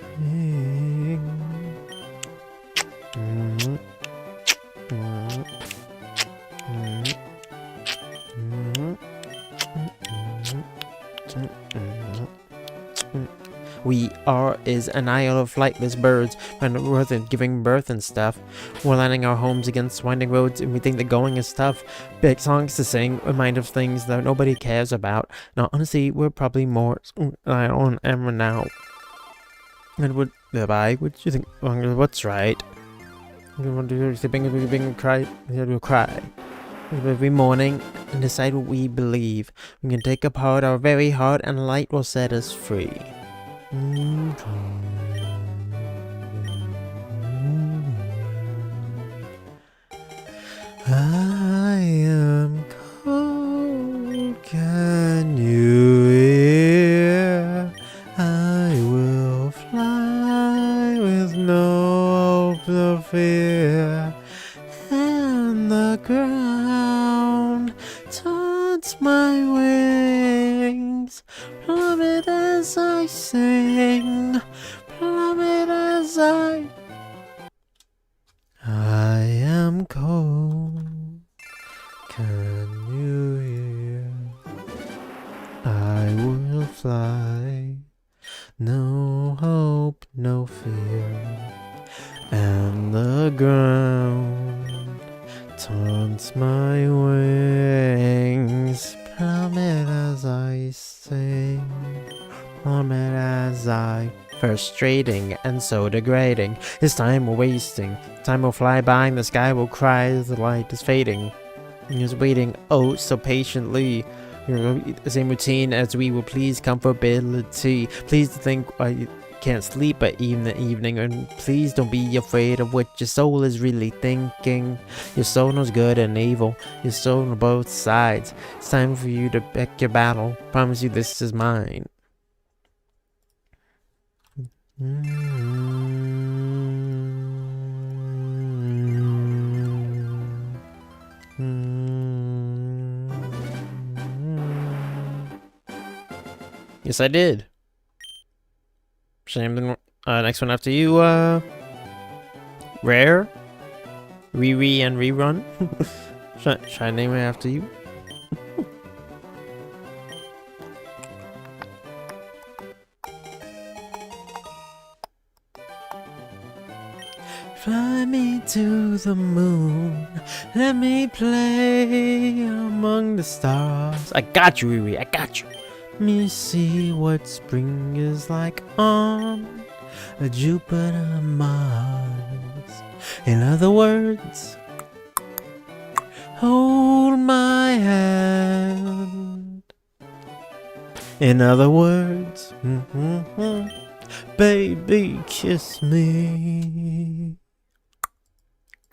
S2: we are is an isle of flightless birds, finding worth and giving birth and stuff. We're landing our homes against winding roads, and we think the going is tough. Big songs to sing, remind of things that nobody cares about. Now, honestly, we're probably more on Emma now. And what do you think? What's right? Cry. Every morning and decide what we believe. We can take apart our very heart, and light will set us free. I am cold, can you hear? I will fly with no hope of fear, and the ground taunts my wings, plummet as I sing, plummet as I am cold, can you hear? I will fly, no hope, no fear, and the ground taunts my wings, plummet as I sing, plummet as I. Frustrating and so degrading. Is time we're wasting. Time will fly by and the sky will cry as the light is fading. He is waiting, oh, so patiently. The same routine as we will please comfortability. Please think I can't sleep at even the evening, and please don't be afraid of what your soul is really thinking. Your soul knows good and evil. Your soul knows both sides. It's time for you to pick your battle. Promise you this is mine. Yes, I did. Shame the next one after you, Rare, Riri, and Rerun. Should I name it after you? Fly me to the moon, let me play among the stars. I got you, Riri, I got you. Let me see what spring is like on a Jupiter, Mars. In other words, hold my hand. In other words, baby, kiss me.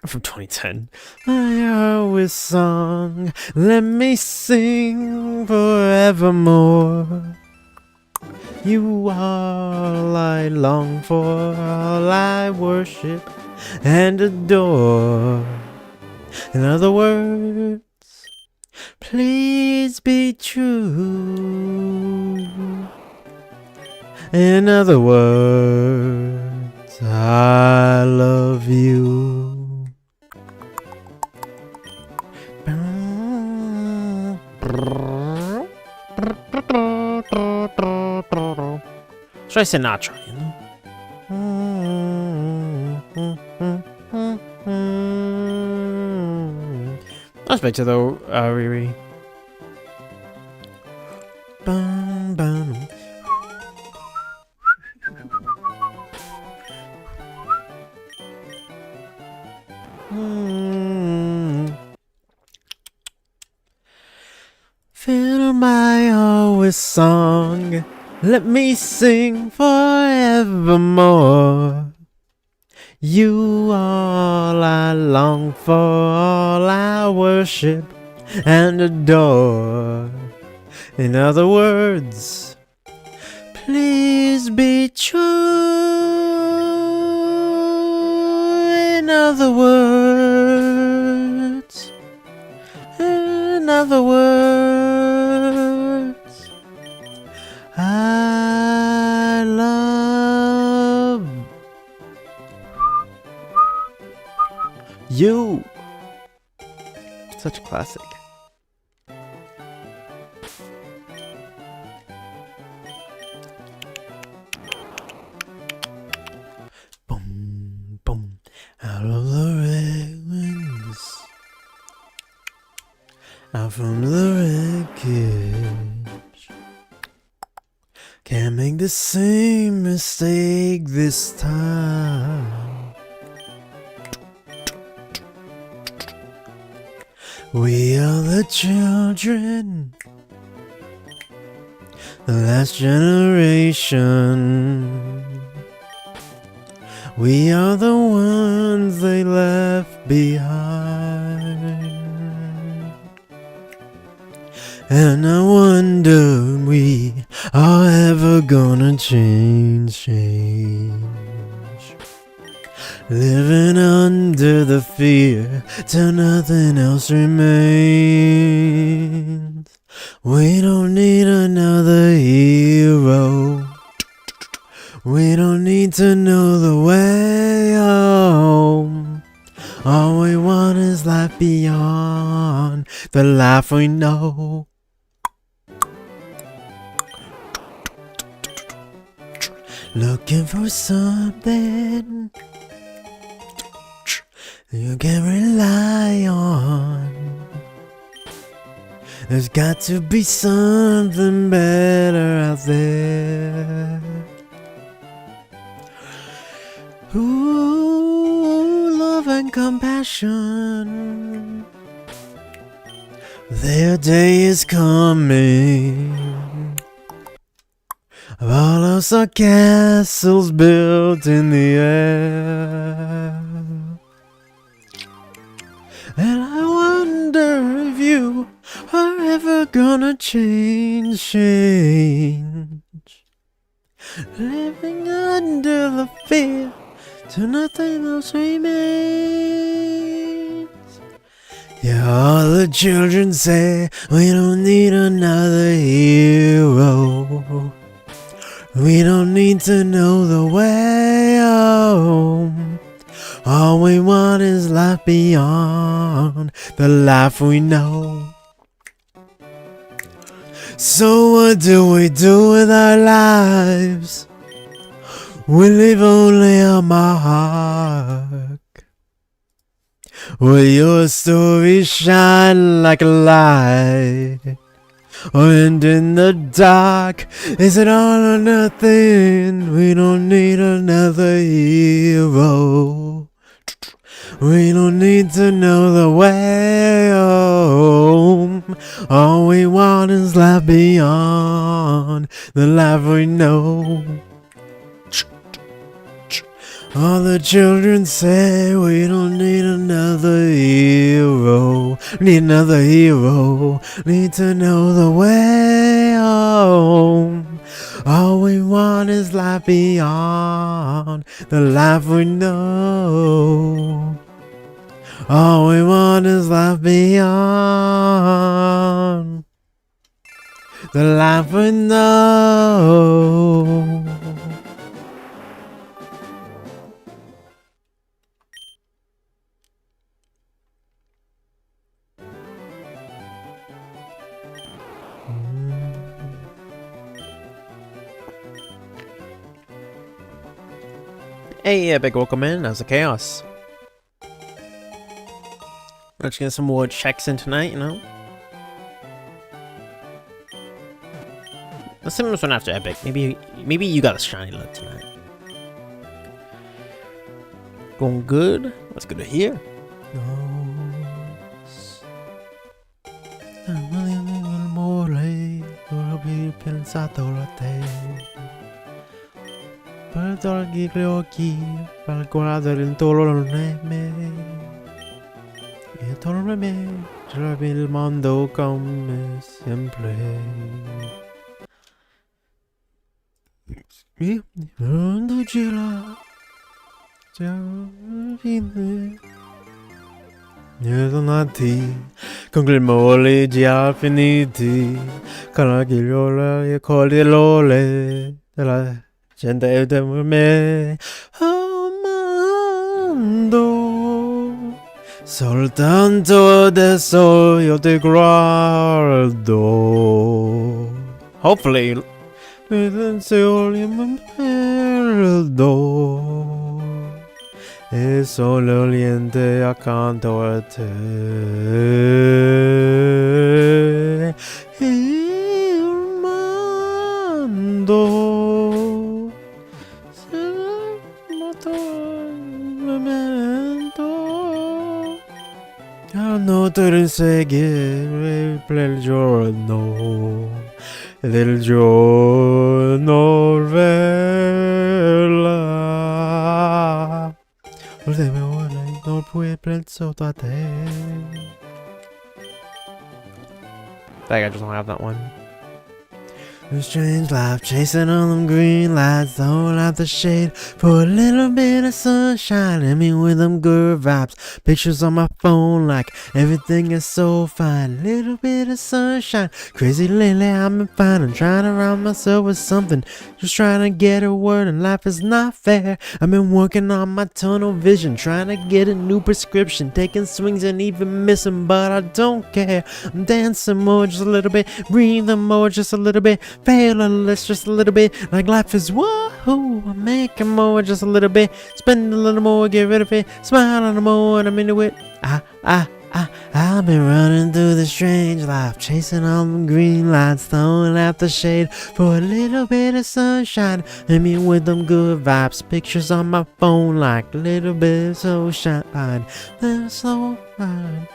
S2: From 2010. My always song, let me sing forevermore. You are all I long for, all I worship and adore. In other words, please be true. In other words, I love you. Try Sinatra, you know? That's better though, Riri. Bum, bum. Fill my always song, let me sing forevermore. You all I long for, all I worship and adore. In other words, please be true. In other words, in other words, I love you. Such a classic. out from the wreckage. Can't make the same mistake this time. We are the children, the last generation. We are the ones they left behind. And I wonder we are ever gonna change. Living under the fear till nothing else remains. We don't need another hero. We don't need to know the way home. All we want is life beyond the life we know. Looking for something you can rely on. There's got to be something better out there. Ooh, love and compassion. Their day is coming. All of our castles built in the air. And I wonder if you are ever gonna change. Living under the fear till nothing else remains. Yeah, all the children say we don't need another hero. We don't need to know the way home. All we want is life beyond the life we know. So what do we do with our lives? We leave only a mark. Will your story shine like a light? Or end in the dark? Is it all or nothing? We don't need another hero. We don't need to know the way home. All we want is life beyond the life we know. All the children say we don't need another hero. Need another hero. Need to know the way home. All we want is life beyond the life we know. All we want is life beyond the life we know. Hey, big welcome in. How's the chaos? Let's get some more checks in tonight, you know? Let's send this one after Epic. Maybe you got a shiny look tonight. Going good? That's good to hear. Per togliere gli occhi, per guardare intorno a me. E intorno a me trovi il mondo come sempre. Il mondo gira, già fine. E tornati, con quel mole già finiti, con la ghigliola e con le lole della gente per me. Amando, soltanto adesso io ti guardo. Hopefully, le tensioni mi perdo. E solo niente accanto a te. No te seguir el giorno, del giorno vela. Ultime ore non puoi penso a te. I think I just don't have that one. A strange life, chasing all them green lights, throwing out the shade for a little bit of sunshine. Hit me with them good vibes, pictures on my phone like everything is so fine. Little bit of sunshine, crazy lately I've been finding, trying to round myself with something, just trying to get a word, and life is not fair. I've been working on my tunnel vision, trying to get a new prescription, taking swings and even missing, but I don't care. I'm dancing more, just a little bit, breathing more, just a little bit, fail a little, just a little bit, like life is whoa. I'm making more, just a little bit, spend a little more, get rid of it, smile a little more, and I'm into it. I've been running through this strange life, chasing all them green lights, throwing out the shade for a little bit of sunshine. Hit me with them good vibes, pictures on my phone like a little bit of sunshine. They're so fine.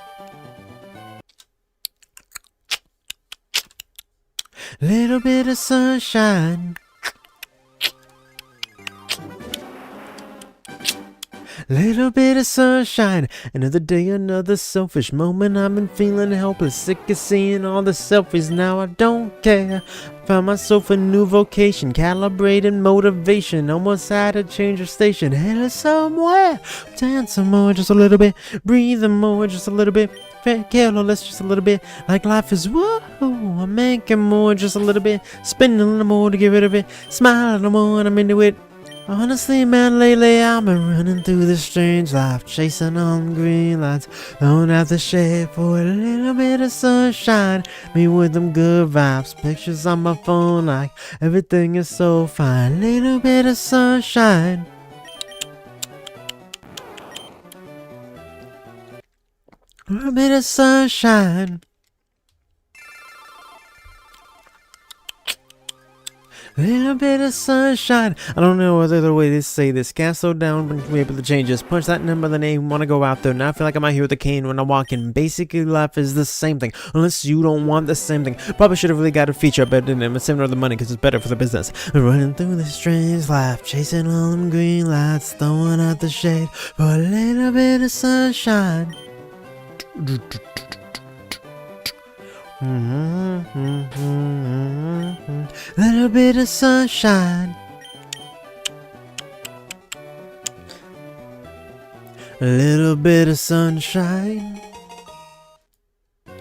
S2: Little bit of sunshine. Little bit of sunshine. Another day, another selfish moment. I've been feeling helpless, sick of seeing all the selfies. Now I don't care. Found myself a new vocation, calibrated motivation. Almost had to change of station, headed somewhere. Dancing more, just a little bit. Breathing more, just a little bit. Careless, just a little bit. Like life is whoa. I'm making more, just a little bit. Spending a little more to get rid of it. Smile a little more and I'm into it. Honestly, man, lately I've been running through this strange life, chasing on green lights, throwing out the shade for a little bit of sunshine. Me with them good vibes, pictures on my phone like everything is so fine. Little bit of sunshine. A little bit of sunshine. Little bit of sunshine. I don't know what other way to say this. Can't slow down, but be able to change this. Punch that number, the name, wanna go out there. Now I feel like I'm out here with a cane when I walk in. Basically, life is the same thing, unless you don't want the same thing. Probably should have really got a feature, but didn't. I'm saving all the money because it's better for the business. Running through this strange life, chasing all them green lights, throwing out the shade for a little bit of sunshine. Little bit of sunshine. A little bit of sunshine.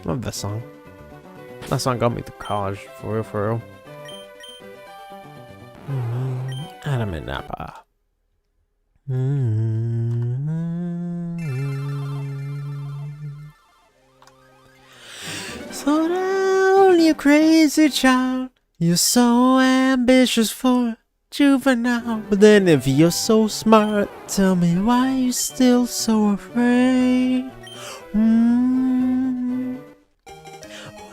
S2: Love that song. That song got me through college, for real, for real. Adam and Napa. Slow down, you crazy child. You're so ambitious for juvenile. But then if you're so smart, tell me why you still so afraid.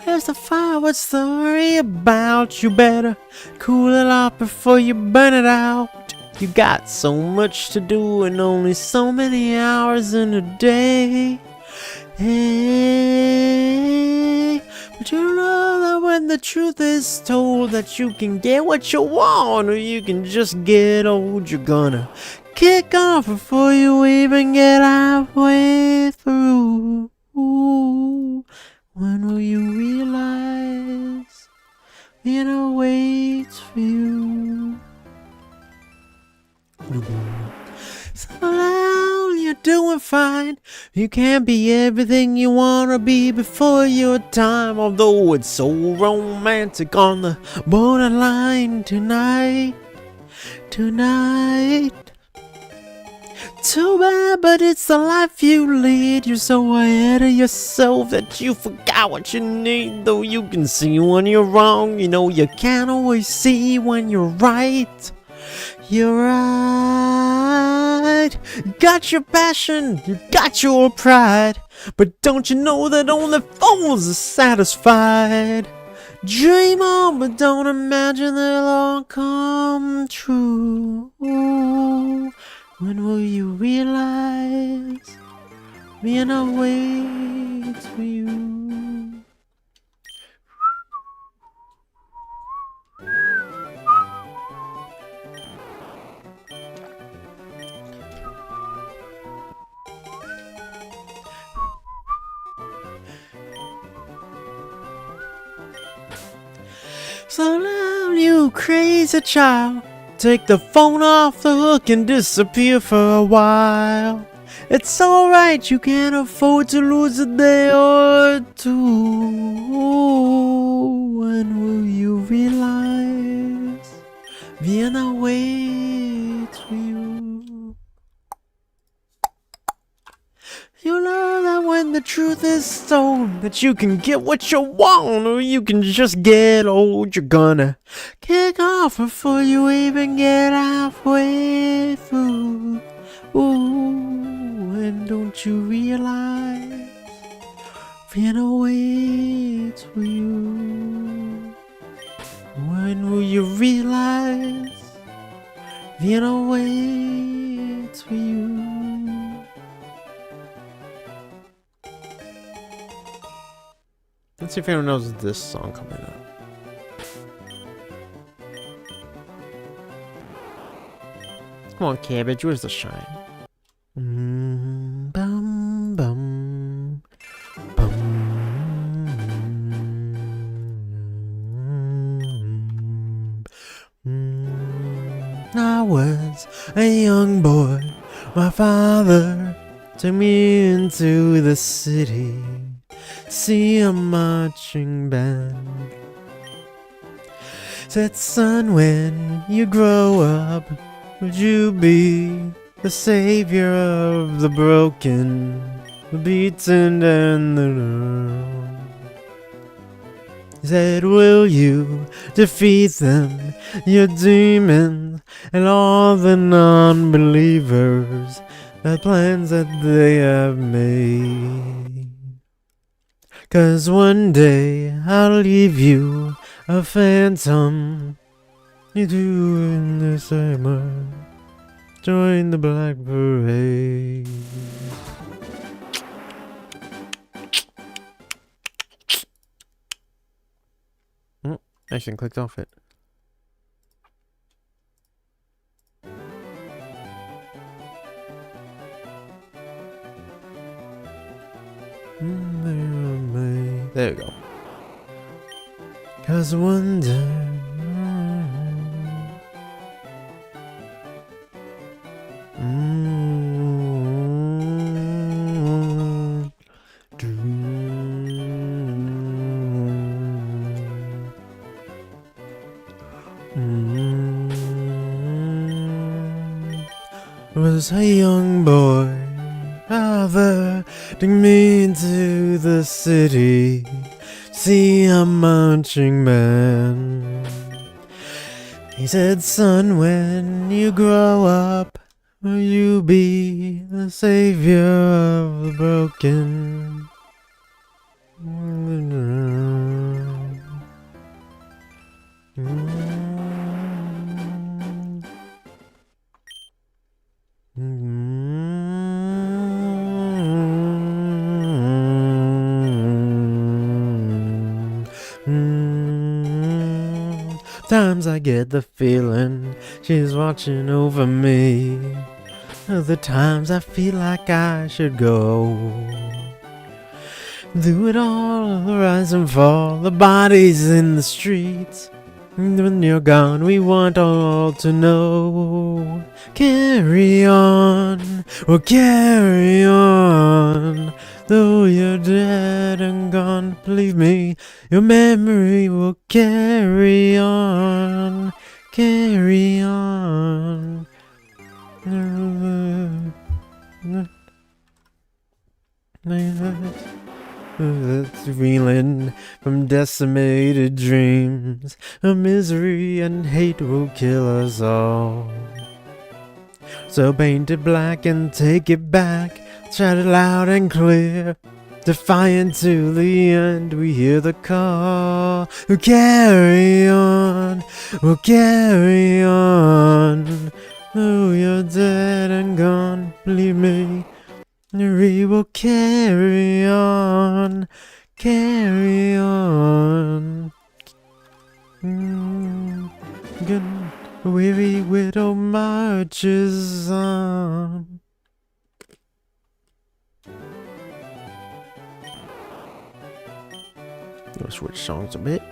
S2: Where's the fire? What's the worry about? You better cool it off before you burn it out. You got so much to do and only so many hours in a day. Hey, but you know that when the truth is told that you can get what you want or you can just get old, you're gonna kick off before you even get halfway through. When will you realize Vienna waits for you? Slow down, you're doing fine. You can't be everything you wanna be before your time. Although it's so romantic on the borderline tonight. Too bad, but it's the life you lead. You're so ahead of yourself that you forgot what you need. Though you can see when you're wrong, you know you can't always see when you're right. You're right. You got your passion, you got your pride, but don't you know that only fools are satisfied? Dream on, but don't imagine they'll all come true. When will you realize Vienna waits for you. Slow down, you crazy child. Take the phone off the hook and disappear for a while. It's alright, you can't afford to lose a day or two. When will you realize Vienna waits for you? You know that when the truth is told, that you can get what you want, or you can just get old. You're gonna kick off before you even get halfway through. Ooh, and don't you realize Vienna waits for you? When will you realize Vienna waits for you? Let's see if anyone knows this song coming up. Come on, Cabbage, where's the shine? Bum, bum, bum. I was a young boy. My father took me into the city. See a marching band. Said, son, when you grow up, would you be the savior of the broken, the beaten, and the wrong? He said, will you defeat them, your demons, and all the non-believers, the plans that they have made? 'Cause one day I'll leave you a phantom. You do in the summer join the Black Parade. Oh, I actually clicked off it. There we go. 'Cause one day was a young boy. Father took me into the city, see a marching band. He said, son, when you grow up, will you be the savior of the broken? Times I get the feeling she's watching over me. Other times I feel like I should go. Do it all, the rise and fall, the bodies in the streets. When you're gone, we want all to know. Carry on, oh carry on. Though you're dead and gone, believe me, your memory will carry on. Carry on. That's reeling from decimated dreams. A misery and hate will kill us all. So paint it black and take it back. Shout it loud and clear. Defiant to the end, we hear the call. We'll carry on. We'll carry on. Though you're dead and gone, believe me, we will carry on. carry on. Good weary widow marches on. We'll switch songs a bit.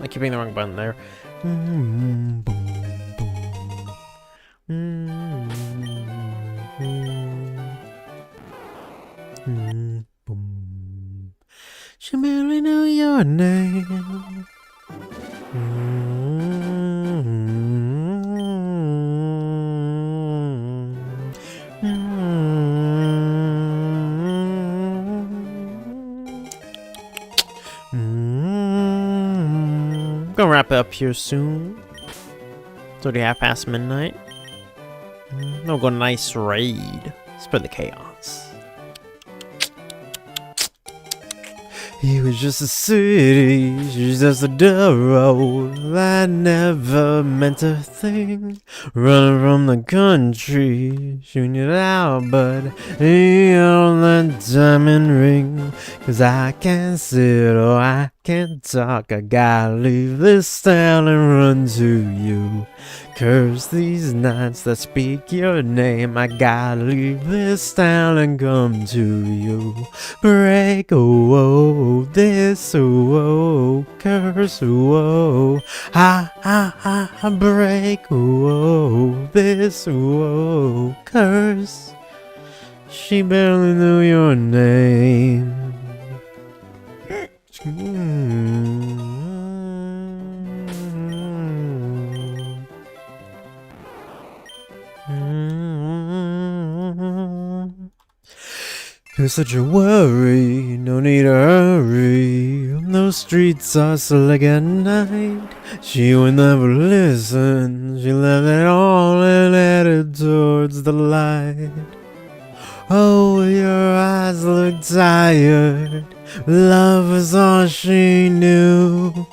S2: I keep hitting the wrong button there. She barely knew your name. Gonna wrap it up here soon. It's already midnight. We'll go nice raid. Spread the chaos. He was just a city, she's just a dirt road that never meant a thing. Running from the country, shooting it out, but he on that diamond ring. Cause I can't sit or I can't talk, I gotta leave this town and run to you. Curse these nights that speak your name, I gotta leave this town and come to you. Break, oh, oh, this, oh, oh, curse, oh, oh, ha, break, oh, oh, this, oh, oh, curse. She barely knew your name. You're such a worry, no need to hurry. Those streets are slick at night. She would never listen, she left it all and headed towards the light. Oh, your eyes look tired, love was all she knew.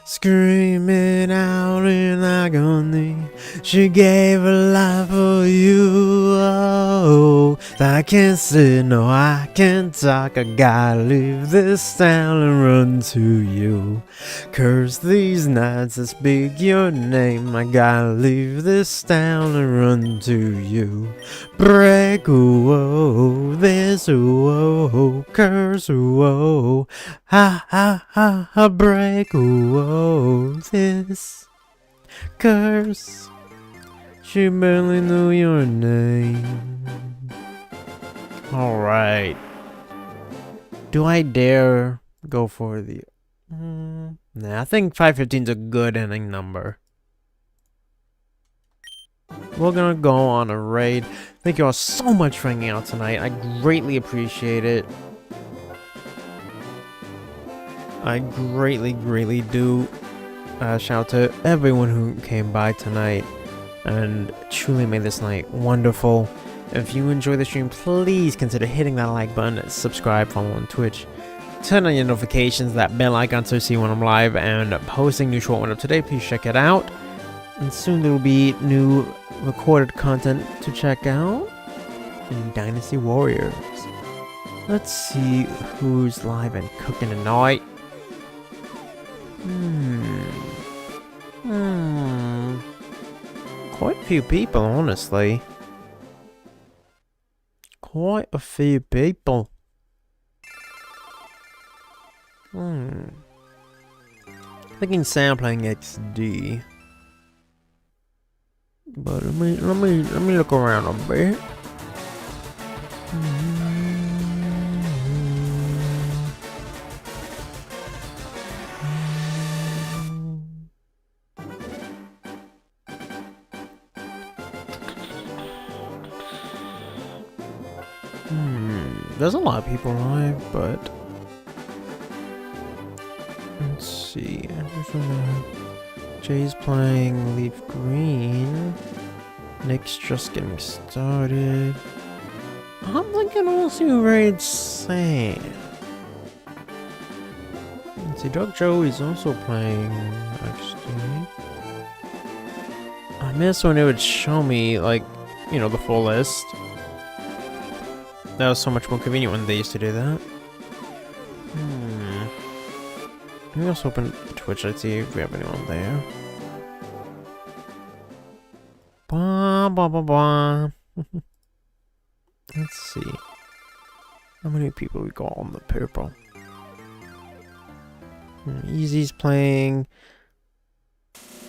S2: Screaming out in agony, she gave her life for you. Oh, I can't sit, no, I can't talk, I gotta leave this town and run to you. Curse these nights that speak your name, I gotta leave this town and run to you. Break, oh, this, oh, curse, oh, ha, break, oh, this, curse. She barely knew your name. Alright. Do I dare go for the... Nah, I think 515's a good ending number. We're gonna go on a raid. Thank you all so much for hanging out tonight. I greatly appreciate it. I greatly do. Shout out to everyone who came by tonight and truly made this night wonderful. If you enjoy the stream, please consider hitting that like button, subscribe, follow on Twitch, turn on your notifications, that bell icon so you see when I'm live and posting new short one up today. Please check it out. And soon there will be new recorded content to check out in Dynasty Warriors. Let's see who's live and cooking tonight. Quite a few people, honestly. Quite a few people. Thinking Sam playing XD. But let me look around a bit. There's a lot of people live, but let's see. Jay's playing Leaf Green. Nick's just getting started. I'm thinking we'll see Raid Sam. Let's see, Doug Joe is also playing XD. I miss when it would show me like you know, the full list. That was so much more convenient when they used to do that. Let me also open Twitch. Let's see if we have anyone there. Blah, blah, blah, blah. Let's see. How many people we got on the purple? Easy's playing.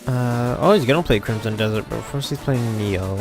S2: Oh, he's gonna play Crimson Desert, but first he's playing Neo.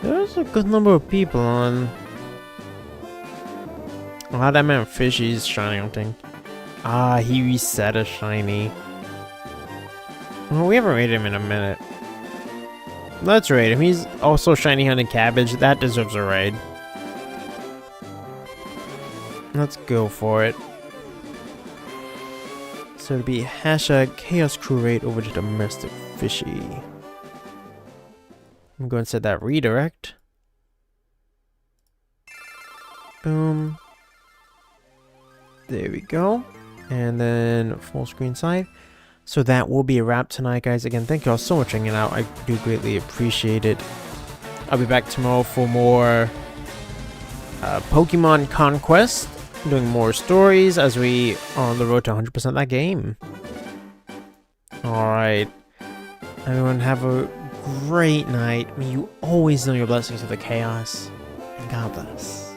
S2: There's a good number of people on. Oh, that man Fishy's shiny hunting. Ah, he reset a shiny. Well, we haven't raided him in a minute. Let's raid him. He's also shiny hunting cabbage. That deserves a raid. Let's go for it. So it'll be hashtag Chaos Crew raid over to Domestic Fishy. I'm going to set that redirect. Boom. There we go. And then full screen side. So that will be a wrap tonight, guys. Again, thank you all so much for hanging out. I do greatly appreciate it. I'll be back tomorrow for more Pokemon Conquest. Doing more stories as we are on the road to 100% that game. Alright. Everyone have a great night. May you always know your blessings of the chaos. And God bless.